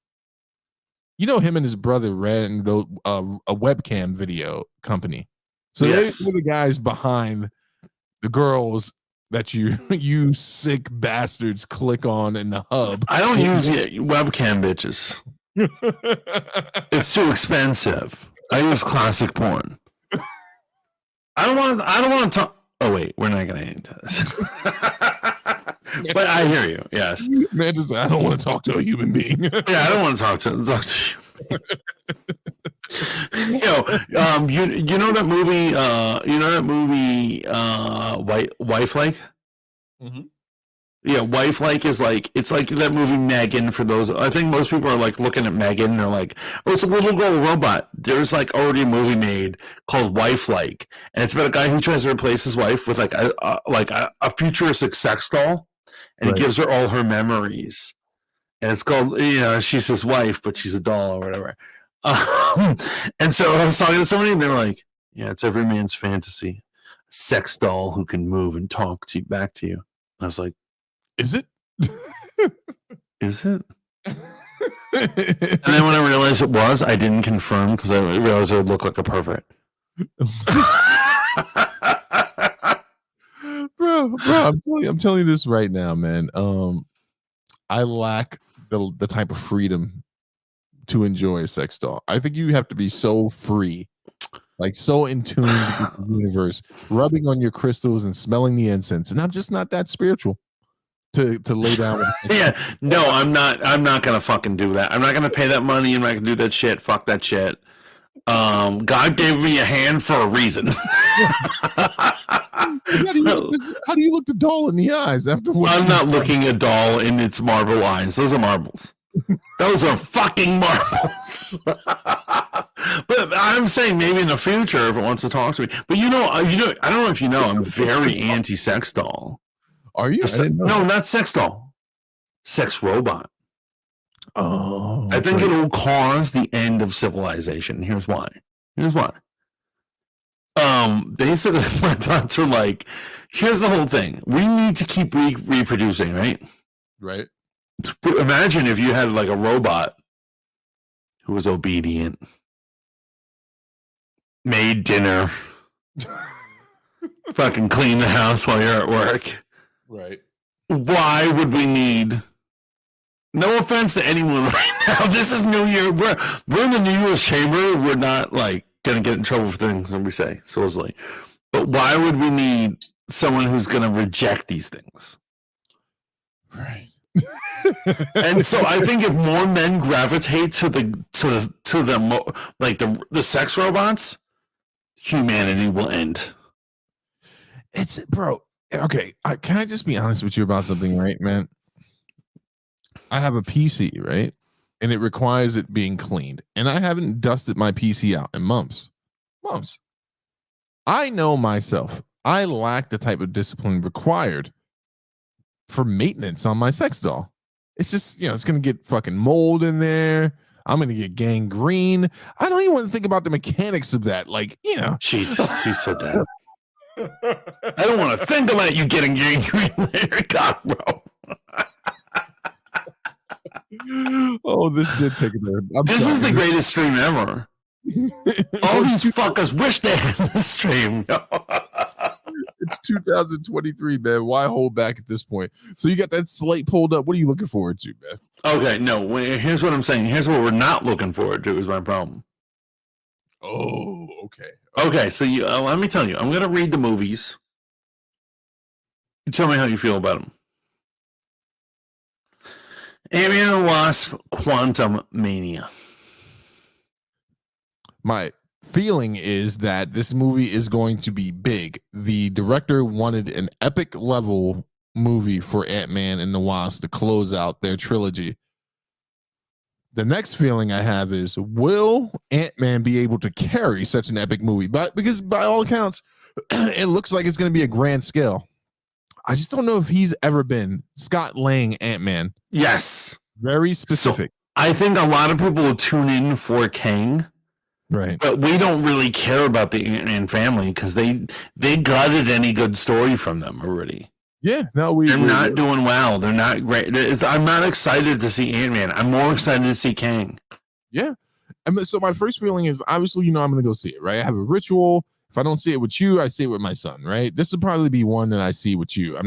you know, him and his brother ran a webcam video company. So they were the guys behind the girls that you sick bastards click on in the hub. I don't use webcam, bitches. It's too expensive. I use classic porn. I don't want to talk. Oh wait, we're not going to get into this. But I hear you. Yes, Mantis, I don't want to talk to a human being. Yeah, I don't want to talk to you. You know that movie. Wife Like. Mm-hmm. Yeah, Wife Like is like, it's like that movie Megan. For those, I think most people are like looking at Megan and they're like, oh, it's a little girl robot. There's like already a movie made called Wife Like, and it's about a guy who tries to replace his wife with like a futuristic sex doll, and he gives her all her memories. And it's called, she's his wife, but she's a doll or whatever. And so I was talking to somebody, and they were like, "Yeah, it's every man's fantasy, a sex doll who can move and talk back to you." And I was like, "Is it? Is it?" And then when I realized it was, I didn't confirm, because I realized I would look like a pervert. Bro, I'm telling you this right now, man. I lack the type of freedom to enjoy a sex doll. I think you have to be so free, like so in tune with the universe, rubbing on your crystals and smelling the incense. And I'm just not that spiritual to lay down with it. Yeah, no, I'm not gonna fucking do that. I'm not gonna pay that money. I'm not gonna do that shit. Fuck that shit. God gave me a hand for a reason. How do you look the doll in the eyes after what I'm not looking a doll in its marble eyes. Those are marbles. Those are fucking marbles. But I'm saying maybe in the future if it wants to talk to me. But I don't know if you know, I'm very anti-sex doll. Are you? No, not sex doll. Sex robot. Oh, I think it'll cause the end of civilization. Here's why. Basically, my thoughts are like, here's the whole thing. We need to keep reproducing, right? Right. Imagine if you had like a robot who was obedient, made dinner, fucking clean the house while you're at work. Right. Why would we need? No offense to anyone right now. This is New Year. We're in the New Year's chamber. We're not like gonna get in trouble for things that we say, supposedly. But why would we need someone who's gonna reject these things? Right. And so I think if more men gravitate to the sex robots, humanity will end. It's bro. Okay, can I just be honest with you about something, right, man? I have a PC, right, and it requires it being cleaned, and I haven't dusted my PC out in months. I know myself. I lack the type of discipline required for maintenance on my sex doll. It's just, it's going to get fucking mold in there. I'm going to get gangrene. I don't even want to think about the mechanics of that. Like, Jesus, he said that. I don't want to think about you getting gangrene there. God, bro. Oh, this did take a turn. This is the greatest stream ever. All these fuckers wish they had this stream. It's 2023, man. Why hold back at this point? So you got that slate pulled up. What are you looking forward to, man? Okay, no. Here's what I'm saying. Here's what we're not looking forward to is my problem. Oh, okay. Okay, so let me tell you. I'm going to read the movies. You tell me how you feel about them. Ant-Man and the Wasp, Quantum Mania. My feeling is that this movie is going to be big. The director wanted an epic level movie for Ant-Man and the Wasp to close out their trilogy. The next feeling I have is, will Ant-Man be able to carry such an epic movie? Because by all accounts, it looks like it's going to be a grand scale. I just don't know if he's ever been Scott Lang Ant-Man. Yes. Very specific. So I think a lot of people will tune in for Kang. Right. But we don't really care about the Ant-Man family because they gutted any good story from them already. Yeah. No, they're not doing well. They're not great. I'm not excited to see Ant-Man. I'm more excited to see Kang. Yeah. And so my first feeling is, obviously, I'm going to go see it, right? I have a ritual. If I don't see it with you, I see it with my son, right? This would probably be one that I see with you.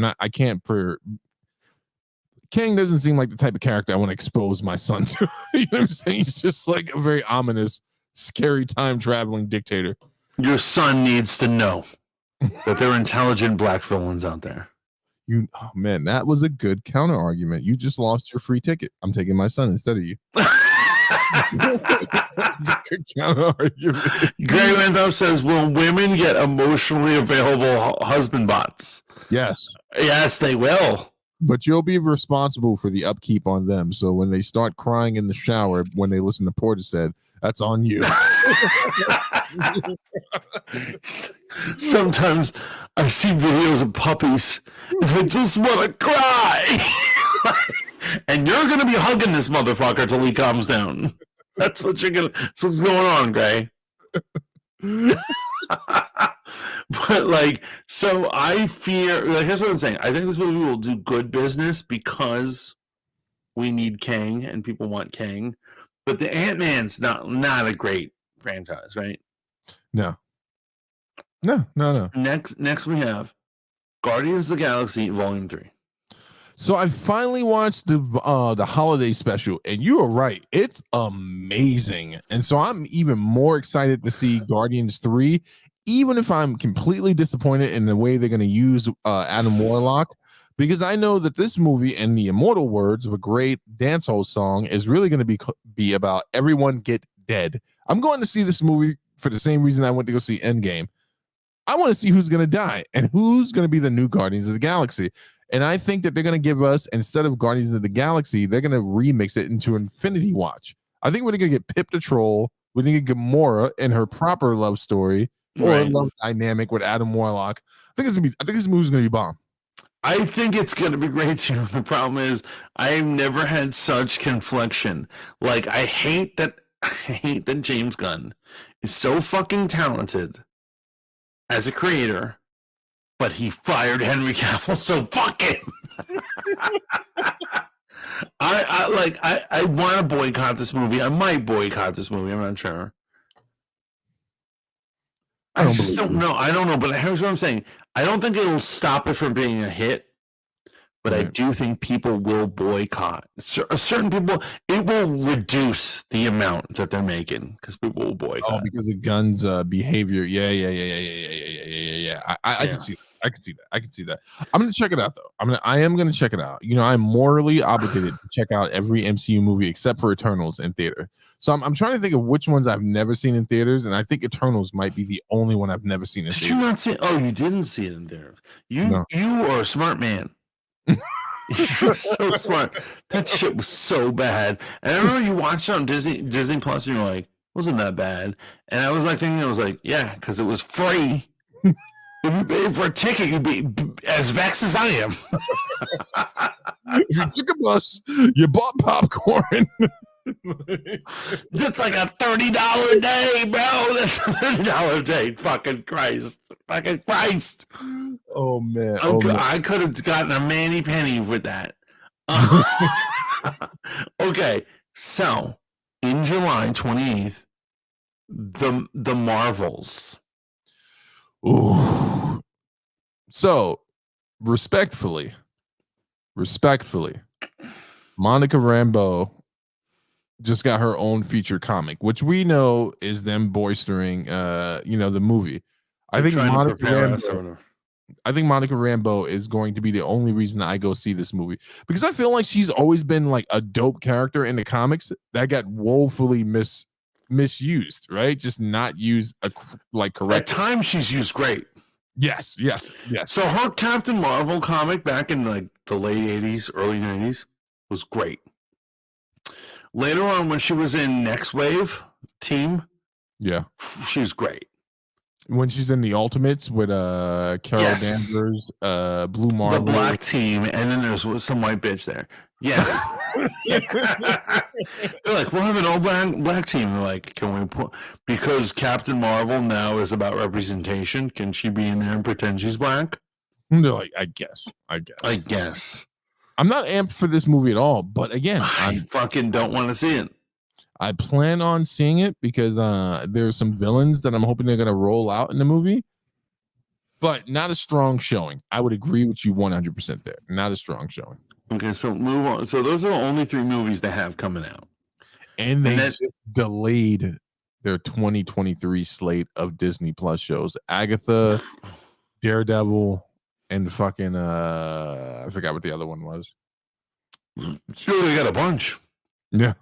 Kang doesn't seem like the type of character I want to expose my son to. You know what I'm saying? He's just like a very ominous, scary time traveling dictator. Your son needs to know that there are intelligent black villains out there. Oh man, that was a good counter argument. You just lost your free ticket. I'm taking my son instead of you. Good counter argument. Gray Winthrop says, will women get emotionally available husband bots? Yes. Yes, they will. But you'll be responsible for the upkeep on them. So when they start crying in the shower when they listen to Portishead, that's on you. Sometimes I see videos of puppies and I just want to cry. And you're going to be hugging this motherfucker till he calms down. That's what's going on, Gray. But so I fear, here's what I'm saying. I think this movie will do good business because we need Kang and people want Kang. But the Ant-Man's not a great franchise, right? No. Next we have Guardians of the Galaxy Volume 3. So I finally watched the holiday special, and you are right. It's amazing. And so I'm even more excited to see Guardians 3, even if I'm completely disappointed in the way they're going to use Adam Warlock, because I know that this movie, and the immortal words of a great dancehall song, is really going to be about everyone get dead. I'm going to see this movie for the same reason I went to go see Endgame. I want to see who's going to die and who's going to be the new Guardians of the Galaxy. And I think that they're going to give us, instead of Guardians of the Galaxy, they're going to remix it into Infinity Watch. I think we're going to get Pip the Troll. We're going to get Gamora in her proper love story or love dynamic with Adam Warlock. I think this movie's going to be bomb. I think it's going to be great too. The problem is I've never had such confliction. Like, I hate that James Gunn is so fucking talented as a creator, but he fired Henry Cavill, so fuck him. I want to boycott this movie. I might boycott this movie. I'm not sure. I just don't know. I don't know, but here's what I'm saying. I don't think it'll stop it from being a hit, but I do think people will boycott. Certain people, it will reduce the amount that they're making because people will boycott. Oh, because of Gunn's behavior. Yeah. I can see that. I can see that. I'm gonna check it out though. I am gonna check it out. You know, I'm morally obligated to check out every MCU movie except for Eternals in theater. So I'm trying to think of which ones I've never seen in theaters, and I think Eternals might be the only one I've never seen in theaters. Did you not see? Oh, you didn't see it in theaters. You are a smart man. You're so smart. That shit was so bad. And I remember you watched it on Disney Plus, and you're like, wasn't that bad? And I was like thinking, yeah, because it was free. If you paid for a ticket, you'd be as vexed as I am. If you took a bus, you bought popcorn. That's like a $30 day, bro. That's a $30 day. Fucking Christ. Oh, man. I could have gotten a Manny Penny with that. Okay, so in July 28th, the Marvels. Ooh. So, respectfully, Monica Rambeau just got her own feature comic, which we know is them boistering, the movie. I think Monica Rambeau is going to be the only reason I go see this movie, because I feel like she's always been like a dope character in the comics that got woefully misused, right? Just not used correct. At times she's used great. Yes. So her Captain Marvel comic back in like the late 80s, early 90s was great. Later on, when she was in Next Wave Team, she was great. When she's in the Ultimates with Carol Danvers, Blue Marvel, the Black Team, and then there's some white bitch there. Yeah. They're like, we'll have an all black team. They're like, can we put, because Captain Marvel now is about representation, can she be in there and pretend she's black? And they're like, I guess. I'm not amped for this movie at all, but again, I fucking don't want to see it. I plan on seeing it because there's some villains that I'm hoping they're going to roll out in the movie, but not a strong showing. I would agree with you 100% there. Not a strong showing. Okay, so move on. So those are the only 3 movies they have coming out. And they just delayed their 2023 slate of Disney Plus shows. Agatha, Daredevil, and fucking I forgot what the other one was. Sure, they got a bunch. Yeah.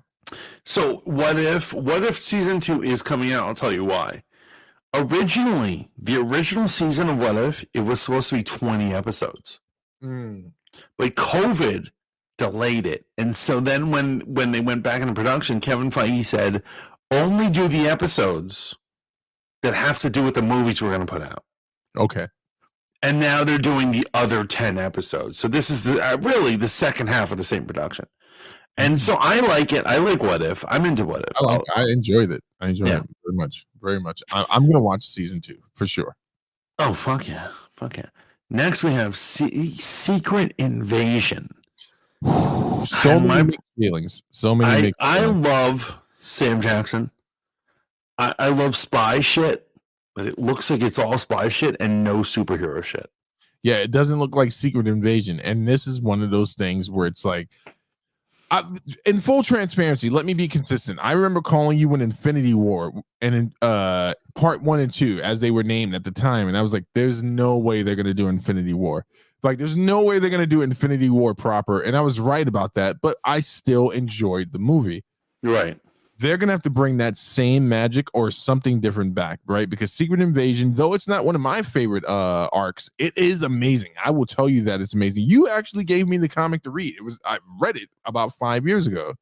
So what if season 2 is coming out? I'll tell you why. Originally, the original season of What If, it was supposed to be 20 episodes. But COVID delayed it. And so then when they went back into production, Kevin Feige said, only do the episodes that have to do with the movies we're going to put out. Okay. And now they're doing the other 10 episodes. So this is really the second half of the same production. And so I like it. I like What If. I'm into What If. I enjoyed it. I enjoyed it very much. Very much. I'm going to watch season 2 for sure. Oh, fuck yeah. Next, we have Secret Invasion. So many mixed feelings. So many mixed feelings. I love Sam Jackson. I love spy shit, but it looks like it's all spy shit and no superhero shit. Yeah, it doesn't look like Secret Invasion. And this is one of those things where it's like, in full transparency, let me be consistent. I remember calling you in Infinity War and in part 1 and 2 as they were named at the time, and I was like, "There's no way they're gonna do Infinity War. Like, there's no way they're gonna do Infinity War proper." And I was right about that, but I still enjoyed the movie. Right. they're going to have to bring that same magic or something different back, right? Because Secret Invasion, though it's not one of my favorite arcs, it is amazing. I will tell you that it's amazing. You actually gave me the comic to read. I read it about 5 years ago.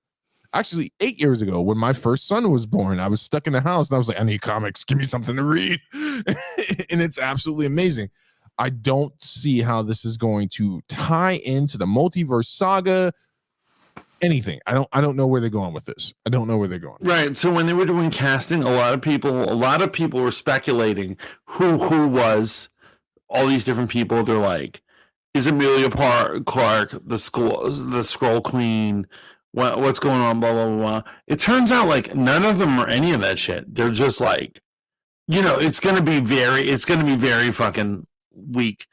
Actually, 8 years ago, when my first son was born. I was stuck in the house and I was like, I need comics. Give me something to read. And it's absolutely amazing. I don't see how this is going to tie into the multiverse saga. Anything. I don't know where they're going with this. I don't know where they're going. Right. So when they were doing casting, a lot of people were speculating who was all these different people. They're like, is Amelia Clark the Skrull Queen? What's going on? Blah blah blah. It turns out like none of them are any of that shit. They're just like, it's gonna be very fucking weak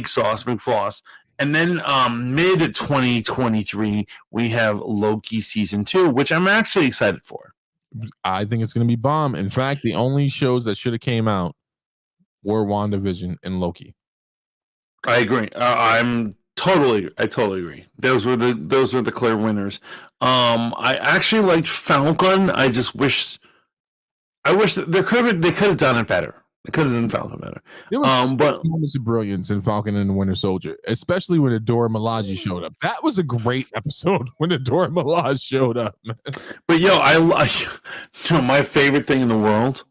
sauce, McFloss. And then mid 2023, we have Loki season 2, which I'm actually excited for. I think it's going to be bomb. In fact, the only shows that should have came out were WandaVision and Loki. I agree. I totally agree. Those were the clear winners. I actually liked Falcon. I wish that they could have done it better. They could have done Falcon better. There was moments of brilliance in Falcon and the Winter Soldier, especially when Adora Milaje showed up. That was a great episode when Adora Milaje showed up, man. But my favorite thing in the world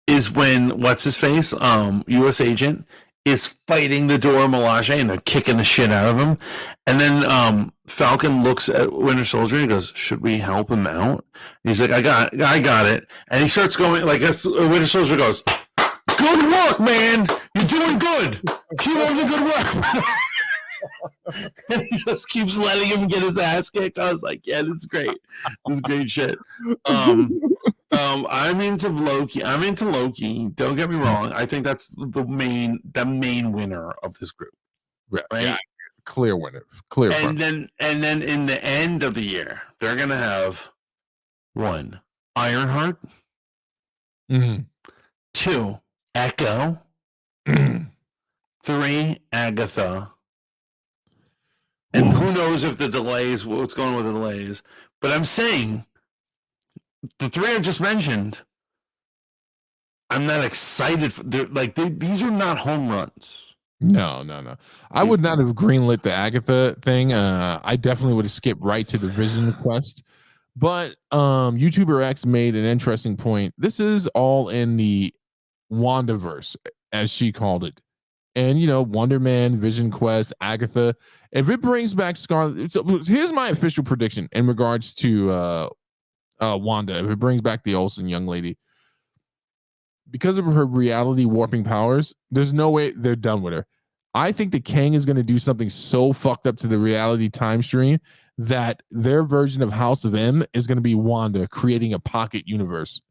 is when what's his face, U.S. agent, is fighting the Dora Milaje and they're kicking the shit out of him, and then Falcon looks at Winter Soldier and he goes, "Should we help him out?" And he's like, "I got it," and he starts going like Winter Soldier goes, "Good work, man. You're doing good. Keep up the good work." And he just keeps letting him get his ass kicked. I was like, "Yeah, this is great. This is great shit." I'm into Loki. Don't get me wrong. I think that's the main winner of this group. Right? Yeah, clear winner. Clear. And then in the end of the year, they're gonna have 1 Ironheart, 2 Echo, 3 Agatha, and who knows if what's going on with the delays. But I'm saying the 3 I just mentioned, I'm not excited for. These are not home runs. No. I would not have greenlit the Agatha thing. I definitely would have skipped right to the Vision quest. But YouTuber X made an interesting point. This is all in the Wandaverse, as she called it. And Wonder Man, Vision Quest, Agatha. If it brings back Scarlet, so here's my official prediction in regards to Wanda. If it brings back the Olsen young lady, because of her reality warping powers, there's no way they're done with her. I think the Kang is going to do something so fucked up to the reality time stream that their version of House of M is going to be Wanda creating a pocket universe.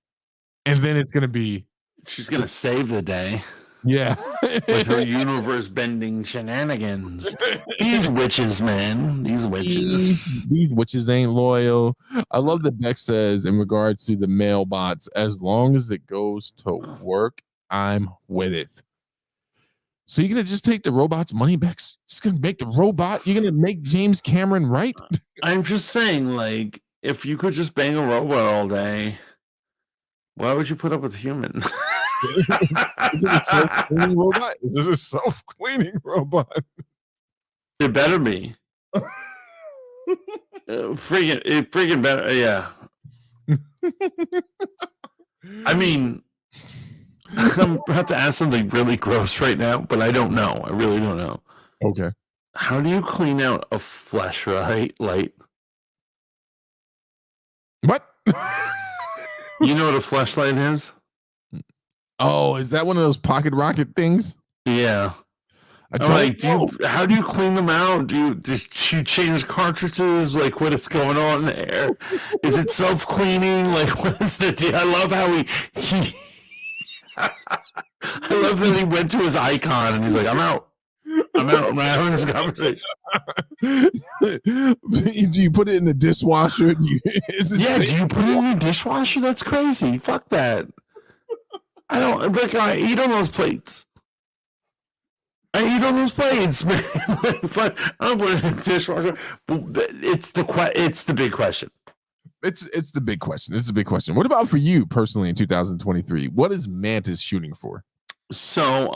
And then it's going to be... She's going to save the day. Yeah. With her universe bending shenanigans. These witches, man. These witches. These witches ain't loyal. I love that Beck says in regards to the mail bots, as long as it goes to work, I'm with it. So you're going to just take the robot's money, Bex? Just going to make the robot? You're going to make James Cameron right? I'm just saying, if you could just bang a robot all day, why would you put up with a human? Is it a self-cleaning robot? Is it a self-cleaning robot? It better be. Freaking better. Yeah. I mean, I'm about to ask something really gross right now, but I don't know. I really don't know. Okay. How do you clean out a flashlight light? What? You know what a flashlight is? Oh, is that one of those pocket rocket things? Yeah. How do you clean them out? Do you change cartridges? What is going on there? Is it self-cleaning? What is the deal? I love how he I love that he went to his icon and he's like, I'm out. I'm having this conversation. Do you put it in the dishwasher? Do you put it in the dishwasher? That's crazy. Fuck that. I eat on those plates. Man. I don't put it in the dishwasher. It's the big question. It's the big question. It's the big question. What about for you personally in 2023? What is Mantis shooting for? So,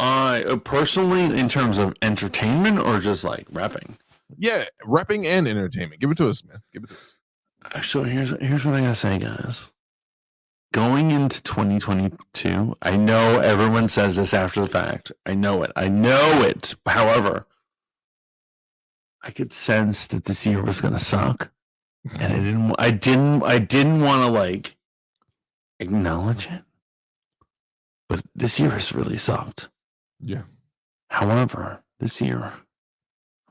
personally, in terms of entertainment or just like rapping? Yeah, rapping and entertainment. Give it to us, man. Give it to us. So here's what I gotta say, guys. Going into 2022, I know everyone says this after the fact. I know it. However, I could sense that this year was gonna suck, and I didn't want to like acknowledge it. But this year has really sucked. Yeah. However, this year, I'm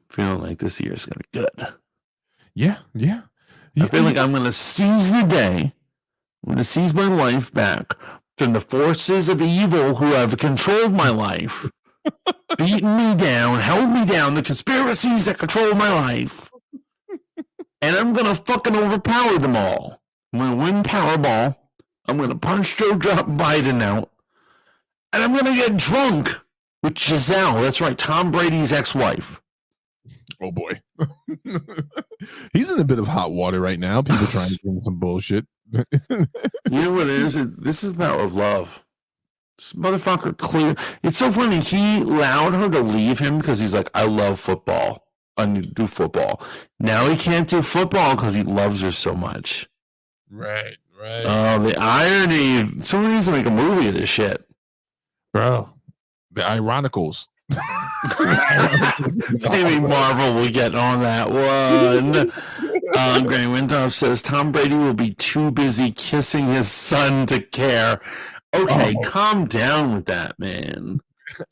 feeling like this year is gonna be good. Yeah. I feel like I'm gonna seize the day. I'm gonna seize my life back from the forces of evil who have controlled my life, beaten me down, held me down, the conspiracies that control my life. And I'm gonna fucking overpower them all. I'm gonna win Powerball. I'm gonna punch Joe Biden out. And I'm gonna get drunk with Giselle. That's right, Tom Brady's ex-wife. Oh boy. He's in a bit of hot water right now. People trying to give him some bullshit. You know what it is? This is the power of love. This motherfucker clear. It's so funny. He allowed her to leave him because he's like, I love football. I need to do football. Now he can't do football because he loves her so much. Right. Oh, the irony. Someone needs to make a movie of this shit. Bro, the ironicals. Maybe Marvel will get on that one. Granny Winthrop says Tom Brady will be too busy kissing his son to care. Okay, calm down with that, man.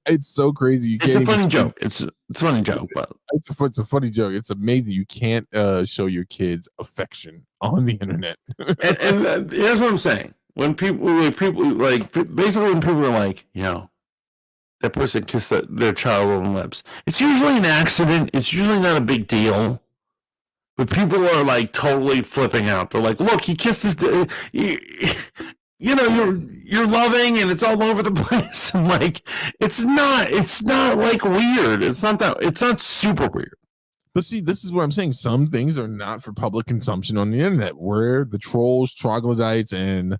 It's so crazy. It's a funny joke. It's a funny joke, but it's a funny joke. It's amazing. You can't show your kids affection on the internet. and here's what I'm saying. When people like basically when people are like, that person kissed their child on the lips, it's usually an accident. It's usually not a big deal. But people are like totally flipping out. They're like, look, he kissed his, you're loving and it's all over the place. And like, it's not like weird. It's not super weird. But see, this is what I'm saying. Some things are not for public consumption on the internet, where the trolls, troglodytes, and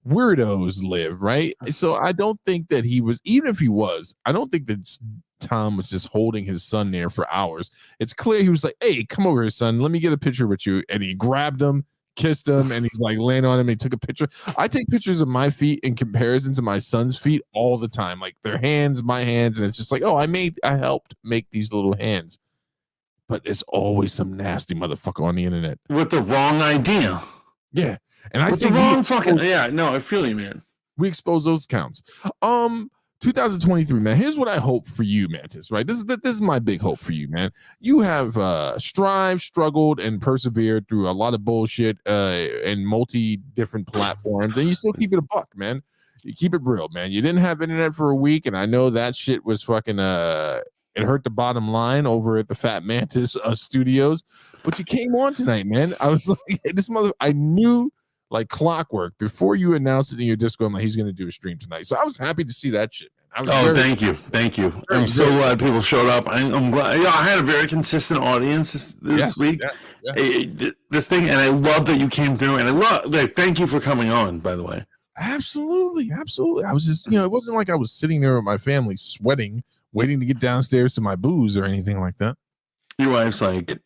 weirdos live, right? So I don't think that he was, even if he was, I don't think that Tom was just holding his son there for hours. It's clear he was like, hey, come over here, son. Let me get a picture with you. And he grabbed him, kissed him, and he's like laying on him. And he took a picture. I take pictures of my feet in comparison to my son's feet all the time. Like their hands, my hands. And it's just like, oh, I helped make these little hands. But it's always some nasty motherfucker on the internet. With the wrong idea. Yeah. And I think I feel you, man. We expose those accounts. 2023, man. Here's what I hope for you, Mantis. Right, this is my big hope for you, man. You have struggled, and persevered through a lot of bullshit and multi different platforms, and you still keep it a buck, man. You keep it real, man. You didn't have internet for a week, and I know that shit was fucking it hurt the bottom line over at the Fat Mantis studios, but you came on tonight, man. I was like, this mother. I knew. Like clockwork, before you announced it in your Discord, I'm like, he's going to do a stream tonight. So I was happy to see that shit, man. Thank you. I'm so glad people showed up. I'm glad. I had a very consistent audience this week. Yeah. This thing, and I love that you came through. And thank you for coming on, by the way. Absolutely. I was just, it wasn't like I was sitting there with my family sweating, waiting to get downstairs to my booze or anything like that. Your wife's like,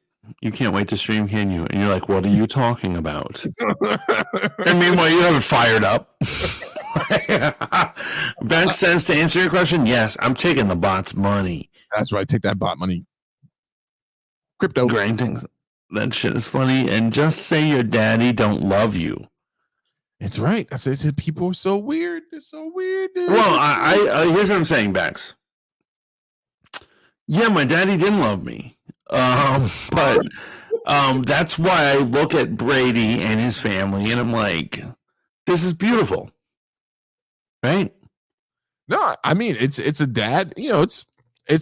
you can't wait to stream, can you? And you're like, what are you talking about? And meanwhile, you have it fired up. Bench says, to answer your question, yes, I'm taking the bot's money. That's right. Take that bot money. Crypto. Grinding. That shit is funny. And just say your daddy don't love you. It's right. I said people are so weird. They're so weird. Dude. Well, I here's what I'm saying, Bax. Yeah, my daddy didn't love me. But that's why I look at Brady and his family and I'm like, this is beautiful. Right? No, I mean it's a dad, it's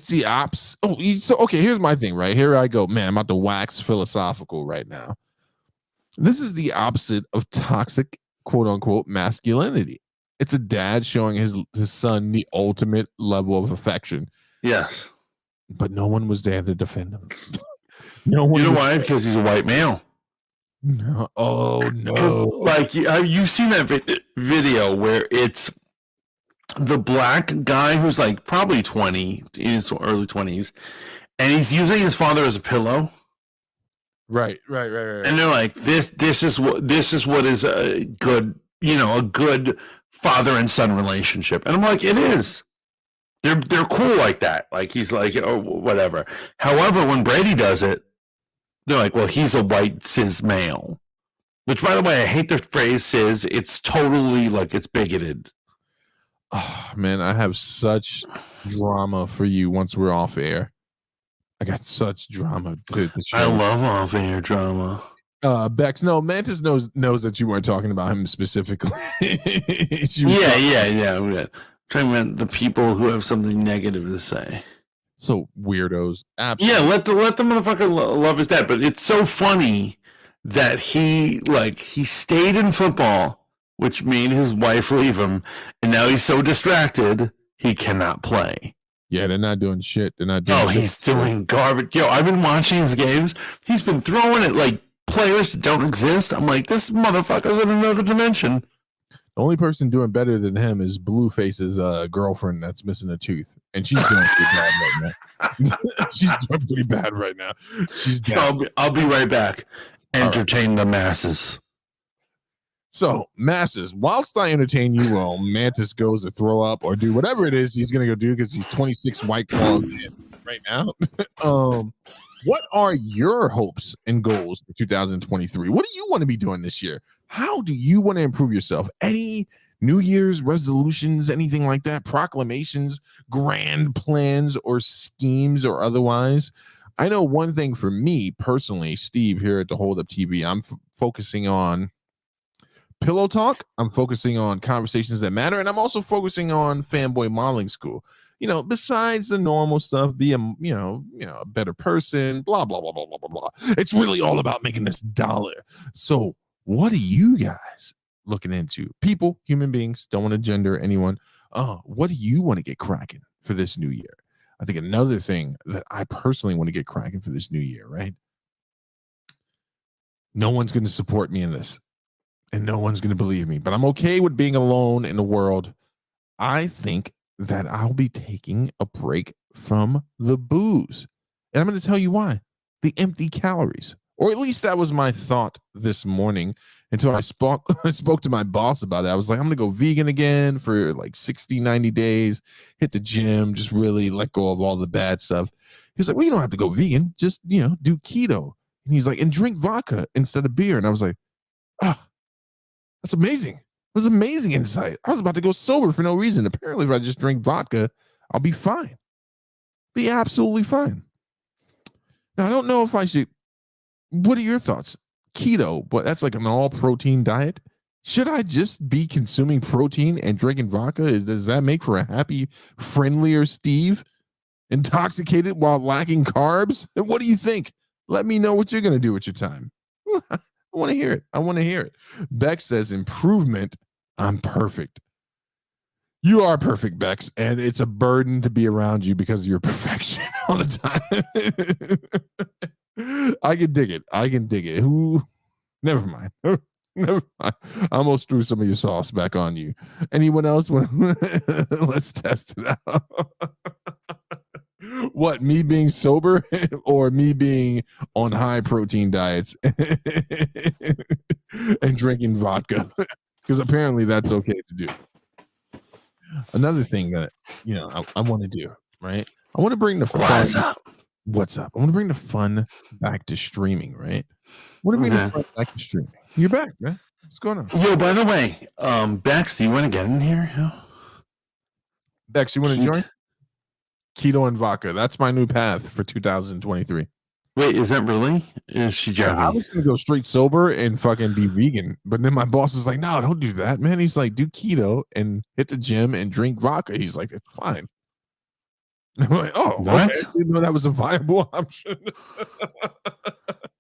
the ops. So okay, here's my thing, right? Here I go. Man, I'm about to wax philosophical right now. This is the opposite of toxic, quote unquote, masculinity. It's a dad showing his son the ultimate level of affection. Yes. But no one was there to defend him. No one. You know why? Because he's a white male. No. Oh Because no. like you've seen that video where it's the black guy who's like probably 20 in his early 20s, and he's using his father as a pillow. Right. And they're like, this is what is a good, a good father and son relationship. And I'm like, it is. They're cool like that. Like he's like, oh, whatever. However, when Brady does it, they're like, well, he's a white cis male. Which, by the way, I hate the phrase cis. It's totally like it's bigoted. Oh, man, I have such drama for you once we're off air. I got such drama to the show. I love off air drama. Bex, no, Mantis knows that you weren't talking about him specifically. Yeah. Talking about the people who have something negative to say. So weirdos. Absolutely. Yeah, let the motherfucker love his dad. But it's so funny that he stayed in football, which made his wife leave him, and now he's so distracted he cannot play. Yeah, they're not doing shit. They're not doing. Oh, he's doing garbage. Yo, I've been watching his games. He's been throwing it like players that don't exist. I'm like, this motherfucker's in another dimension. The only person doing better than him is Blueface's girlfriend that's missing a tooth, and she's doing pretty bad right now. She's doing pretty bad right now. She's down. I'll be right back. Entertain the masses. So, masses, whilst I entertain you while Mantis goes to throw up or do whatever it is he's going to go do because he's 26 White Claws right now. What are your hopes and goals for 2023? What do you want to be doing this year? How do you want to improve yourself? Any New Year's resolutions, anything like that? Proclamations, grand plans, or schemes or otherwise? I know one thing for me personally, Steve, here at the Hold Up TV, I'm focusing on pillow talk. I'm focusing on conversations that matter, and I'm also focusing on fanboy modeling school. Besides the normal stuff, be a a better person, blah blah blah blah blah blah blah. It's really all about making this dollar. So, what are you guys looking into? People, human beings, don't want to gender anyone. What do you want to get cracking for this new year? I think another thing that I personally want to get cracking for this new year, right? No one's going to support me in this. And no one's going to believe me, but I'm okay with being alone in the world. I think that I'll be taking a break from the booze. And I'm going to tell you why. The empty calories. Or at least that was my thought this morning until I spoke to my boss about it. I was like, I'm going to go vegan again for like 60, 90 days, hit the gym, just really let go of all the bad stuff. He was like, well, you don't have to go vegan. Just, do keto. And he's like, and drink vodka instead of beer. And I was like, that's amazing. It was amazing insight. I was about to go sober for no reason. Apparently, if I just drink vodka, I'll be fine. Be absolutely fine. Now, I don't know if I should. What are your thoughts? Keto, but that's like an all-protein diet. Should I just be consuming protein and drinking vodka? Does that make for a happy, friendlier Steve? Intoxicated while lacking carbs? And what do you think? Let me know what you're going to do with your time. I want to hear it. Bex says, improvement. I'm perfect. You are perfect, Bex, and it's a burden to be around you because of your perfection all the time. I can dig it. Never mind. I almost threw some of your sauce back on you. Anyone else? Let's test it out. What, me being sober or me being on high protein diets and drinking vodka? Because apparently that's okay to do. Another thing that I want to do, right? I want to bring the fun. What's up? I want to bring the fun back to streaming, right? I want to bring the fun back to streaming. You're back, man. What's going on? Yo, by the way, Bex, do you want to get in here? Bex, you want to join? Keto and vodka. That's my new path for 2023. Wait, is that really? Is she joking? I was gonna go straight sober and fucking be vegan, but then my boss was like, "No, don't do that, man." He's like, "Do keto and hit the gym and drink vodka." He's like, "It's fine." I'm like, "Oh, what? Okay. I didn't know that was a viable option."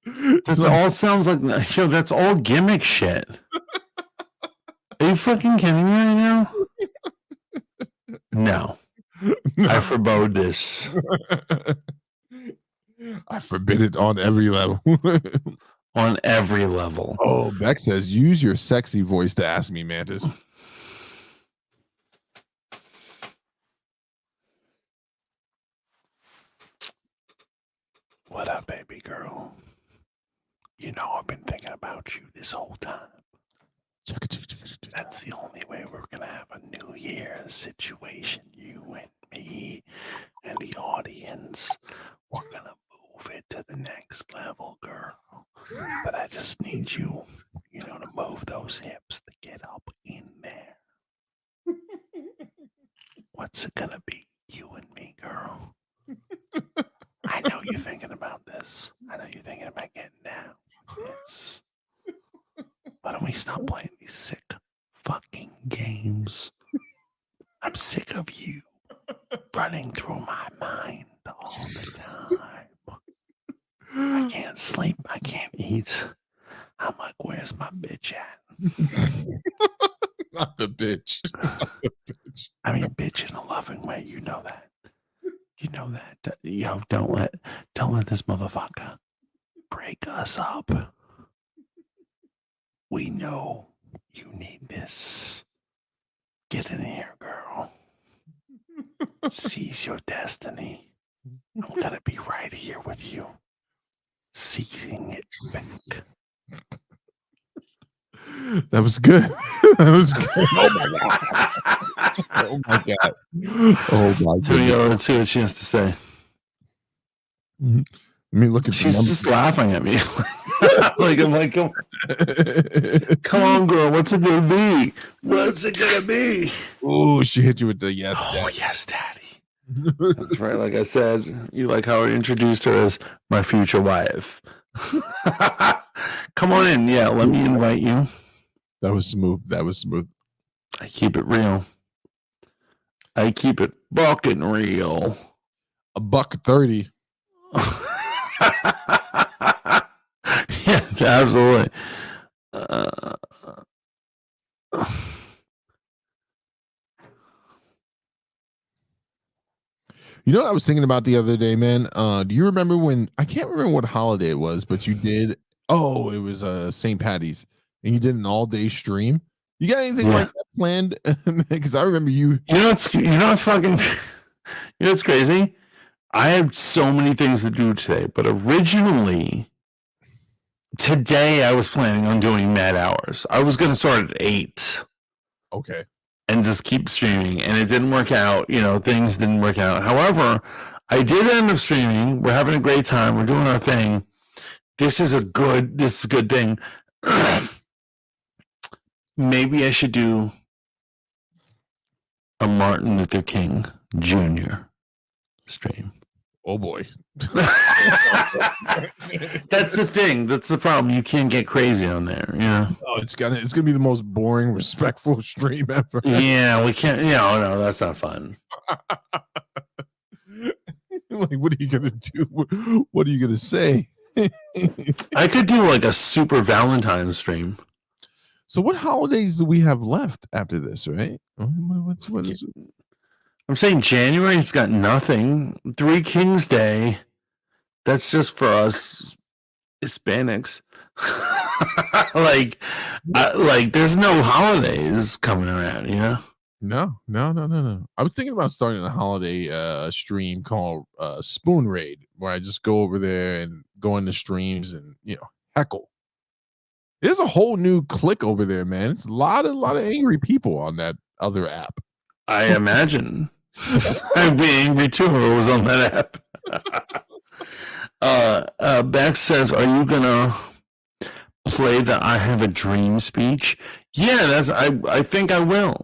That all sounds like that's all gimmick shit. Are you fucking kidding me right now? No. I forbode this. I forbid it on every level. on every level. Oh, Beck says, use your sexy voice to ask me, Mantis. What up, baby girl? You know I've been thinking about you this whole time. That's the only way we're gonna have a New Year's situation. You and me and the audience. We're gonna move it to the next level, girl. But I just need you, to move those hips to get up in there. What's it gonna be? You and me, girl. I know you're thinking about this. I know you're thinking about getting down. Yes. Why don't we stop playing these sick fucking games? I'm sick of you running through my mind all the time. I can't sleep. I can't eat. I'm like, where's my bitch at? Not the bitch. I mean, bitch in a loving way. You know that. You know that. Don't let this motherfucker break us up. We know you need this. Get in here, girl. Seize your destiny. I'm gonna be right here with you. Seizing it back. That was good. That was good. Oh my god. Oh my god. Let's see what she has to say. Let me look at She's just laughing at me. I'm like, come on, girl. What's it gonna be? What's it gonna be? Oh, she hit you with the yes, Oh, daddy. yes, daddy. That's right. Like I said, you like how I introduced her as my future wife. Come on in. Yeah, let me invite you. That was smooth. That was smooth. I keep it real. I keep it fucking real. $1.30. Yeah, absolutely. You know what I was thinking about the other day, man? Do you remember when I can't remember what holiday it was, but you did? Oh, it was St. Patty's, and you did an all-day stream. You got anything like that planned? Because I remember you. It's fucking. It's crazy. I have so many things to do today, but originally today I was planning on doing mad hours. I was going to start at 8. Okay. And just keep streaming, and it didn't work out. Things didn't work out. However, I did end up streaming. We're having a great time. We're doing our thing. This is a good thing. Maybe I should do a Martin Luther King Jr. stream. Oh boy. That's the thing. That's the problem. You can't get crazy on there. Oh, it's gonna be the most boring, respectful stream ever. Yeah, we can't. No, that's not fun. Like, what are you gonna do? What are you gonna say? I could do like a super Valentine's stream. So, what holidays do we have left after this? Right? What is it? I'm saying January's got nothing. 3 Kings Day. That's just for us Hispanics. like there's no holidays coming around, No. I was thinking about starting a holiday stream called Spoon Raid, where I just go over there and go into streams and heckle. There's a whole new clique over there, man. It's a lot of angry people on that other app. I imagine. I'd be angry too if I was on that app. Bex says, "Are you gonna play the I Have a Dream speech?" Yeah, I think I will.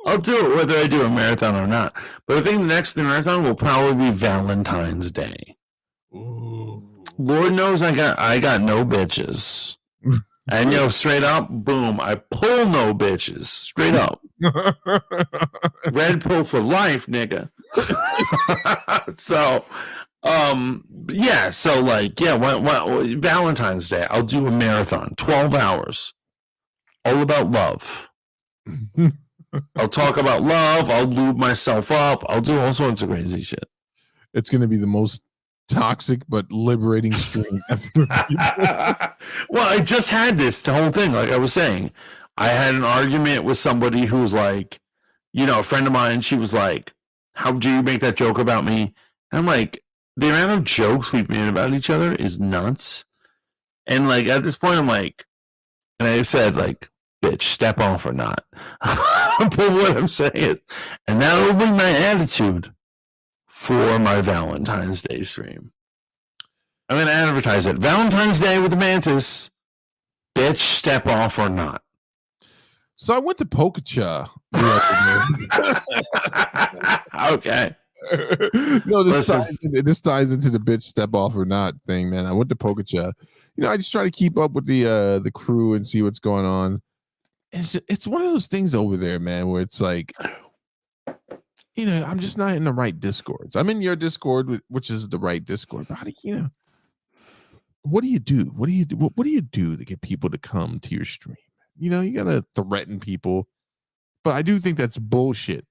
I'll do it whether I do a marathon or not. But I think the next marathon will probably be Valentine's Day. Ooh. Lord knows I got no bitches. And straight up, boom, I pull no bitches. Straight up. Red pill for life, nigga. So, Valentine's Day, I'll do a marathon, 12 hours, all about love. I'll talk about love. I'll lube myself up. I'll do all sorts of crazy shit. It's going to be the most toxic but liberating stream. Well, I just had the whole thing. Like I was saying, I had an argument with somebody who was like, a friend of mine. She was like, "How do you make that joke about me?" And I'm like, the amount of jokes we've made about each other is nuts. And like at this point, I'm like, and I said like, "Bitch, step off or not." But what I'm saying, and that will be my attitude for my Valentine's Day stream. I'm going to advertise it. Valentine's Day with the Mantis. Bitch, step off or not. So I went to Pokecha. Okay. No, this ties into the bitch step off or not thing, man. I went to Pokecha. I just try to keep up with the crew and see what's going on. It's one of those things over there, man, where it's like, I'm just not in the right discords. I'm in your Discord, which is the right Discord. But what do you do? What do you do? What do you do to get people to come to your stream? You gotta threaten people. But I do think that's bullshit.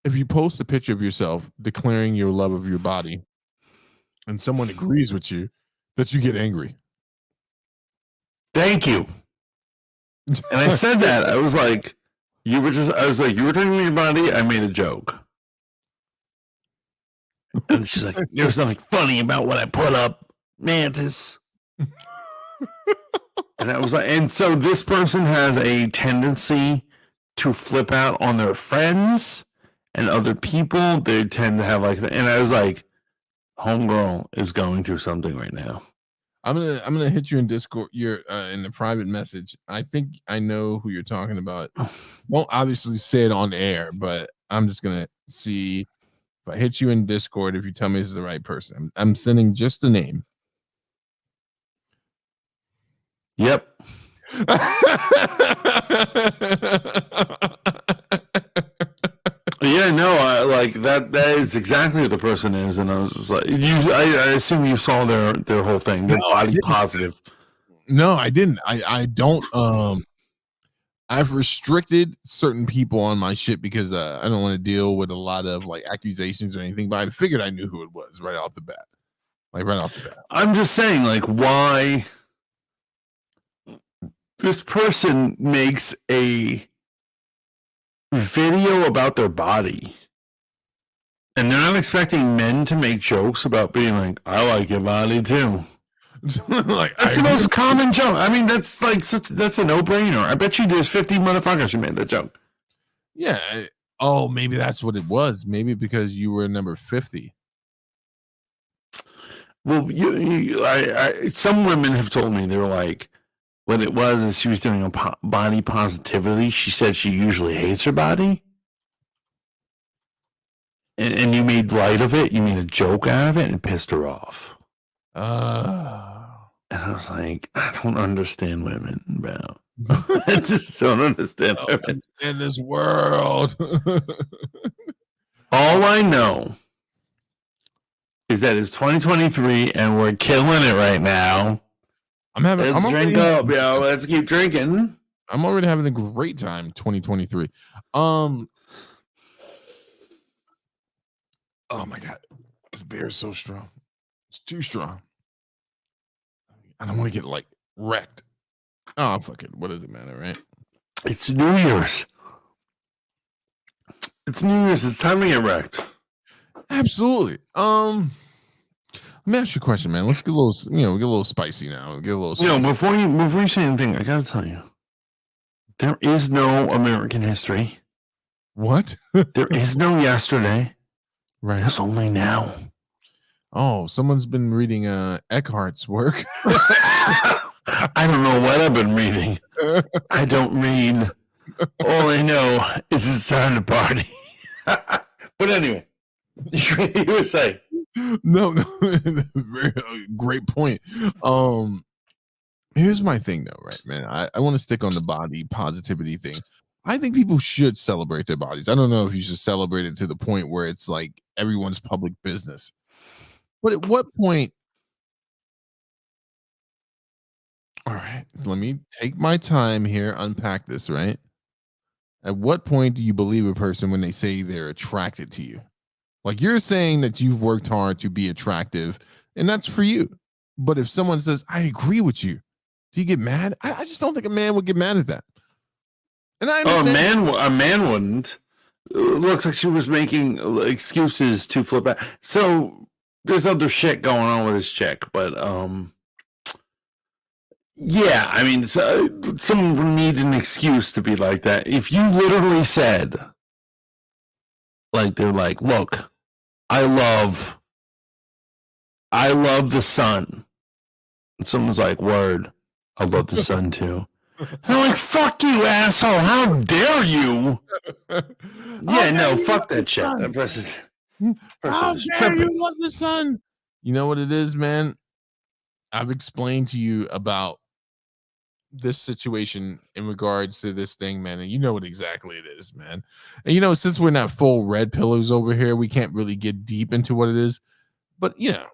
If you post a picture of yourself declaring your love of your body and someone agrees with you, that you get angry. Thank you. And I said that. I was like, you were talking about your body. I made a joke. And she's like, there's nothing funny about what I put up, Mantis. And I was like, and so this person has a tendency to flip out on their friends and other people. They tend to have and I was like, homegirl is going through something right now. I'm gonna hit you in Discord. You're in the private message. I think I know who you're talking about. Won't obviously say it on air, but I'm just gonna see if I hit you in Discord. If you tell me this is the right person, I'm sending just the name. Yep. Yeah, no, like that is exactly what the person is, and I was just like, I assume you saw their whole thing. They're body positive. No, I didn't. I don't. I've restricted certain people on my shit because I don't want to deal with a lot of accusations or anything. But I figured I knew who it was right off the bat. I'm just saying, why this person makes a video about their body, and they're not expecting men to make jokes about being like, I like your body too. That's the most common joke. I mean, that's that's a no-brainer. I bet you there's 50 motherfuckers who made that joke. Yeah. Oh, maybe that's what it was. Maybe because you were number 50. Well, some women have told me, they were like, what it was is she was doing a body positivity. She said she usually hates her body. And you made light of it. You made a joke out of it and pissed her off. And I was like, I don't understand women, bro. I just don't understand women. In this world. All I know is that it's 2023 and we're killing it right now. Let's drink up, yo. Let's keep drinking. I'm already having a great time. 2023. Oh my god, this beer is so strong. It's too strong. I don't want to get wrecked. Oh fuck it. What does it matter, right? It's New Year's. It's New Year's. It's time to get wrecked. Absolutely. Let me ask you a question, man. Let's get a little, get a little spicy now. Get a little spicy. Before you say anything, I gotta tell you, there is no American history. What? There is no yesterday. Right. There's only now. Oh, someone's been reading Eckhart's work. I don't know what I've been reading. I don't read. All I know is it's time to party. But anyway, you were saying. No, very great point. Here's my thing though, right, man? I want to stick on the body positivity thing. I think people should celebrate their bodies. I don't know if you should celebrate it to the point where it's like everyone's public business. But at what point? All right, let me take my time here, unpack this, right? At what point do you believe a person when they say they're attracted to you? Like you're saying that you've worked hard to be attractive, and that's for you. But if someone says, I agree with you, do you get mad? I just don't think a man would get mad at that. And I Oh, understand. a man wouldn't. It looks like she was making excuses to flip out. So there's other shit going on with this chick, but yeah, I mean, someone would need an excuse to be like that. If you literally said, like, they're like, look, I love the sun. And someone's like, word, I love the sun too. They're like, fuck you, asshole. How dare you? Yeah, no, fuck that shit. That person is tripping. You love the sun? You know what it is, man? I've explained to you about this situation in regards to this thing, man, and you know what exactly it is, man. And you know, since we're not full red pillars over here, we can't really get deep into what it is. But you know,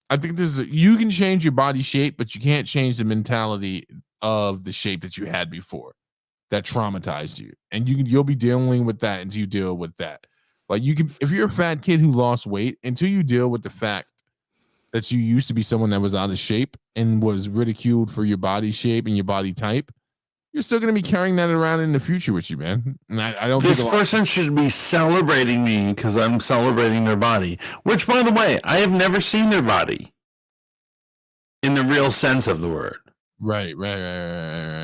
I think you can change your body shape, but you can't change the mentality of the shape that you had before that traumatized you. And you'll be dealing with that until you deal with that. Like you can, if you're a fat kid who lost weight, until you deal with the fact that you used to be someone that was out of shape and was ridiculed for your body shape and your body type, you're still going to be carrying that around in the future with you, man. And I don't This think person should be celebrating me because I'm celebrating their body. Which, by the way, I have never seen their body in the real sense of the word. Right.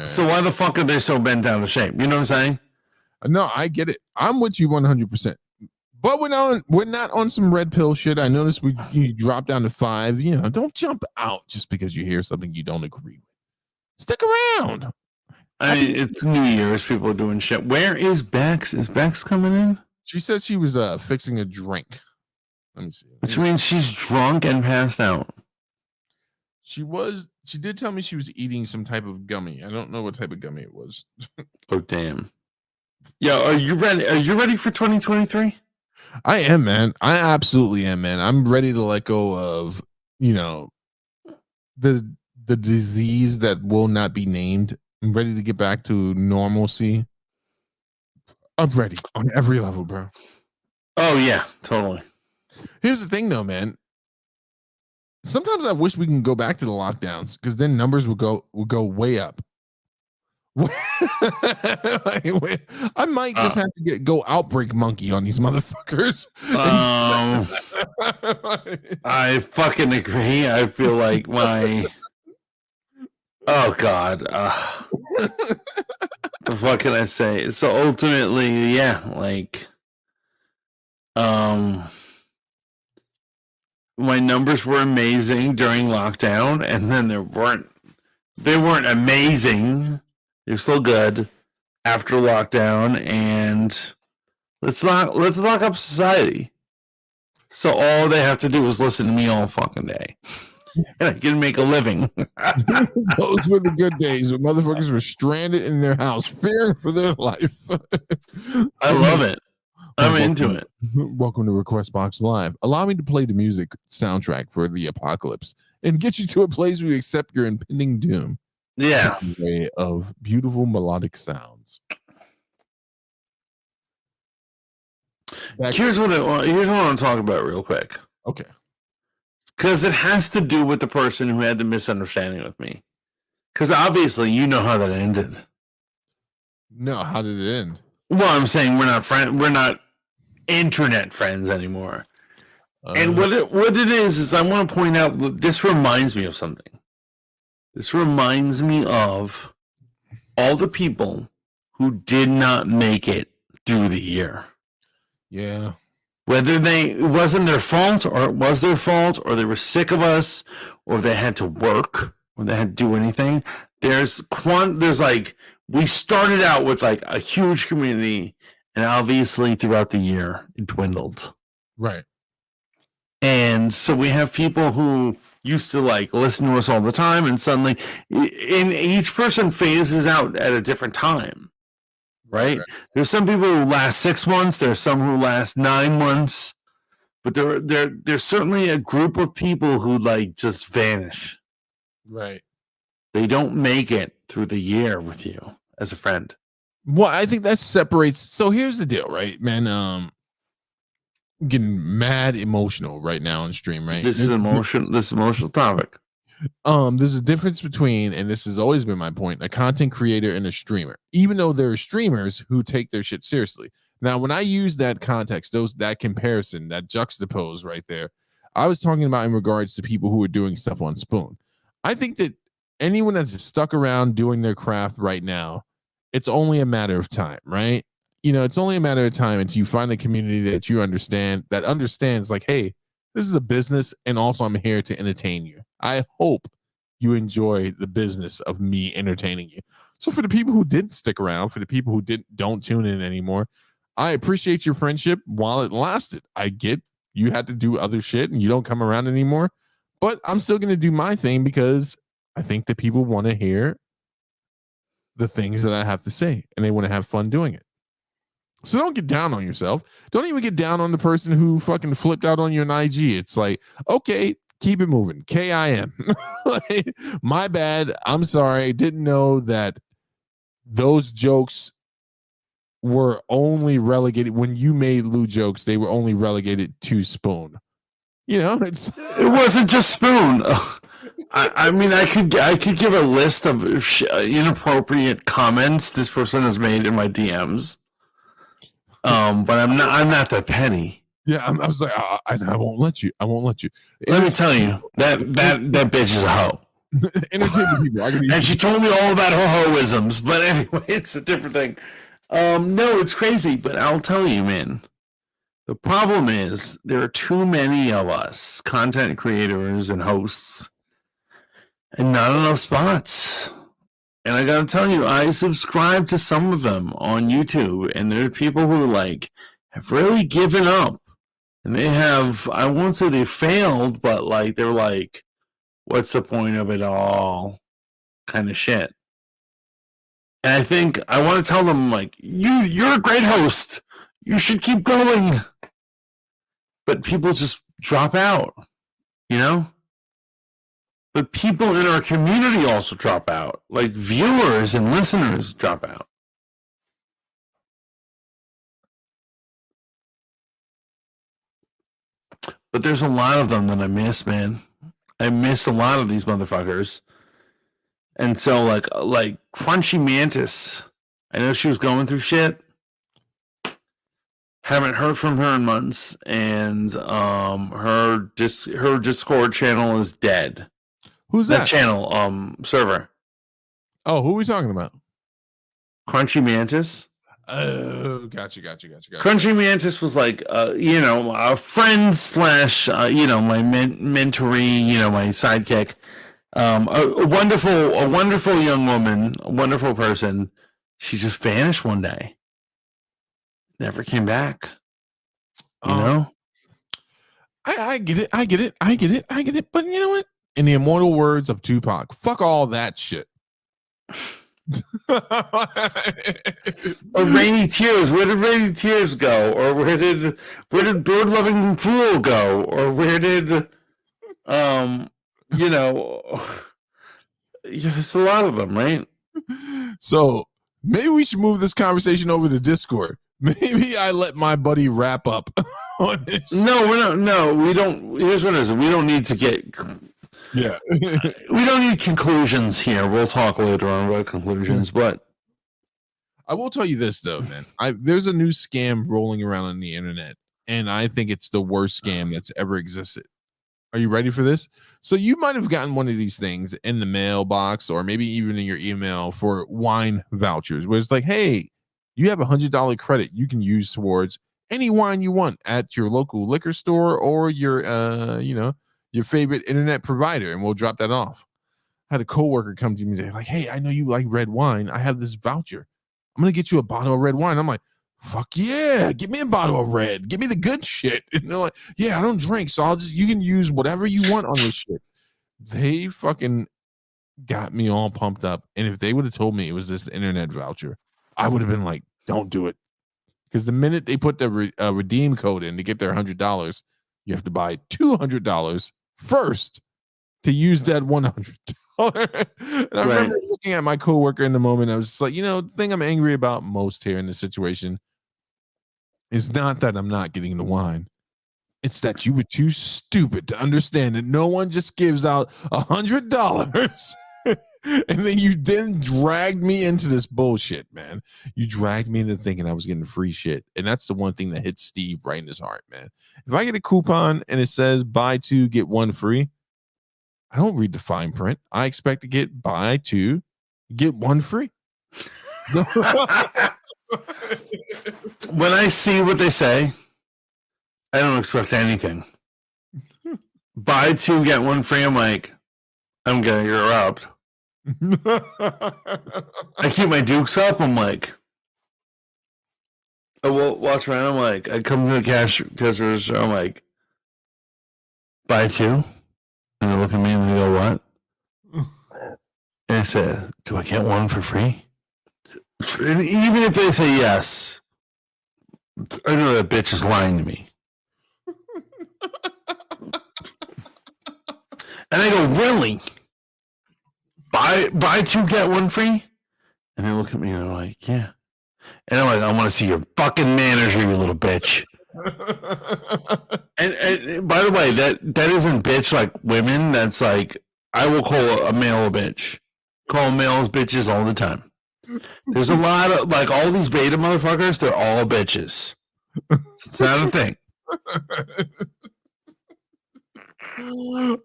So why the fuck are they so bent out of shape? You know what I'm saying? No, I get it. I'm with you 100%. But we're not on some red pill shit. I noticed you drop down to 5. You know, don't jump out just because you hear something you don't agree with. Stick around. I mean, it's New Year's. People are doing shit. Where is Bex? Is Bex coming in? She says she was fixing a drink. Let me see. Which means she's drunk and passed out. She did tell me she was eating some type of gummy. I don't know what type of gummy it was. Oh, damn. Yo, are you ready? Are you ready for 2023? I am, man. I absolutely am, man. I'm ready to let go of, you know, the disease that will not be named. I'm ready to get back to normalcy. I'm ready on every level, bro. Oh, yeah, totally. Here's the thing, though, man. Sometimes I wish we can go back to the lockdowns because then numbers would go way up. I might just have to go outbreak monkey on these motherfuckers. I fucking agree. I feel like oh god, what can I say? So ultimately, yeah, like my numbers were amazing during lockdown, and then they weren't amazing. They're still good after lockdown, and let's lock up society. So all they have to do is listen to me all fucking day, and I can make a living. Those were the good days when motherfuckers were stranded in their house, fearing for their life. I love it. I'm into it. Welcome to Request Box Live. Allow me to play the music soundtrack for the apocalypse and get you to a place where you accept your impending doom. Yeah. Way of beautiful melodic sounds. Here's what I want to talk about real quick. Okay. Because it has to do with the person who had the misunderstanding with me. Because obviously you know how that ended. No, how did it end? Well, I'm saying we're not internet friends anymore. And what it is I want to point out, this reminds me of something. This reminds me of all the people who did not make it through the year. Yeah. Whether it wasn't their fault or it was their fault or they were sick of us or they had to work or they had to do anything. There's like, we started out with like a huge community and obviously throughout the year it dwindled. Right. And so we have people who used to like listen to us all the time and suddenly each person phases out at a different time. Right? There's some people who last 6 months. There's some who last 9 months, but there's certainly a group of people who like just vanish. Right. They don't make it through the year with you as a friend. Well, I think that separates. So here's the deal, right, man? getting mad emotional right now on stream, right? This is emotion. This emotional topic. There's a difference between, and this has always been my point, a content creator and a streamer. Even though there are streamers who take their shit seriously. Now, when I use that context, that comparison, that juxtapose right there, I was talking about in regards to people who are doing stuff on Spoon. I think that anyone that's stuck around doing their craft right now, it's only a matter of time, right? It's only a matter of time until you find a community that you understand, that understands, like, hey, this is a business, and also I'm here to entertain you. I hope you enjoy the business of me entertaining you. So for the people who didn't stick around, for the people who don't tune in anymore, I appreciate your friendship while it lasted. I get you had to do other shit and you don't come around anymore, but I'm still going to do my thing because I think that people want to hear the things that I have to say and they want to have fun doing it. So don't get down on yourself. Don't even get down on the person who fucking flipped out on you on IG. It's like, okay, keep it moving. KIM. Like, my bad. I'm sorry. Didn't know that those jokes were only relegated when you made Lou jokes. They were only relegated to Spoon. It wasn't just Spoon. I mean, I could give a list of inappropriate comments this person has made in my DMs. But I'm not that petty. Yeah, I was like, I won't let you. I won't let you. Let me tell you, that bitch is a hoe. Entertain people. And she told me all about her hoisms. But anyway, it's a different thing. No, it's crazy. But I'll tell you, man. The problem is there are too many of us, content creators and hosts, and not enough spots. And I gotta tell you, I subscribe to some of them on YouTube, and there are people who have really given up, and they have, I won't say they failed, but they're like, what's the point of it all? Kind of shit. And I think I want to tell them, you're a great host. You should keep going. But people just drop out, But people in our community also drop out. Like viewers and listeners drop out. But there's a lot of them that I miss, man. I miss a lot of these motherfuckers. And so like Crunchy Mantis, I know she was going through shit. Haven't heard from her in months, and her Discord channel is dead. Who's that channel? Server. Oh, who are we talking about? Crunchy Mantis. Oh, gotcha. Crunchy Mantis was a friend slash, my mentoree, my sidekick. A wonderful young woman, a wonderful person. She just vanished one day. Never came back. You know? I get it. But you know what? In the immortal words of Tupac, fuck all that shit. Or Rainy Tears. Where did Rainy Tears go? Or where did Bird Loving Fool go? Or where did there's a lot of them, right? So maybe we should move this conversation over to Discord. Maybe I let my buddy wrap up on this. No, we're not. No, we don't. Here's what it is. We don't need to get. Yeah. We don't need conclusions here. We'll talk later on about conclusions, but I will tell you this though, man. There's a new scam rolling around on the internet, and I think it's the worst scam that's ever existed. Are you ready for this? So you might have gotten one of these things in the mailbox or maybe even in your email for wine vouchers, where it's like, hey, you have $100 credit you can use towards any wine you want at your local liquor store or your your favorite internet provider, and we'll drop that off. I had a coworker come to me today, like, hey, I know you like red wine. I have this voucher. I'm gonna get you a bottle of red wine. I'm like, fuck yeah, give me a bottle of red. Give me the good shit. And they're like, yeah, I don't drink, so you can use whatever you want on this shit. They fucking got me all pumped up. And if they would have told me it was this internet voucher, I would have been like, don't do it. Because the minute they put the redeem code in to get their $100, you have to buy $200 first to use that $100. And I remember looking at my coworker in the moment. I was just like, the thing I'm angry about most here in this situation is not that I'm not getting the wine. It's that you were too stupid to understand that no one just gives out $100. And then you dragged me into this bullshit, man. You dragged me into thinking I was getting free shit. And that's the one thing that hits Steve right in his heart, man. If I get a coupon and it says buy two, get one free, I don't read the fine print. I expect to get buy two, get one free. When I see what they say, I don't expect anything. Buy two, get one free. I'm like, I'm gonna get robbed. I keep my dukes up. I'm like, I will watch around. I'm like, I come to the cash register. I'm like, buy two, and they look at me and they go, "What?" And I said, "Do I get one for free?" And even if they say yes, I know that bitch is lying to me. And I go, "Really? Buy two, get one free?" And they look at me and they're like, "Yeah." And I'm like, "I want to see your fucking manager, you little bitch." and by the way, that isn't bitch like women. That's like, I will call a male a bitch. Call males bitches all the time. There's a lot of, like, all these beta motherfuckers, they're all bitches. It's not a thing.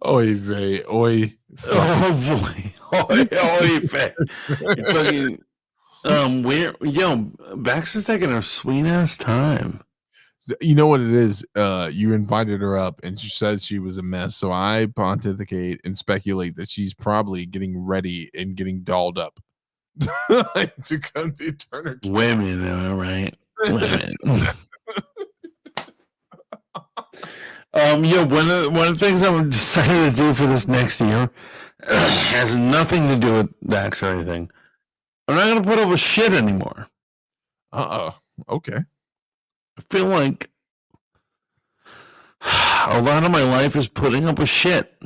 Oy vey, oy. Oh boy. Oy vey. Fucking, Baxter's taking a sweet ass time. You know what it is? You invited her up and she said she was a mess. So I pontificate and speculate that she's probably getting ready and getting dolled up to come to turn her. Women, all right. Women. One of the things I'm decided to do for this next year has nothing to do with Dax or anything. I'm not gonna put up with shit anymore. Okay. I feel like a lot of my life is putting up with shit.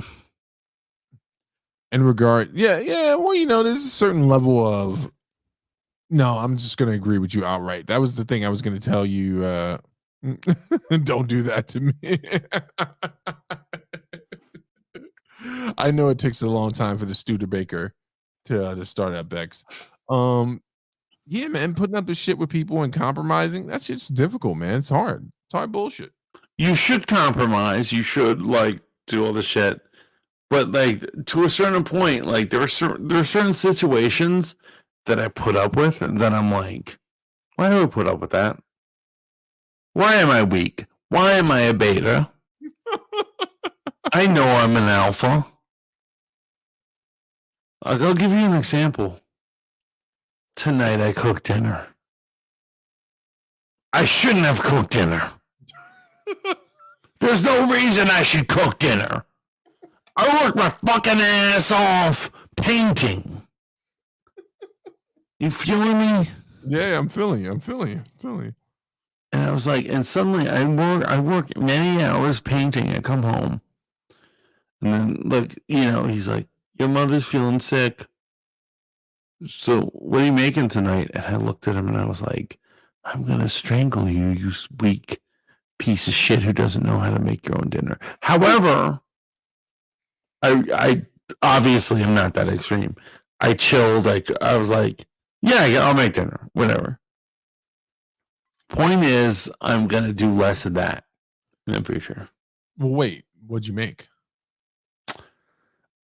In regard, yeah. Well, there's a certain level of. No, I'm just gonna agree with you outright. That was the thing I was gonna tell you. Don't do that to me. I know it takes a long time for the Studebaker to start at Bex. Yeah, man, putting up the shit with people and compromising, that's just difficult, man. It's hard. It's hard bullshit. You should compromise. You should, like, do all the shit. But, like, to a certain point, like, there are certain situations that I put up with that I'm like, why do I put up with that? Why am I weak? Why am I a beta? I know I'm an alpha. I'll give you an example. Tonight I cooked dinner. I shouldn't have cooked dinner. There's no reason I should cook dinner. I worked my fucking ass off painting. You feeling me? Yeah, I'm feeling you. And I was like, and suddenly I work many hours painting. I come home. And then, look, he's like, your mother's feeling sick. So what are you making tonight? And I looked at him and I was like, I'm going to strangle you, you weak piece of shit who doesn't know how to make your own dinner. However, I obviously am not that extreme. I chilled. I was like, yeah, I'll make dinner, whatever. Point is, I'm going to do less of that in the future. Well, wait, what'd you make?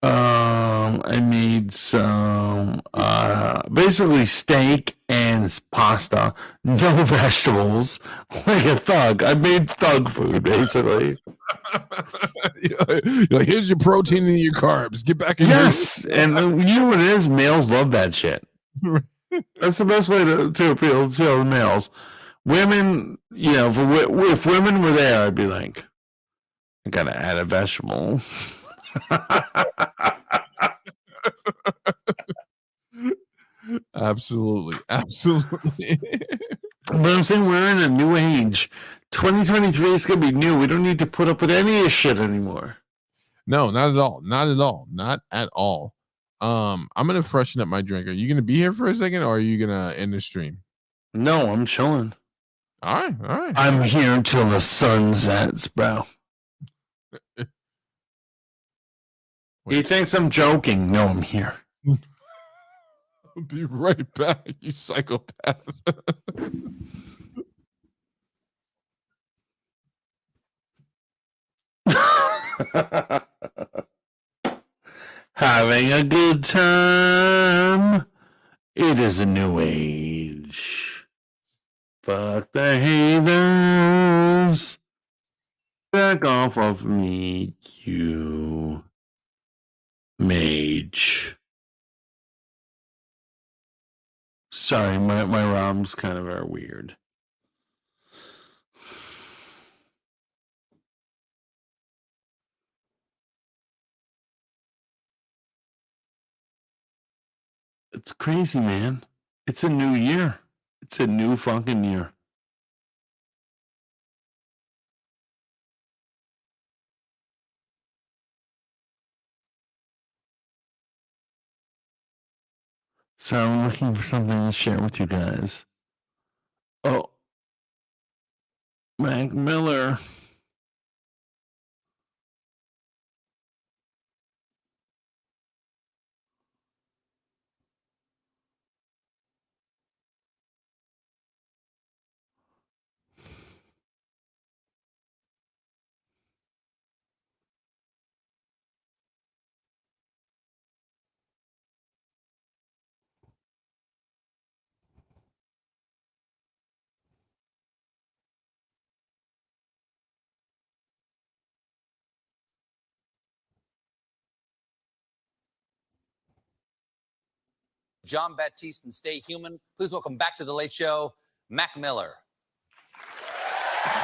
I made some, basically steak and pasta, no vegetables, like a thug. I made thug food, basically. You're like, here's your protein and your carbs. Get back in. Yes, and you know what it is? Males love that shit. That's the best way to appeal to males. Women, if women were there, I'd be like, I gotta add a vegetable. Absolutely. But I'm saying we're in a new age. 2023 is gonna be new. We don't need to put up with any of this shit anymore. No, not at all. I'm gonna freshen up my drink. Are you gonna be here for a second, or are you gonna end the stream? No, I'm chilling. All right. I'm here until the sun sets, bro. He thinks I'm joking. No, I'm here. I'll be right back, you psychopath. Having a good time. It is a new age. Fuck the haters. Back off of me, you mage. Sorry, my ROMs kind of are weird. It's crazy, man. It's a new year. It's a new fucking year. So I'm looking for something to share with you guys. Oh, Mac Miller. John Baptiste and Stay Human. Please welcome back to The Late Show, Mac Miller.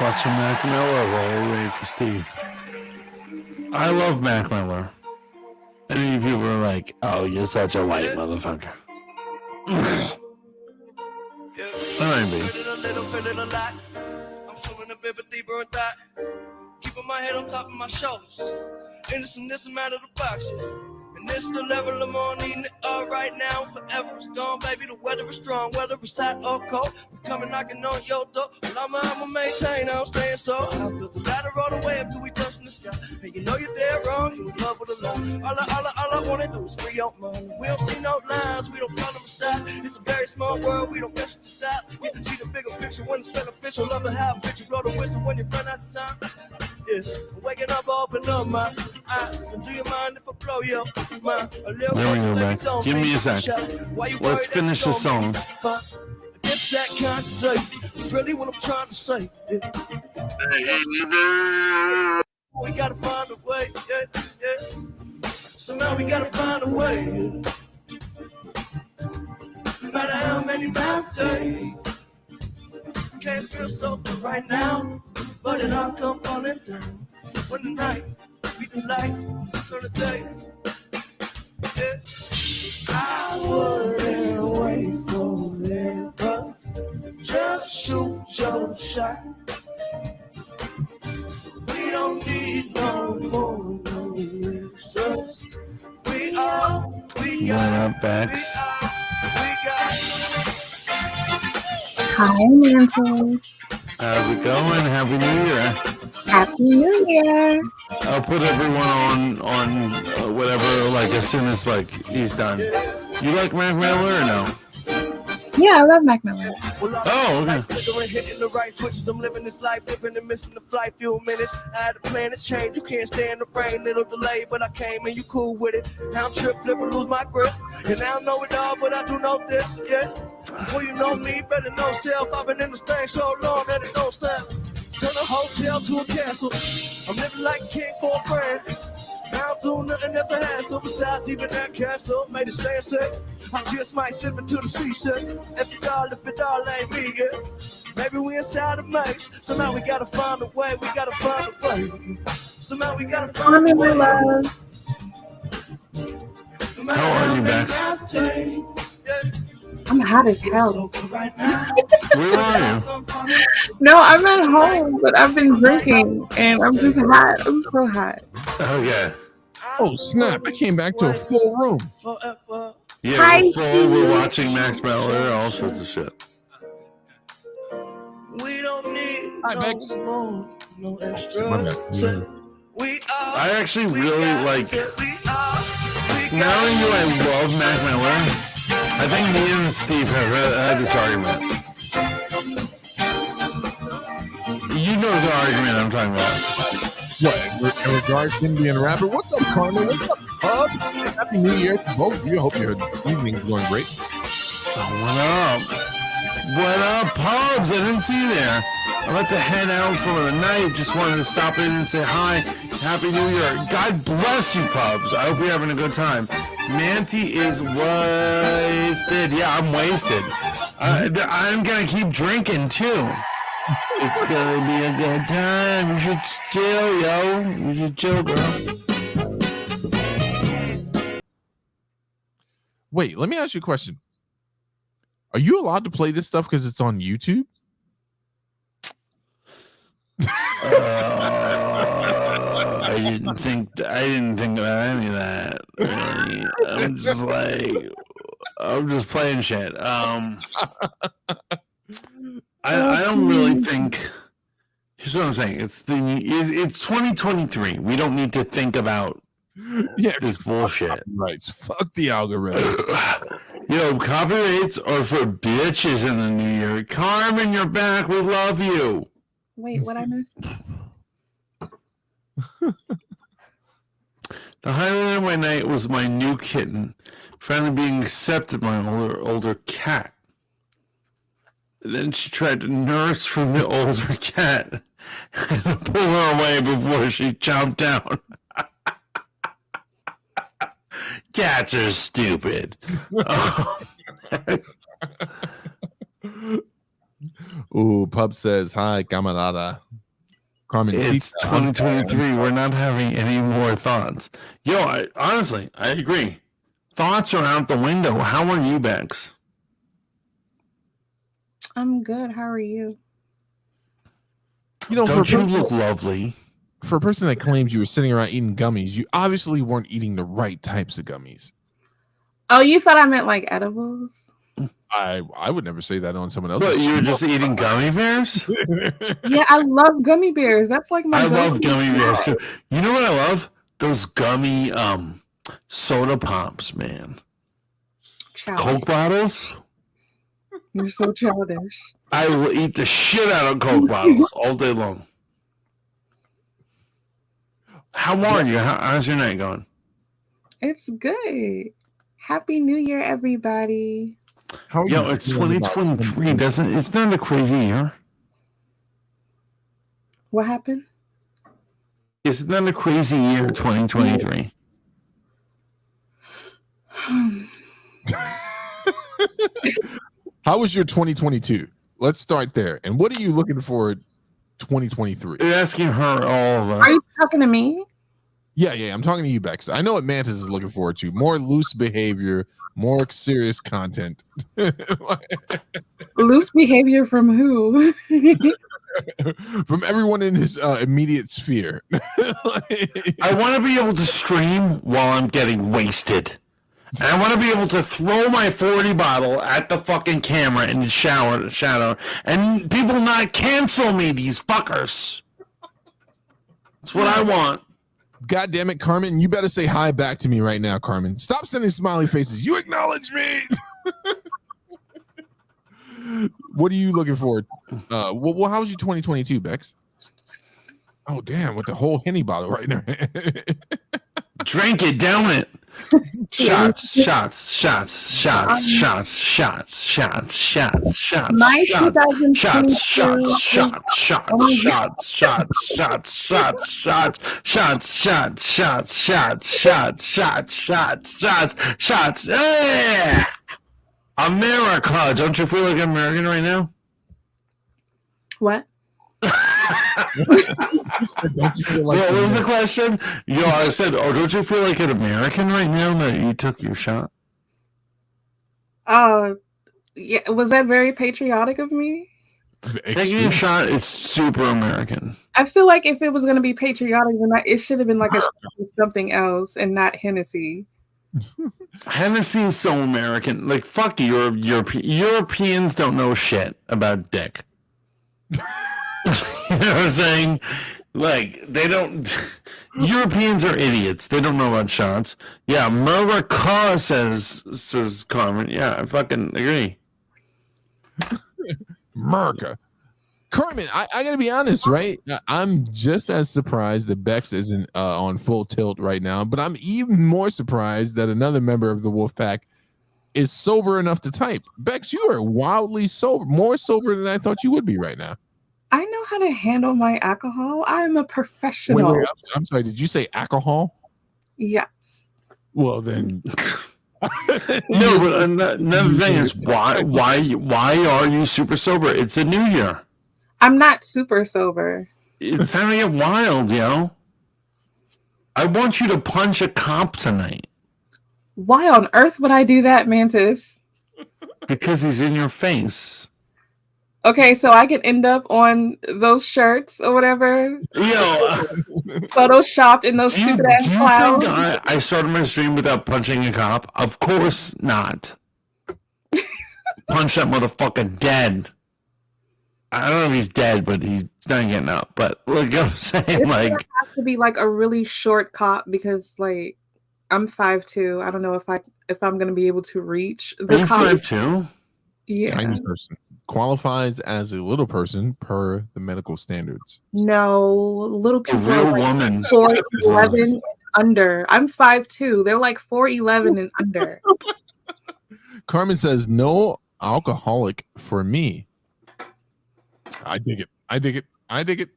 Watching Mac Miller while we wait for Steve. I love Mac Miller. Any people are like, oh, you're such a white motherfucker. Alright, baby. I'm swimming a bit deeper in thought. Keeping my head on top of my shoulders. Innocent out of the box, yeah. And this the level I'm on, needing it all right now. Forever is gone, baby. The weather is strong, whether it's hot or cold. We coming knocking on your door. Well, I'ma maintain, I'm staying so high. Built the ladder all the way up till we touch the sky. And you know you're dead wrong, you in love with a lie. All I wanna do is free your mind. We don't see no lines, we don't call them aside. It's a very small world, we don't mess with the side. Yeah, see the bigger picture when it's beneficial. Love it how bitch you blow the whistle when you run out of time. Yeah, waking up, open up my eyes. And do you mind if I blow your mind? A little There we go, Max. Give me a sec. Let's finish the song. It's that kind of day. It's really what I'm trying to say. Yeah. We gotta find a way. Yeah, yeah. Somehow we gotta find a way. No matter how many miles it takes. Can't feel so good right now, but it all come falling down. When the night we the light, turn the day. Yeah. I wouldn't wait forever. Just shoot your shot. We don't need no more, no extras. We got. Bex. Hi, Mantis. How's it going? Happy New Year. Happy New Year. I'll put everyone on whatever, like, as soon as, like, he's done. You like Mac Miller or no? Yeah, I love Mac Miller. Oh, okay. Hitting the right switches. I'm living this life, living and missing the flight. Few minutes. I had a plan to change. You can't stand the rain. Little delay, but I came and you cool with it. Now I'm trip, flip, and lose my grip. And I don't know it all, but I do know this. Yeah. Well, you know me, better know self. I've been in this thing so long that it don't stop. Turn a hotel to a castle. I'm living like a king for a brand. I don't do nothing that's a hassle. Besides even that castle, made it say. I just might slip into the sea, if it all ain't me, yeah. Maybe we inside a maze. Somehow we gotta find a way. We gotta find a way. Somehow we gotta find a way. How are you, Bex? I'm hot as hell. Where are you? No, I'm at home, but I've been drinking and I'm just hot. I'm so hot. Oh, yeah. Oh, snap. I came back to a full room. Yeah, Hi, we're full. We're watching Max Miller, all sorts of shit. We don't need Hi, Bex. no extra. My bad. We I actually really like. Not only do I love Mac Miller, I think me and Steve have had this argument. You know the argument I'm talking about. What? In regards to him being a rapper? What's up, Carmen? What's up, Pubs? Happy New Year to both of you. I hope your evening's going great. What up? What up, Pubs? I didn't see you there. I'm about to head out for the night. Just wanted to stop in and say hi. Happy New Year. God bless you, Pubs. I hope you're having a good time. Manti is wasted. Yeah, I'm wasted. I'm going to keep drinking, too. It's going to be a good time. You should chill, yo. You should chill, girl. Wait, let me ask you a question. Are you allowed to play this stuff because it's on YouTube? I didn't think about any of that. Really. I'm just playing shit. I don't really think. Here's what I'm saying. It's 2023. We don't need to think about this bullshit. Right. Fuck the algorithm. Yo, copyrights are for bitches in the new year. Carmen, you're back. We love you. Wait, what I missed? The highlight of my night was my new kitten finally being accepted by an older cat. And then she tried to nurse from the older cat and pull her away before she chomped down. Cats are stupid. Ooh, Pub says, hi, camarada. Carmen, it's 2023. We're not having any more thoughts. Yo, honestly, I agree. Thoughts are out the window. How are you, Bex? I'm good. How are you? You know, don't you look lovely? For a person that claims you were sitting around eating gummies, you obviously weren't eating the right types of gummies. Oh, you thought I meant like edibles? I would never say that on someone else. But you were just eating gummy bears? Yeah, I love gummy bears. That's like my. I love gummy bears too. You know what I love? Those gummy soda pops, man. Childish. Coke bottles. You're so childish. I will eat the shit out of Coke bottles all day long. How are you? How's your night going? It's good. Happy New Year, everybody. How are Yo, you it's 2023. It's not a crazy year. What happened? It's not a crazy year, 2023. How was your 2022? Let's start there. And what are you looking for 2023? You're asking her all of us. Are you talking to me? Yeah. I'm talking to you, Bex. I know what Mantis is looking forward to. More loose behavior, more serious content. Loose behavior from who? From everyone in his immediate sphere. I want to be able to stream while I'm getting wasted. And I want to be able to throw my 40 bottle at the fucking camera in the shadow, and people not cancel me, these fuckers. That's what I want. God damn it, Carmen. You better say hi back to me right now, Carmen. Stop sending smiley faces. You acknowledge me. What are you looking for? Well, how was your 2022, Bex? Oh, damn, with the whole Henny bottle right now. Drink it, down it. Shots. My shots. 2023. Yeah! America. Don't you feel like an American right now? What? What was the question? Yo, I said, don't you feel like an American right now that you took your shot? Yeah. Was that very patriotic of me? Taking a shot is super American. I feel like if it was going to be patriotic, then it should have been like something else and not Hennessy. Hennessy is so American. Like, fuck you, Europeans don't know shit about dick. You know what I'm saying? Like, they don't. Europeans are idiots. They don't know about shots. Yeah, America says Carmen. Yeah, I fucking agree. America. Carmen, I gotta be honest, right? I'm just as surprised that Bex isn't on full tilt right now, but I'm even more surprised that another member of the Wolfpack is sober enough to type. Bex, you are wildly sober, more sober than I thought you would be right now. I know how to handle my alcohol. I am a professional. Wait, I'm sorry. Did you say alcohol? Yes. Well, then. No, but another thing is why are you super sober? It's a new year. I'm not super sober. It's time to get wild, yo. I want you to punch a cop tonight. Why on earth would I do that, Mantis? Because he's in your face. Okay, so I can end up on those shirts or whatever. Yo, photoshopped in those stupid ass clouds. Do you think I started my stream without punching a cop? Of course not. Punch that motherfucker dead. I don't know if he's dead, but he's not getting up. But look, I'm saying, like, it has to be like a really short cop because, like, I'm 5'2". I don't know if I'm gonna be able to reach the cop. 5'2"? Yeah, tiny person qualifies as a little person per the medical standards. No, little people real are like woman. 4'11" and under. I'm 5'2". They're like 4'11" and under. Carmen says no alcoholic for me. I dig it. I dig it. I dig it.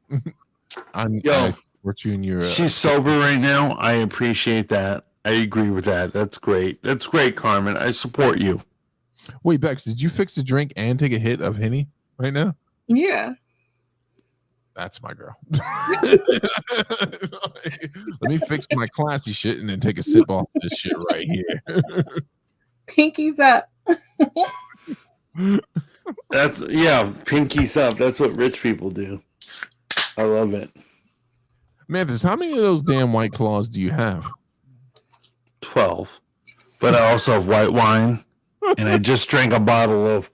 I support you in your. She's sober right now. I appreciate that. I agree with that. That's great. That's great, Carmen. I support you. Wait, Bex, did you fix the drink and take a hit of Henny right now? Yeah. That's my girl. Let me fix my classy shit and then take a sip off this shit right here. Pinkies up. Pinkies up. That's what rich people do. I love it. Mantis, how many of those damn White Claws do you have? 12. But I also have white wine, and I just drank a bottle of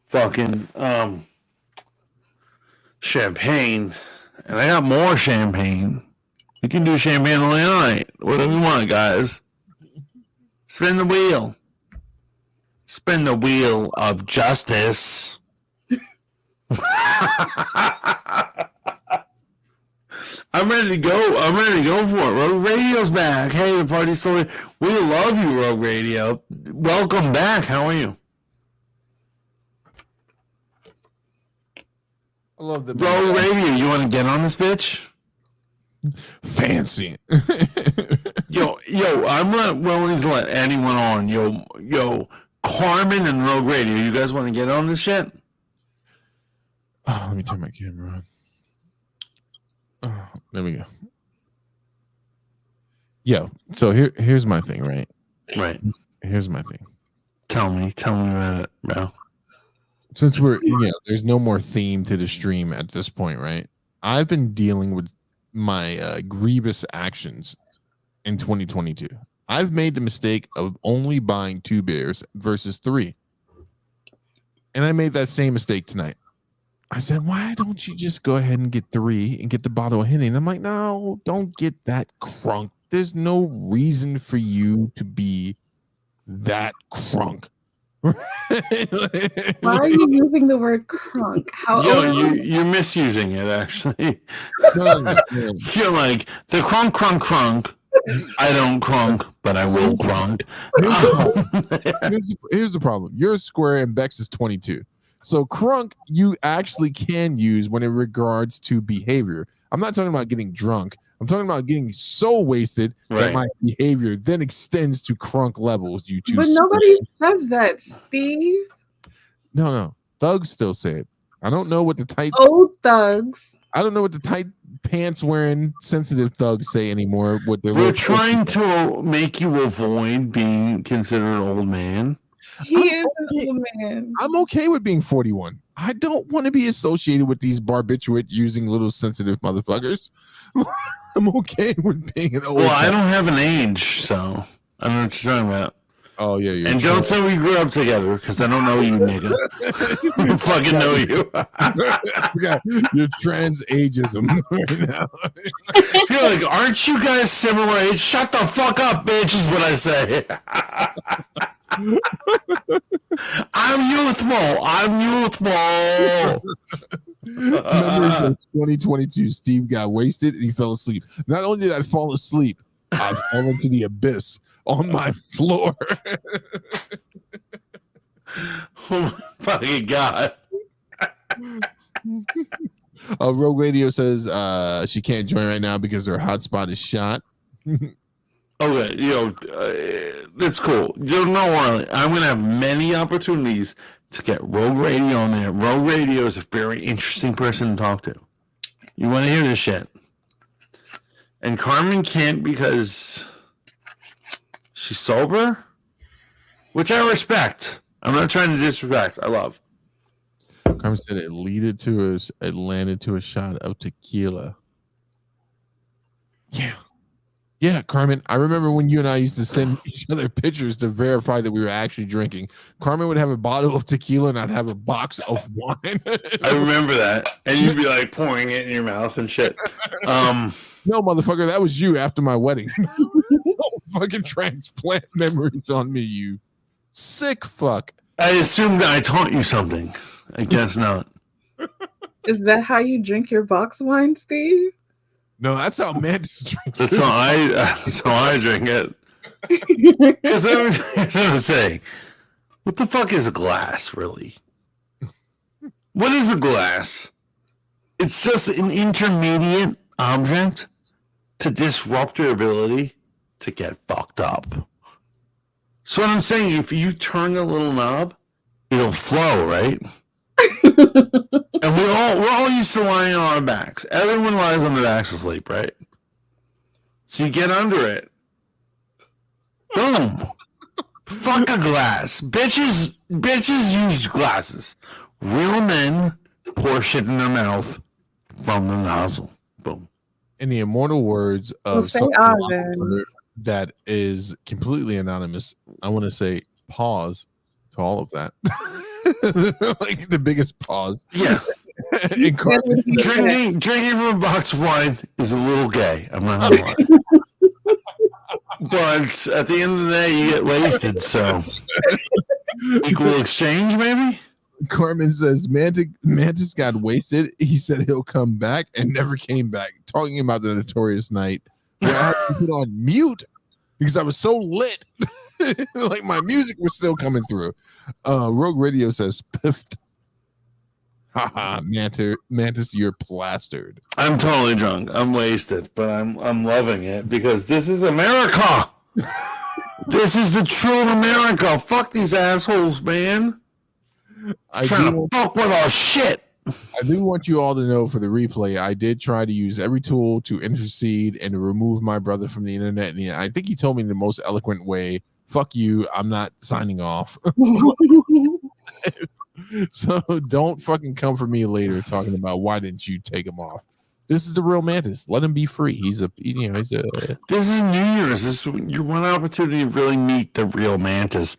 fucking champagne, and I got more champagne. You can do champagne all night. Whatever you want, guys. Spin the wheel. Spin the wheel of justice. I'm ready to go. I'm ready to go for it. Rogue Radio's back. Hey, the party's still here. We love you, Rogue Radio. Welcome back. How are you? I love the Rogue Radio. You want to get on this bitch? Fancy. yo, I'm not willing to let anyone on. Yo, Carmen and Rogue Radio. You guys want to get on this shit? Oh, let me turn my camera on. Oh, there we go. Yo, so here's my thing, right? Right. Here's my thing. Tell me about it, bro. Since there's no more theme to the stream at this point, right? I've been dealing with my grievous actions in 2022. I've made the mistake of only buying 2 beers versus 3. And I made that same mistake tonight. I said, why don't you just go ahead and get 3 and get the bottle of Henny? And I'm like, no, don't get that crunk. There's no reason for you to be that crunk. Why are you using the word crunk? You're misusing it, actually. No. You're like, the crunk. I don't crunk, but I will crunk. Here's the problem. You're a square and Bex is 22. So crunk you actually can use when it regards to behavior. I'm not talking about getting drunk. I'm talking about getting so wasted that my behavior then extends to crunk levels. But nobody says that, Steve. No. Thugs still say it. I don't know what the tight old thugs. I don't know what the tight pants wearing sensitive thugs say anymore. We're trying to make you avoid being considered an old man. He is an old man. I'm okay with being 41. I don't want to be associated with these barbiturate using little sensitive motherfuckers. I'm okay with being an old Well, I don't have an age, so I don't know what you're talking about. Oh yeah, you're And don't say we grew up together because I don't know you, nigga. I don't fucking know you. Your trans ageism right now. You're like, aren't you guys similar age? Shut the fuck up, bitch, is what I say. I'm youthful. Memories of 2022. Steve got wasted and he fell asleep. Not only did I fall asleep, I fell into the abyss on my floor. Oh my fucking god. Rogue Radio says she can't join right now because her hotspot is shot. Okay, it's cool. You know what? I'm gonna have many opportunities to get Rogue Radio on there. Rogue Radio is a very interesting person to talk to. You want to hear this shit? And Carmen can't because she's sober, which I respect. I'm not trying to disrespect. I love. Carmen said it landed to a shot of tequila. Yeah, Carmen. I remember when you and I used to send each other pictures to verify that we were actually drinking. Carmen would have a bottle of tequila and I'd have a box of wine. I remember that. And you'd be like pouring it in your mouth and shit. No, motherfucker, that was you after my wedding. Fucking transplant memories on me, you sick fuck. I assumed I taught you something. I guess not. Is that how you drink your box wine, Steve? No, that's how Mantis drinks. That's how I drink it. Because I'm saying, what the fuck is a glass, really? What is a glass? It's just an intermediate object to disrupt your ability to get fucked up. So what I'm saying, if you turn the little knob, it'll flow, right? And we're all used to lying on our backs. Everyone lies on their backs to sleep, right? So you get under it. Boom. Fuck a glass. Bitches use glasses. Real men pour shit in their mouth from the nozzle. Boom. In the immortal words of someone that is completely anonymous, I want to say pause to all of that. Like the biggest pause. Yeah. Drinking from a box of wine is a little gay. I'm not gonna lie. But at the end of the day, you get wasted, so equal exchange, maybe? Carmen says Mantis got wasted. He said he'll come back and never came back. Talking about the notorious night where I had to put on mute because I was so lit. Like my music was still coming through. Rogue Radio says piffed. Haha, Mantis, you're plastered. I'm totally drunk. I'm wasted, but I'm loving it because this is America. This is the true America. Fuck these assholes, man. Trying to fuck with our shit. I do want you all to know for the replay, I did try to use every tool to intercede and to remove my brother from the internet. And I think he told me in the most eloquent way, fuck you, I'm not signing off. So don't fucking come for me later talking about why didn't you take him off. This is the real Mantis. Let him be free. This is New Year's. This is your one opportunity to really meet the real Mantis.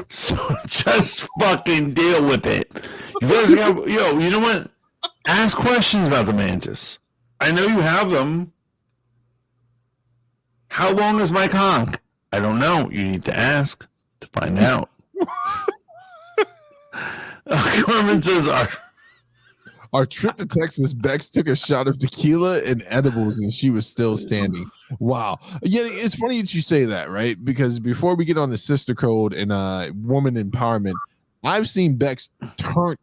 So just fucking deal with it. You guys got, you know what? Ask questions about the Mantis. I know you have them. How long is my cock? I don't know. You need to ask to find out. Carmen says our trip to Texas, Bex took a shot of tequila and edibles and she was still standing. Wow. Yeah, it's funny that you say that, right? Because before we get on the sister code and woman empowerment, I've seen Bex turned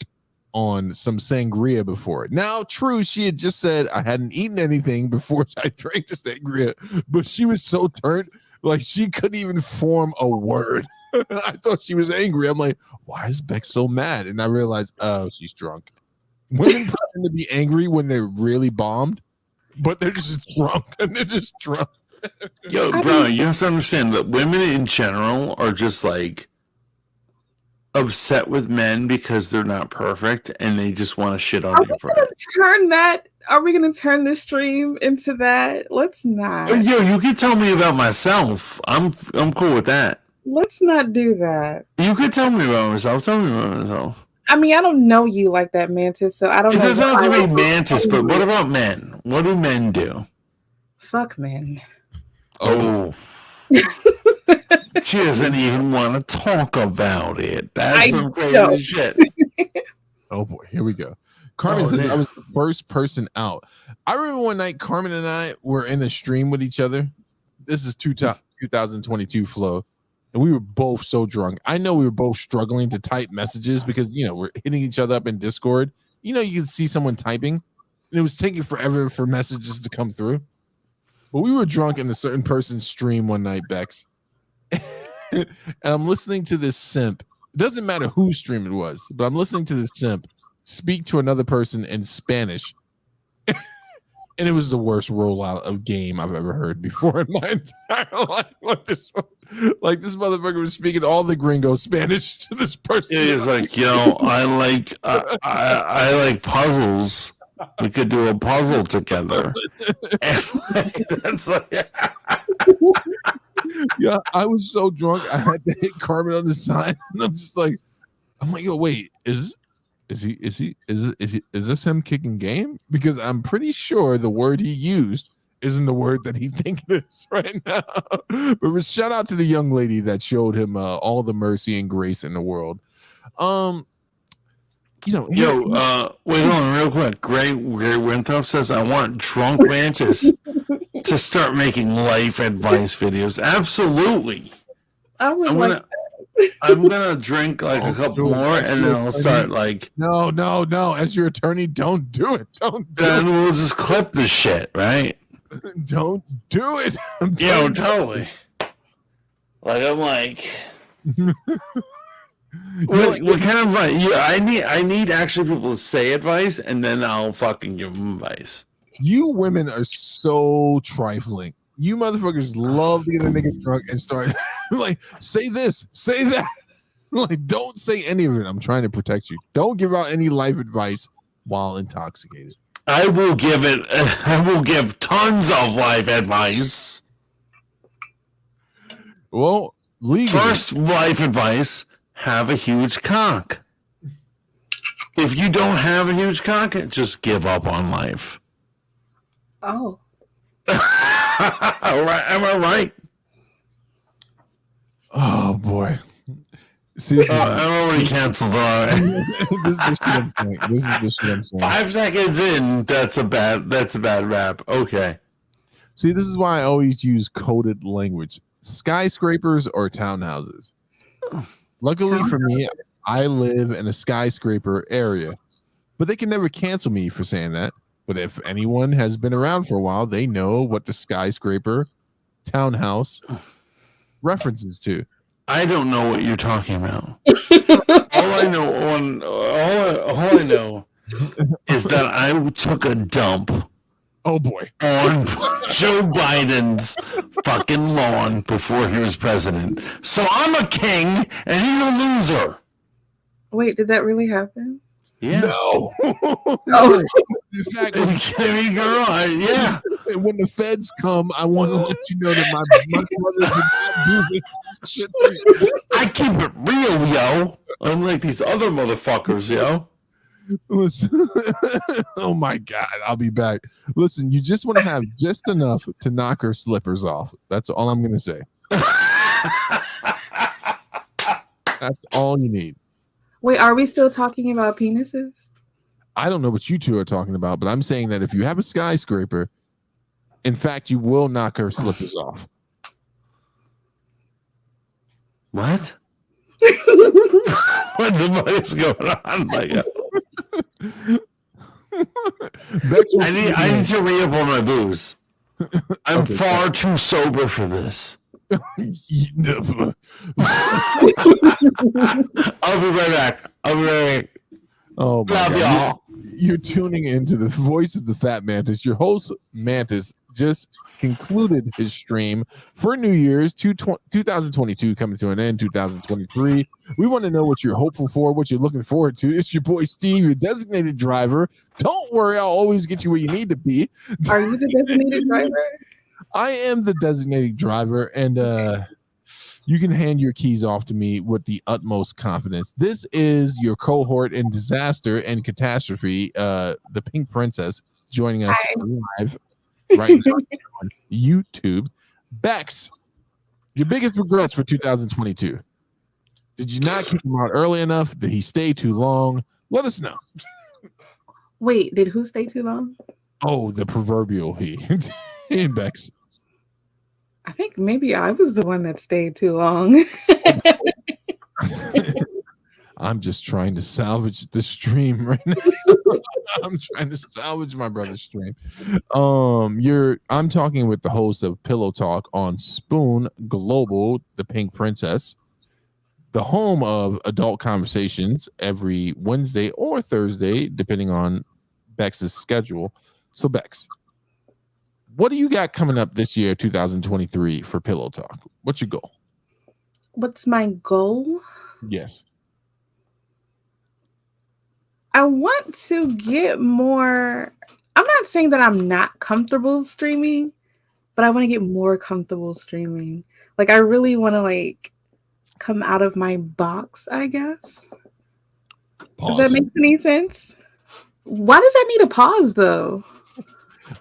on some sangria before. Now, true, she had just said I hadn't eaten anything before I drank the sangria, but she was so turned, like she couldn't even form a word. I thought she was angry. I'm like, why is Bex so mad? And I realized, oh, she's drunk. Women pretend to be angry when they're really bombed, but they're just drunk. And they're just drunk. Yo, bro, you have to understand that women in general are just like upset with men because they're not perfect and they just want to shit on you for it. Turn that Are we gonna turn this stream into that? Let's not. Yo, you can tell me about myself. I'm cool with that. Let's not do that. You could tell me about myself. Tell me about myself. I mean, I don't know you like that, Mantis, so I don't It know. doesn't have to be Mantis, but what about men? What do men do? Fuck men. Oh. She doesn't even want to talk about it. That's some crazy shit. Oh boy, here we go. Carmen says I was the first person out. I remember one night Carmen and I were in a stream with each other. This is 2022 flow. And we were both so drunk. I know we were both struggling to type messages because, you know, we're hitting each other up in Discord. You know, you can see someone typing and it was taking forever for messages to come through. But we were drunk in a certain person's stream one night, Bex. And I'm listening to this simp. It doesn't matter whose stream it was, but I'm listening to this simp speak to another person in Spanish. And it was the worst rollout of game I've ever heard before in my entire life. This motherfucker was speaking all the gringo Spanish to this person. It is like, you know, I like puzzles. We could do a puzzle together. And that's like, yeah, I was so drunk I had to hit Carmen on the side, and I'm just like, yo, wait, is this him kicking game? Because I'm pretty sure the word he used isn't the word that he thinks it is right now. But shout out to the young lady that showed him all the mercy and grace in the world. Wait on real quick. Gray Winthrop says, I want drunk Mantis to start making life advice videos. Absolutely. I'm gonna drink like a couple more, and then I'll start like. No. As your attorney, don't do it. Then we'll just clip the shit, right? Don't do it. Totally. Like I'm like. What kind of advice? Yeah, I need actually people to say advice, and then I'll fucking give them advice. You women are so trifling. You motherfuckers love to get a nigga drunk and start like, say this, say that. Like, don't say any of it. I'm trying to protect you. Don't give out any life advice while intoxicated. I will give tons of life advice. Well, legally. First life advice, have a huge cock. If you don't have a huge cock, just give up on life. Oh. All right, am I right? Oh boy. See, I'm already canceled. This is the shit I'm saying. 5 seconds in, that's a bad rap. Okay. See, this is why I always use coded language. Skyscrapers or townhouses. Luckily for me, I live in a skyscraper area, but they can never cancel me for saying that. But if anyone has been around for a while, they know what the skyscraper townhouse references to. I don't know what you're talking about. all I know is that I took a dump. Oh boy. On Joe Biden's fucking lawn before he was president. So I'm a king and he's a loser. Wait, did that really happen? Yeah. No. Oh. In fact, yeah. When the feds come, I want to let you know that my brother did not do this shit. I keep it real, yo. Unlike these other motherfuckers, yo. Listen. Oh my God, I'll be back. Listen, you just want to have just enough to knock her slippers off. That's all I'm going to say. That's all you need. Wait, are we still talking about penises? I don't know what you two are talking about, but I'm saying that if you have a skyscraper, in fact, you will knock her slippers off. What? What the fuck is going on? I need to re-up on my booze. I'm far too sober for this. I'll be right back. Oh my Love God. y'all. You're tuning into the voice of the Fat Mantis. Your host, Mantis, just concluded his stream for New Year's 2022, coming to an end, 2023. We want to know what you're hopeful for, what you're looking forward to. It's your boy Steve, your designated driver. Don't worry, I'll always get you where you need to be. Are you the designated driver? I am the designated driver, and you can hand your keys off to me with the utmost confidence. This is your cohort in disaster and catastrophe, the Pink Princess, joining us live right now on YouTube. Bex, your biggest regrets for 2022. Did you not keep him out early enough? Did he stay too long? Let us know. Wait, did who stay too long? Oh, the proverbial he. Hey, Bex. I think maybe I was the one that stayed too long. I'm just trying to salvage the stream right now. I'm trying to salvage my brother's stream. I'm talking with the host of Pillow Talk on Spoon Global, the Pink Princess, the home of adult conversations every Wednesday or Thursday, depending on Bex's schedule. So, Bex, what do you got coming up this year, 2023, for Pillow Talk? What's your goal? What's my goal? Yes. I want to get more. I'm not saying that I'm not comfortable streaming, but I want to get more comfortable streaming. Like, I really want to come out of my box, I guess. Pause. If that makes any sense. Why does that need a pause, though?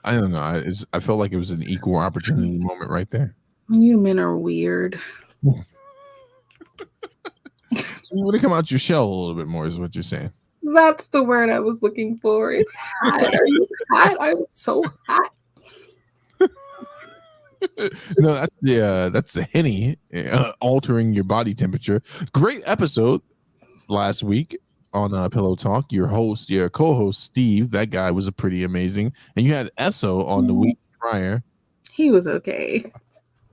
I don't know. I felt like it was an equal opportunity moment right there. You men are weird. So you want to come out your shell a little bit more, is what you're saying. That's the word I was looking for. It's hot. Are you hot? I'm so hot. No, that's the Henny altering your body temperature. Great episode last week on Pillow Talk. Your co-host Steve, that guy was pretty amazing, and you had Esso on the week prior. He was okay.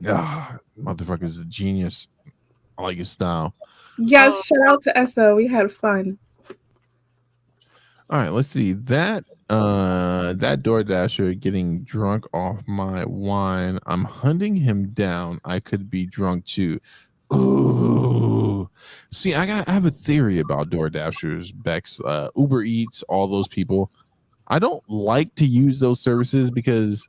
Motherfucker's a genius. I like his style. Yes, shout out to Esso. We had fun. All right, let's see that DoorDasher getting drunk off my wine. I'm hunting him down. I could be drunk too. Ooh, see, I have a theory about DoorDashers, Bex, Uber Eats, all those people. I don't like to use those services because,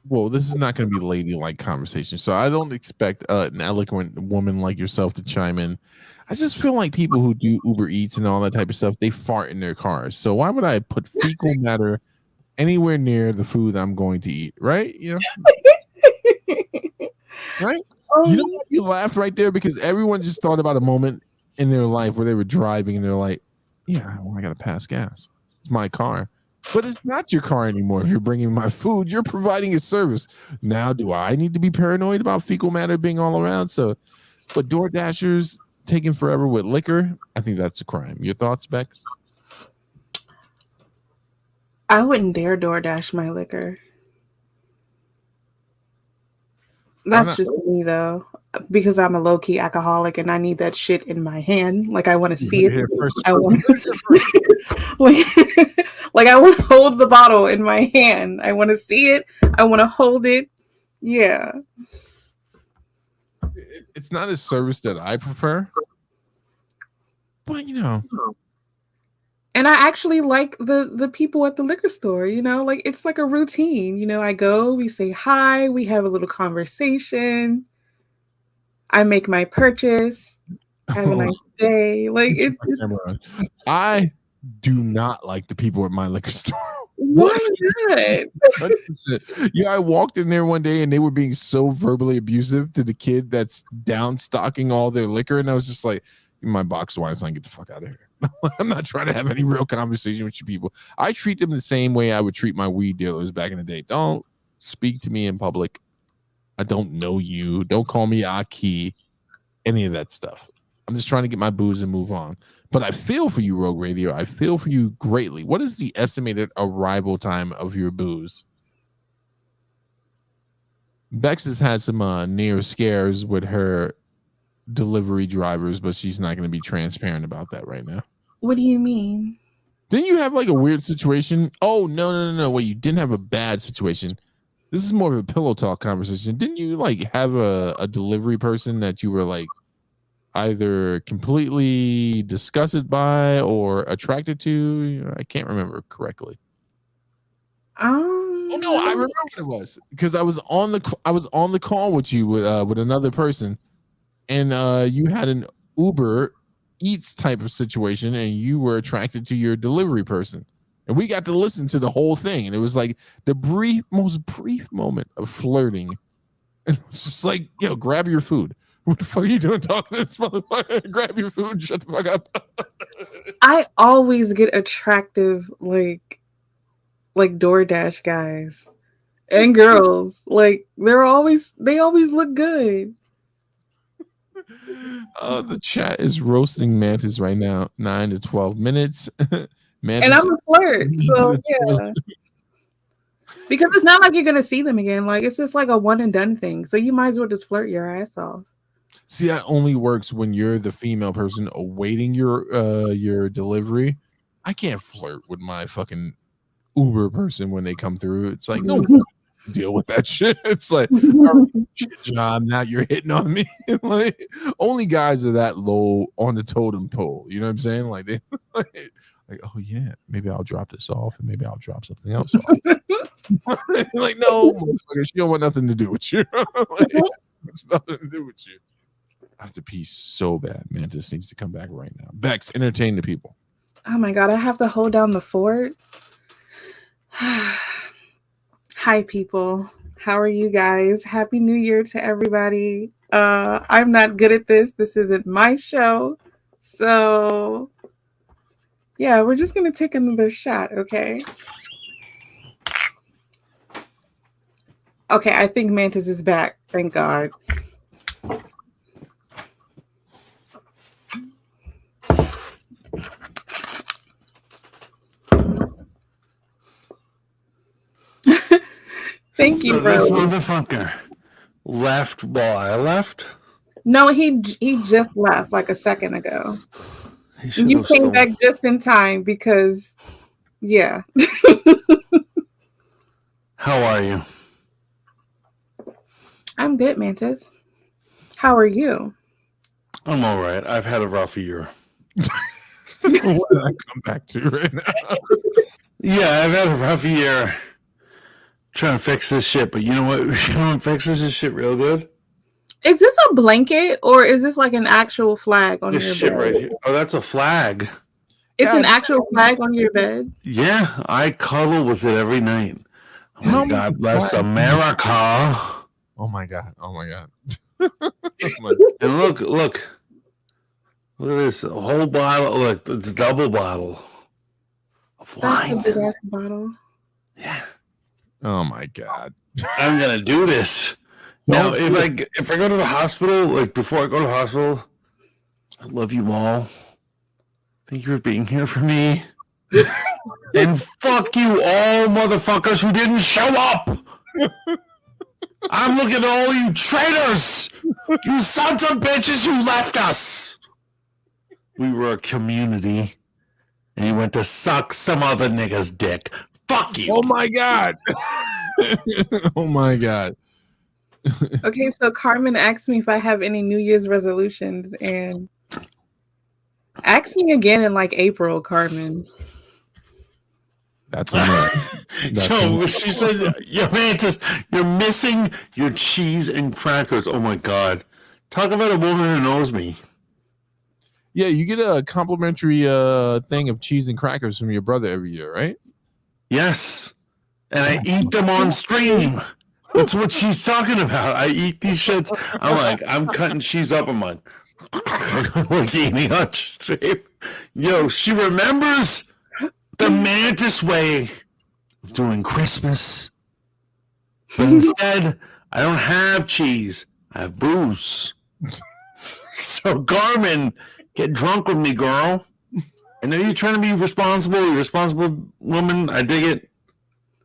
well, this is not going to be ladylike conversation, so I don't expect an eloquent woman like yourself to chime in. I just feel like people who do Uber Eats and all that type of stuff, they fart in their cars. So why would I put fecal matter anywhere near the food I'm going to eat? Right? You know? Right? You know what? You laughed right there because everyone just thought about a moment in their life where they were driving and they're like, yeah, well, I got to pass gas. It's my car. But it's not your car anymore. If you're bringing my food, you're providing a service. Now, do I need to be paranoid about fecal matter being all around? So, but DoorDashers taking forever with liquor, I think that's a crime. Your thoughts, Bex? I wouldn't dare DoorDash my liquor. That's just me, though, because I'm a low-key alcoholic and I need that shit in my hand. Like, I want to see it. I want I want to hold the bottle in my hand. I want to see it. I want to hold it. Yeah. It's not a service that I prefer, but you know. And I actually like the people at the liquor store, you know, like it's like a routine. You know, I go, we say hi, we have a little conversation. I make my purchase. Have a nice day. Like I do not like the people at my liquor store. Why not? Yeah, I walked in there one day and they were being so verbally abusive to the kid that's down stocking all their liquor, and I was just like, my box of wine, so I can get the fuck out of here. I'm not trying to have any real conversation with you people. I treat them the same way I would treat my weed dealers back in the day. Don't speak to me in public. I don't know you. Don't call me Aki. Any of that stuff. I'm just trying to get my booze and move on. But I feel for you, Rogue Radio. I feel for you greatly. What is the estimated arrival time of your booze? Bex has had some near scares with her delivery drivers, but she's not going to be transparent about that right now. What do you mean? Didn't you have like a weird situation? Oh, no. Wait, you didn't have a bad situation. This is more of a pillow talk conversation. Didn't you like have a delivery person that you were like either completely disgusted by or attracted to? I can't remember correctly. Oh no, I remember what it was because I was on the call with you with another person, and you had an Uber Eats type of situation, and you were attracted to your delivery person, and we got to listen to the whole thing, and it was like the most brief moment of flirting, and it was just like, yo, grab your food. What the fuck are you doing talking to this motherfucker? Grab your food and shut the fuck up. I always get attractive like DoorDash guys and girls. Like they always look good. The chat is roasting Mantis right now. 9 to 12 minutes. Mantis, and I'm a flirt, so yeah. Because it's not like you're gonna see them again. Like it's just like a one and done thing. So you might as well just flirt your ass off. See, that only works when you're the female person awaiting your delivery. I can't flirt with my fucking Uber person when they come through. It's like, no, deal with that shit. It's like, shit, John, now you're hitting on me. Like, only guys are that low on the totem pole. You know what I'm saying? Like, they like, oh yeah, maybe I'll drop this off and maybe I'll drop something else off. Like, no, motherfucker, she don't want nothing to do with you. Like, it's nothing to do with you. I have to pee so bad. Mantis needs to come back right now. Bex, entertain the people. Oh my god, I have to hold down the fort. Hi people, how are you guys? Happy New Year to everybody. I'm not good at this. This isn't my show. So yeah, we're just gonna take another shot, okay? Okay, I think Mantis is back. Thank God. Thank you, bro. This motherfucker left while I left? No, he just left like a second ago. You came back just in time because, yeah. How are you? I'm good, Mantis. How are you? I'm all right. I've had a rough year. What did I come back to right now? Yeah, I've had a rough year trying to fix this shit, but you know what? You know what fixes this shit real good? Is this a blanket or is this like an actual flag on This your shit bed? right here. Oh, that's a flag. It's an actual flag on your bed? Yeah, I cuddle with it every night. Oh my God bless America. Oh my God. Oh my God. And look at this. A whole bottle. Look, it's a double bottle of wine. That's a big ass bottle. Yeah. Oh my God. I'm gonna do this. Now, if I go to the hospital, like before I go to the hospital, I love you all. Thank you for being here for me. And fuck you all motherfuckers who didn't show up. I'm looking at all you traitors. You sons of bitches who left us. We were a community. And you went to suck some other nigga's dick. Fuck you. Oh my God. Oh my God. Okay, so Carmen asked me if I have any New Year's resolutions, and ask me again in like April, Carmen. That's enough. Yo, she said, yo, Mantis, you're missing your cheese and crackers. Oh my God. Talk about a woman who knows me. Yeah, you get a complimentary thing of cheese and crackers from your brother every year, right? Yes. And I eat them on stream. That's what she's talking about. I eat these shits. I'm cutting cheese up. I'm like, eating on stream. Yo, she remembers the Mantis way of doing Christmas. But instead, I don't have cheese. I have booze. So, Garmin, get drunk with me, girl. I know you're trying to be responsible. You're a responsible woman. I dig it.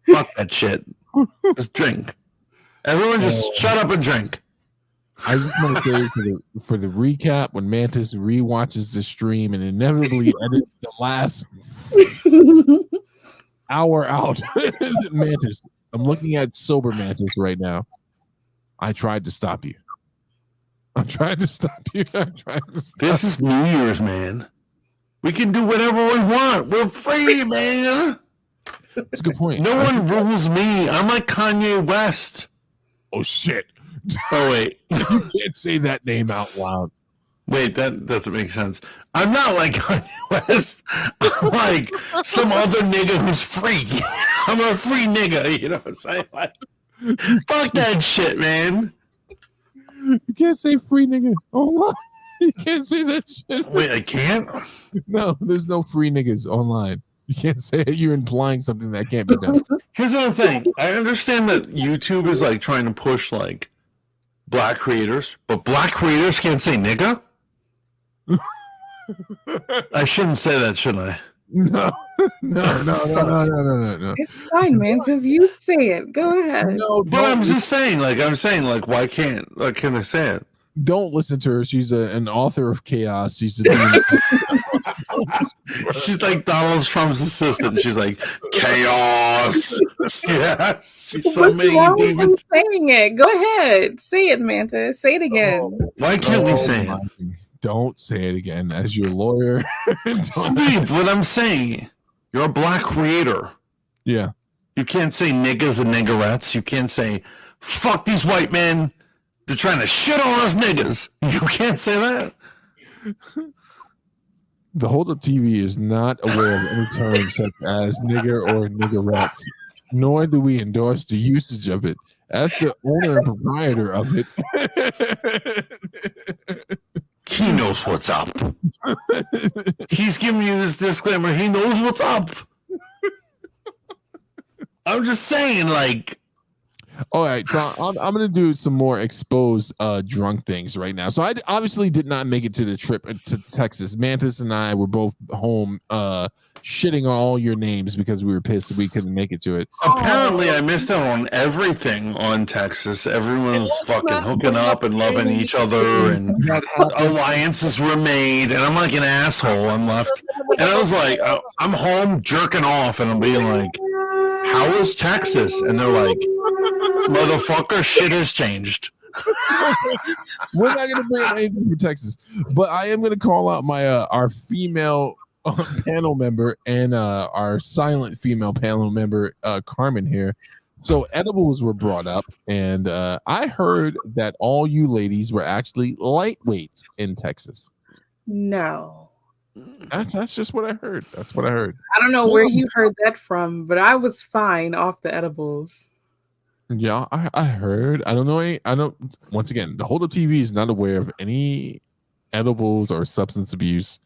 Fuck that shit. Just drink. Everyone just shut up and drink. I just want to say for the recap, when Mantis rewatches the stream and inevitably edits the last hour out, Mantis, I'm looking at sober Mantis right now. I tried to stop you. I'm trying to stop you. This is New Year's, man. We can do whatever we want. We're free, man. That's a good point. No one rules me. I'm like Kanye West. Oh shit. Oh wait. You can't say that name out loud. Wait, that doesn't make sense. I'm not like Kanye West. I'm like some other nigga who's free. I'm a free nigga, you know what I'm saying? Like, fuck that shit, man. You can't say free nigga online. You can't say that shit. Wait, I can't? No, there's no free niggas online. You can't say it. You're implying something that can't be done. Here's what I'm saying. I understand that YouTube is like trying to push like black creators, but black creators can't say nigga? I shouldn't say that, should I? No. It's fine, man. Just you say it. Go ahead. No, But I'm just saying, why can't I say it? Don't listen to her. She's an author of chaos. She's a She's like Donald Trump's assistant. She's like chaos. Yeah, she's so What's many wrong with demons. you saying it? Go ahead. Say it, Mantis. Say it again. Why can't we say it? Don't say it again. As your lawyer, Steve, what I'm saying, you're a black creator. Yeah. You can't say niggas and niggerettes. You can't say fuck these white men. They're trying to shit on us niggas. You can't say that. The Hold Up TV is not aware of any terms such as nigger or niggerettes, nor do we endorse the usage of it. As the owner and proprietor of it, he knows what's up. He's giving you this disclaimer. He knows what's up. I'm just saying, like. All right, so I'm going to do some more exposed drunk things right now. So I obviously did not make it to the trip to Texas. Mantis and I were both home shitting on all your names because we were pissed we couldn't make it to it. Apparently, I missed out on everything on Texas. Everyone was fucking hooking up and loving each other, and alliances were made. And I'm like an asshole. I'm left, and I was like, I'm home jerking off, and I'm being like, "How is Texas?" And they're like, "Motherfucker, shit has changed." We're not going to bring up anything for Texas, but I am going to call out my our female panel member and our silent female panel member, Carmen here. So edibles were brought up, and I heard that all you ladies were actually lightweights in Texas. No. That's just what I heard. That's what I heard. I don't know where you heard that from, but I was fine off the edibles. Yeah, I heard. I don't know. Once again, the Hold Up TV is not aware of any edibles or substance abuse.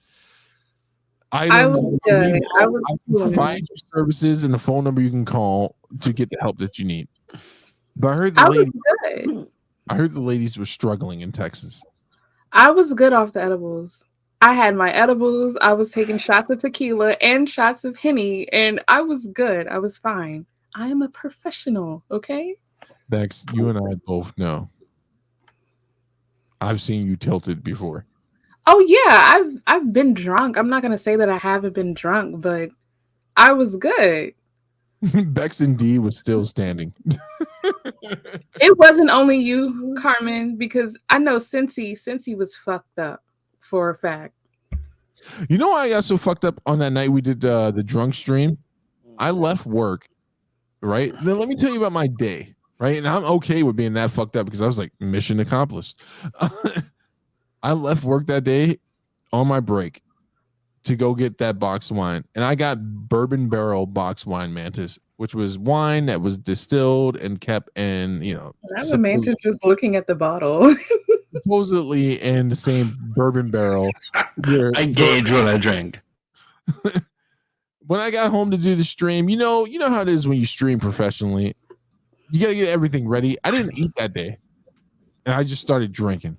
I was good. I was provide your services and the phone number you can call to get the help that you need. But I heard I heard the ladies were struggling in Texas. I was good off the edibles. I had my edibles. I was taking shots of tequila and shots of Henny, and I was good. I was fine. I am a professional, okay? Bex, you and I both know. I've seen you tilted before. Oh yeah, I've been drunk. I'm not gonna say that I haven't been drunk, but I was good. Bex and D was still standing. It wasn't only you, Carmen, because I know Cincy was fucked up for a fact. You know why I got so fucked up on that night we did the drunk stream? I left work, right? Then let me tell you about my day, right? And I'm okay with being that fucked up because I was like, mission accomplished. I left work that day on my break to go get that box wine. And I got bourbon barrel box wine, Mantis, which was wine that was distilled and kept in, That's a Mantis just looking at the bottle. supposedly in the same bourbon barrel. I gauge what I drink. When I got home to do the stream, you know how it is when you stream professionally. You got to get everything ready. I didn't eat that day. And I just started drinking.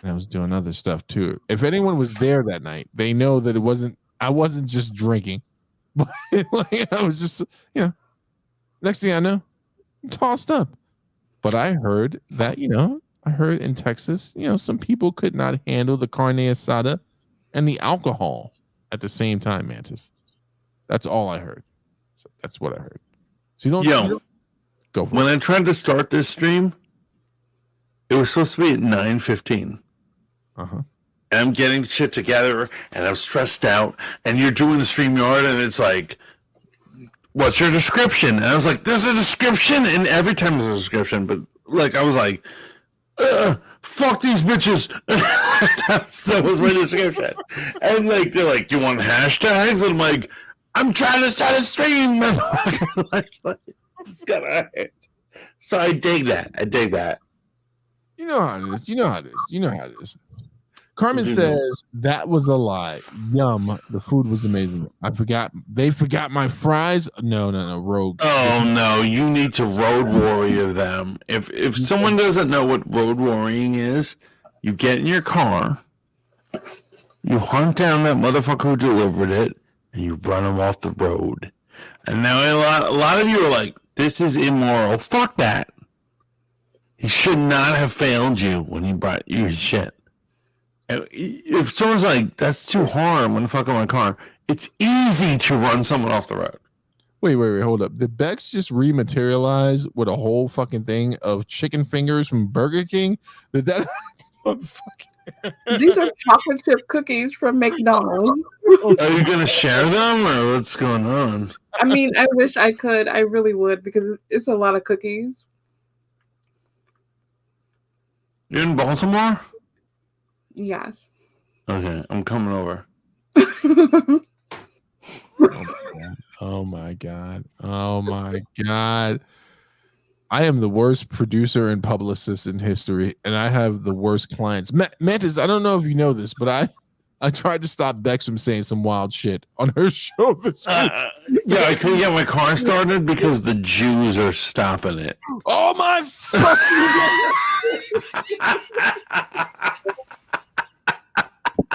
And I was doing other stuff too. If anyone was there that night, they know that I wasn't just drinking. But like, I was just, next thing I know, I'm tossed up. But I heard that, I heard in Texas, some people could not handle the carne asada and the alcohol at the same time, Mantis. That's all I heard. So that's what I heard. So you don't go for when it. I tried to start this stream, it was supposed to be at 9:15. Uh-huh. And I'm getting shit together, and I'm stressed out. And you're doing the StreamYard, and it's like, what's your description? And I was like, there's a description, and every time there's a description, but like I was like, fuck these bitches. That was my description. And like they're like, do you want hashtags? And I'm like, I'm trying to start a stream. It's gonna hurt. So I dig that. You know how it is. Carmen says that was a lie. Yum. The food was amazing. They forgot my fries. No, Rogue. Oh no, you need to road warrior them. If someone doesn't know what road warrioring is, you get in your car, you hunt down that motherfucker who delivered it, and you run him off the road. And now a lot of you are like, this is immoral. Fuck that. He should not have failed you when he brought you his shit. If someone's like, that's too hard, I'm gonna fuck up my car, it's easy to run someone off the road. Wait, hold up. Did Bex just rematerialize with a whole fucking thing of chicken fingers from Burger King? Did that These are chocolate chip cookies from McDonald's. Are you gonna share them, or what's going on? I mean, I wish I could. I really would, because it's a lot of cookies. You're in Baltimore? Yes. Okay, I'm coming over. Oh my god. I am the worst producer and publicist in history, and I have the worst clients. Mantis, I don't know if you know this, but I tried to stop Bex from saying some wild shit on her show this week. Yeah, I couldn't get my car started because the Jews are stopping it. Oh my fucking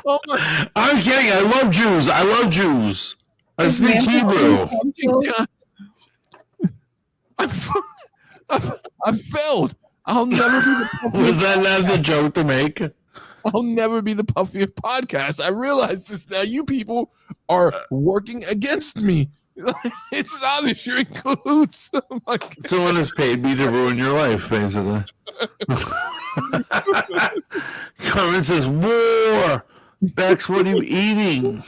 Oh my. I'm kidding. I love Jews. I speak Hebrew. I failed. I'll never be the puffiest. Was that not the joke to make? I'll never be the puffiest podcast. I realize this now. You people are working against me. It's obvious you're in cahoots. Someone has paid me to ruin your life, basically. Carmen says, war. Bex, what are you eating?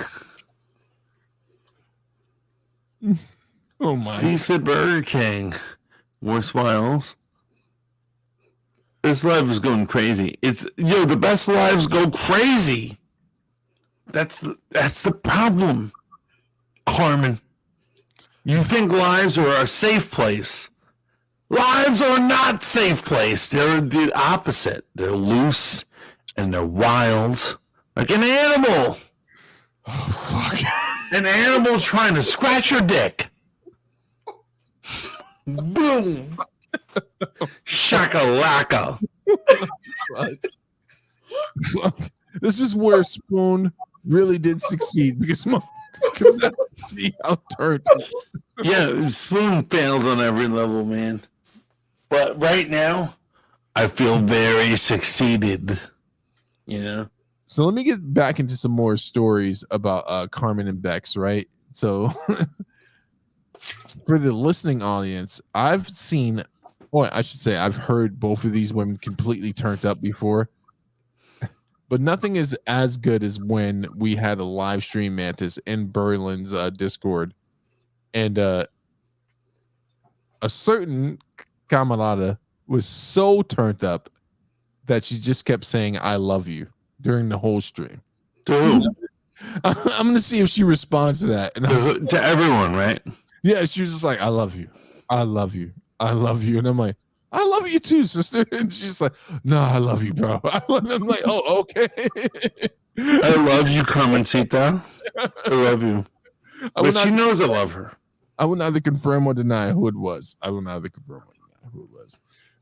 Oh my. Steve said Burger King. More smiles. This live is going crazy. The best lives go crazy. That's the problem, Carmen. You think lives are a safe place. Lives are not safe place. They're the opposite. They're loose and they're wild. Like an animal. Oh, fuck. An animal trying to scratch your dick. Boom. Shakalaka. Fuck. This is where Spoon really did succeed because could not see how turned. Yeah, Spoon failed on every level, man. But right now, I feel very succeeded. You know? So let me get back into some more stories about Carmen and Bex, right? So for the listening audience, I've heard both of these women completely turned up before. But nothing is as good as when we had a live stream Mantis in Berlin's Discord. And a certain camarada was so turned up that she just kept saying, I love you during the whole stream. Dude. I'm going to see if she responds to that. And to everyone, right? Yeah, she was just like, I love you. I love you. I love you. And I'm like, I love you too, sister. And she's like, no, I love you, bro. I'm like, oh, okay. I love you, Carmencita. I love you. But she knows I love her. I will neither confirm or deny who it was.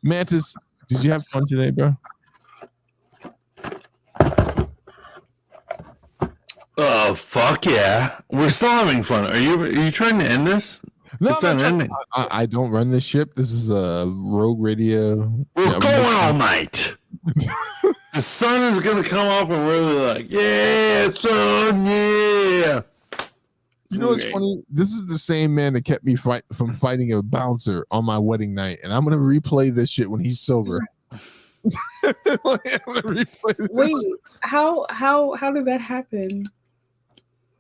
Mantis, did you have fun today, bro? Oh, fuck yeah. We're still having fun. Are you trying to end this? No, it's not ending. I don't run this ship. This is a Rogue Radio. We're going all night. The sun is gonna come up and really like, yeah, sun, yeah. You know what's funny? This is the same man that kept me from fighting a bouncer on my wedding night, and I'm gonna replay this shit when he's sober. Wait, how did that happen?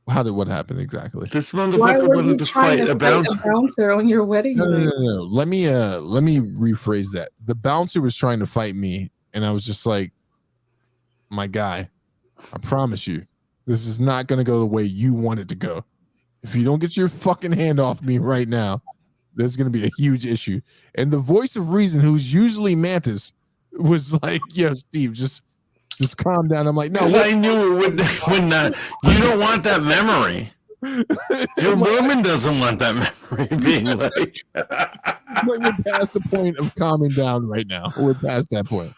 How did what happen exactly? This Why motherfucker were you wanted to trying fight to a bouncer. bouncer on your wedding No. night? Let me rephrase that. The bouncer was trying to fight me, and I was just like, my guy, I promise you, this is not gonna go the way you want it to go. If you don't get your fucking hand off me right now, there's gonna be a huge issue. And the voice of reason, who's usually Mantis, was like, "Yeah, Steve, just calm down." I'm like, "No, I knew it would not. You don't want that memory. Your woman doesn't want that memory being like." We're past the point of calming down right now. We're past that point.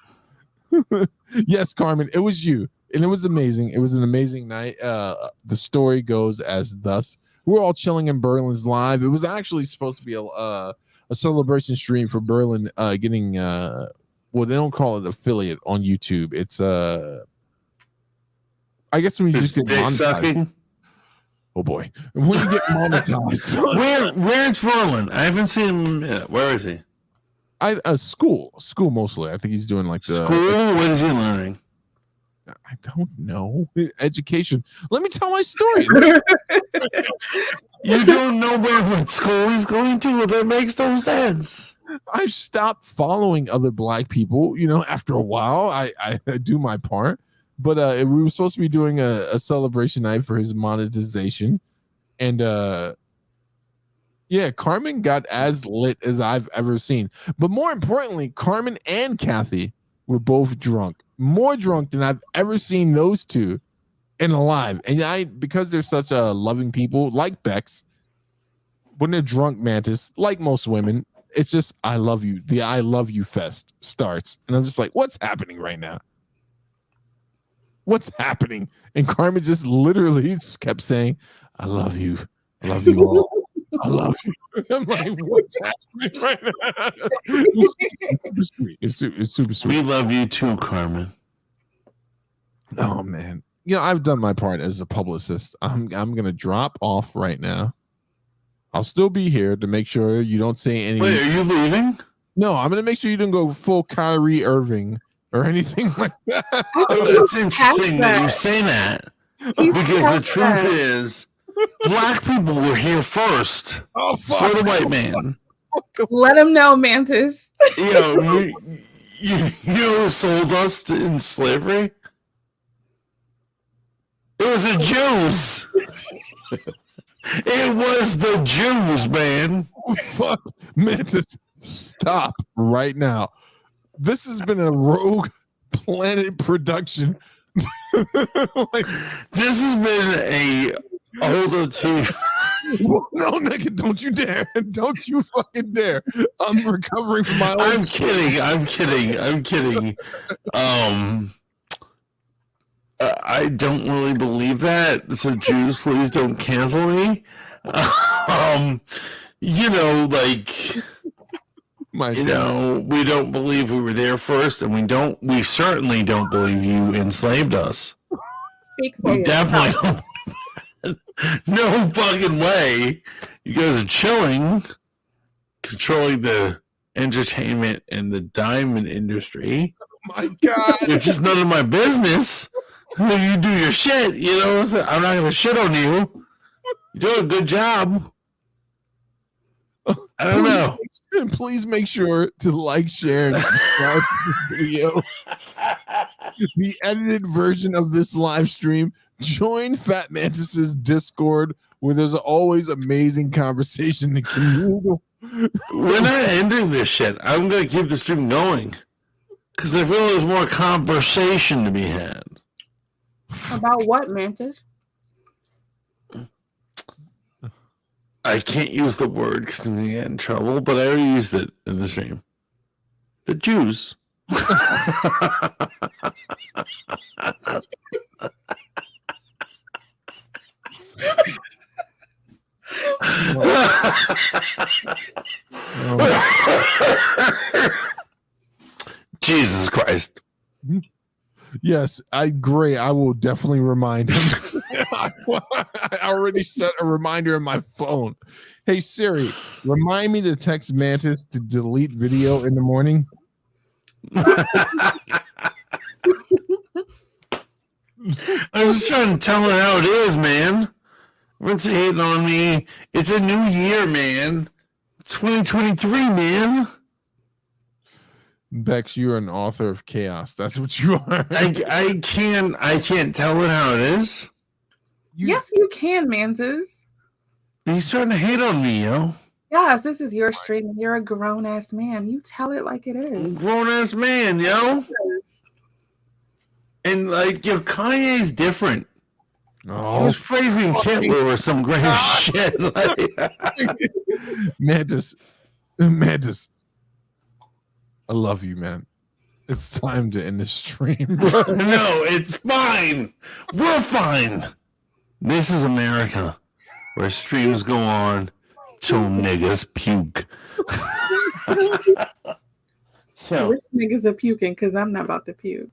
Yes, Carmen, it was you, and it was amazing. It was an amazing night. The story goes as thus: we're all chilling in Berlin's live. It was actually supposed to be a celebration stream for Berlin getting well, they don't call it affiliate on YouTube. It's I guess when you just get monetized. Sucking. Oh boy, when you get monetized. Where's Berlin? I haven't seen him yet. Where is he? School mostly. I think he's doing like the school. What is he learning? I don't know. Education. Let me tell my story. You don't know what school he's going to? Well, that makes no sense. I've stopped following other black people. You know, after a while, I do my part. But we were supposed to be doing a celebration night for his monetization, and yeah, Carmen got as lit as I've ever seen. But more importantly, Carmen and Kathy were both drunk, more drunk than I've ever seen those two in alive. And because they're such a loving people, like Bex, when they're drunk, Mantis, like most women, it's just I love you. The I love you fest starts, and I'm just like, what's happening right now? What's happening? And Carmen just literally just kept saying, I love you. I love you all. I love you. I'm like, what's happening right now? It's super sweet. It's super sweet. We love you too, Carmen. Oh man. You know, I've done my part as a publicist. I'm gonna drop off right now. I'll still be here to make sure you don't say any. Wait, are you leaving? No, I'm gonna make sure you don't go full Kyrie Irving or anything like that. It's interesting that you say that. Because the truth is, black people were here first for the white man. Let him know, Mantis. You know, you sold us in slavery. It was the Jews. It was the Jews, man. Fuck, Mantis, stop right now. This has been a Rogue Planet production. Like, this has been a older team. No, nigga, don't you dare. Don't you fucking dare. I'm recovering from my own. I'm kidding. I don't really believe that. So Jews, please don't cancel me. You know, like, we don't believe we were there first, and we certainly don't believe you enslaved us. Speak for we definitely don't. No fucking way. You guys are chilling, controlling the entertainment and the diamond industry. Oh my God. Which is none of my business. You do your shit, you know. So I'm not gonna shit on you. You're doing a good job. I don't know. Please make sure to like, share, and subscribe to this video. The edited version of this live stream. Join Fat Mantis's Discord, where there's always amazing conversation in the community. We're not ending this shit. I'm gonna keep the stream going because I feel there's more conversation to be had. About what, Mantis? I can't use the word because I'm gonna get in trouble, but I already used it in the stream. The Jews. Jesus Christ. Yes, I agree. I will definitely remind him. I already set a reminder in my phone. Hey Siri, remind me to text Mantis to delete video in the morning. I'm just trying to tell her how it is, man. Everyone's hating on me. It's a new year, man. It's 2023, man. Bex, you're an author of chaos. That's what you are. I can't tell it how it is. Yes, you can, Mantis. He's trying to hate on me, yo. Yes, this is your stream. You're a grown ass man. You tell it like it is. Grown ass man, yo. Yes. And like, yo, Kanye's different. Oh, He was praising Hitler or some great shit. Like, Mantis, I love you, man. It's time to end the stream, bro. no, it's fine. We're fine. This is America, where streams go on till niggas puke. Which niggas are puking? Because I'm not about to puke.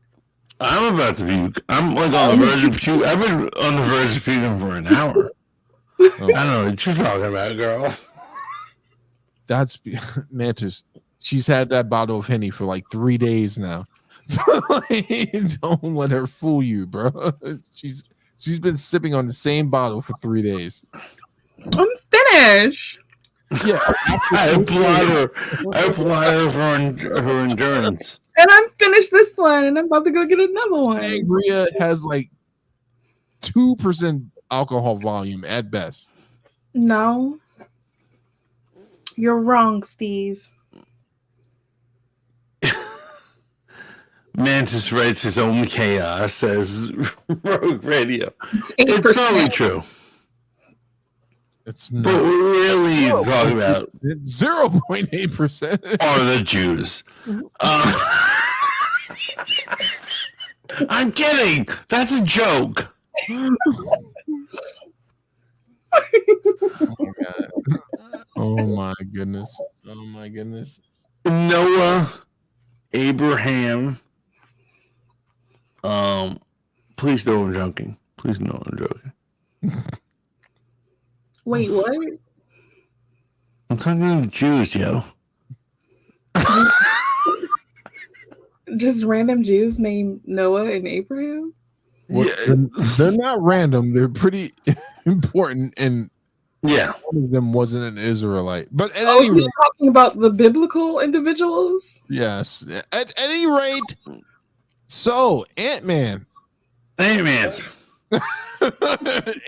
I'm about to puke. I'm like on the verge of puke. I've been on the verge of puking for an hour. I don't know what you're talking about, girl. That's Mantis. She's had that bottle of Henny for like 3 days now. Don't let her fool you, bro. She's been sipping on the same bottle for 3 days. I'm finished. Yeah, I applaud her for her endurance. And I'm finished this one, and I'm about to go get another one. Sangria has like 2% alcohol volume at best. No. You're wrong, Steve. Mantis writes his own chaos, says Rogue Radio. It's probably true. It's But not. what we're really talking about 0.8% are the Jews. I'm kidding. That's a joke. Oh my god. Oh my goodness. Oh my goodness. Noah, Abraham. Please know I'm joking. Please know I'm joking. Wait, what? I'm talking to the Jews, yo. Just random Jews named Noah and Abraham? Well, Yeah. they're not random. They're pretty important, and Yeah. one of them wasn't an Israelite. But at Oh, any you're rate, talking about the biblical individuals? yes. At any rate, so Ant-Man. Hey, man.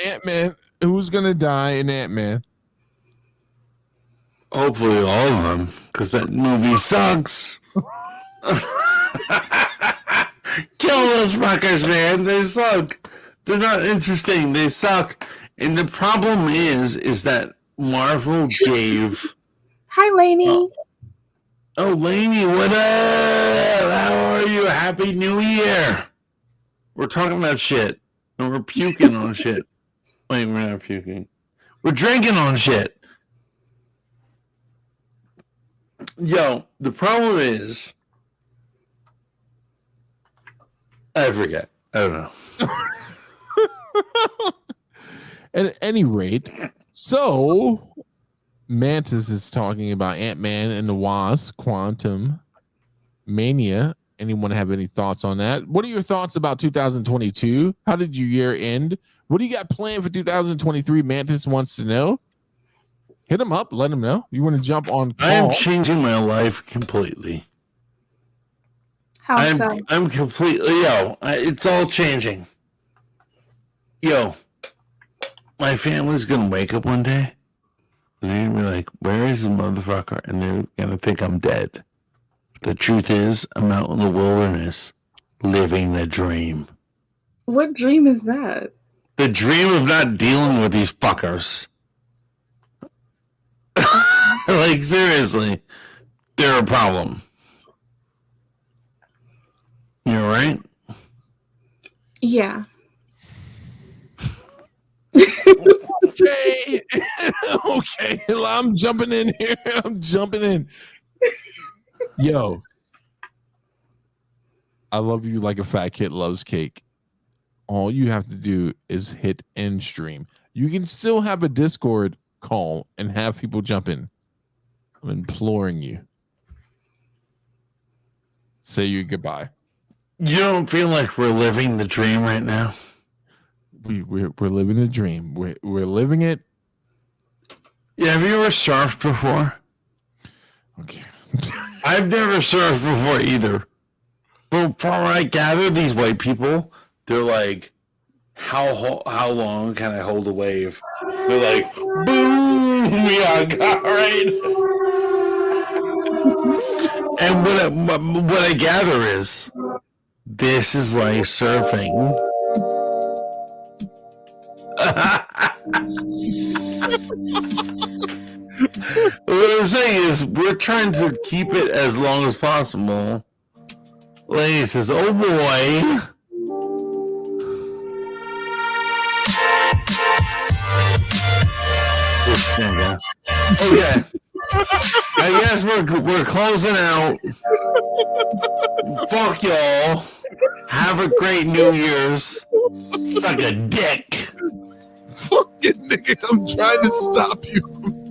Ant-Man. Who's gonna die in Ant-Man? Hopefully all of them, because that movie sucks. Kill those fuckers, man. They suck. They're not interesting. They suck. And the problem is that Marvel gave... Hi, Lainey. Oh, Lainey, what up? How are you? Happy New Year. We're talking about shit. And we're puking on shit. Wait, we're not puking. We're drinking on shit. Yo, the problem is... I forget. I don't know. At any rate, so Mantis is talking about Ant-Man and the Wasp, Quantum Mania. Anyone have any thoughts on that? What are your thoughts about 2022? How did your year end? What do you got planned for 2023? Mantis wants to know. Hit him up. Let him know. You want to jump on call? I am changing my life completely. How so? I'm completely, it's all changing. Yo, my family's gonna wake up one day and they're gonna be like, where is the motherfucker? And they're gonna think I'm dead. The truth is, I'm out in the wilderness living the dream. What dream is that? The dream of not dealing with these fuckers. Like, seriously, they're a problem. You all right? Yeah. Okay. Okay. I'm jumping in here. I'm jumping in. Yo. I love you like a fat kid loves cake. All you have to do is hit end stream. You can still have a Discord call and have people jump in. I'm imploring you. Say your goodbye. You don't feel like we're living the dream right now? We're living the dream. We're living it. Yeah, have you ever surfed before? Okay. I've never surfed before either. But from what I gather, these white people, they're like, how long can I hold a wave? They're like, boom, yeah, got right. And what I gather is, this is like surfing. What I'm saying is, we're trying to keep it as long as possible. Lady says, oh boy. This nigga. Oh yeah. I guess we're closing out. Fuck y'all. Have a great New Year's. Suck a dick. Fucking nigga, I'm trying to stop you from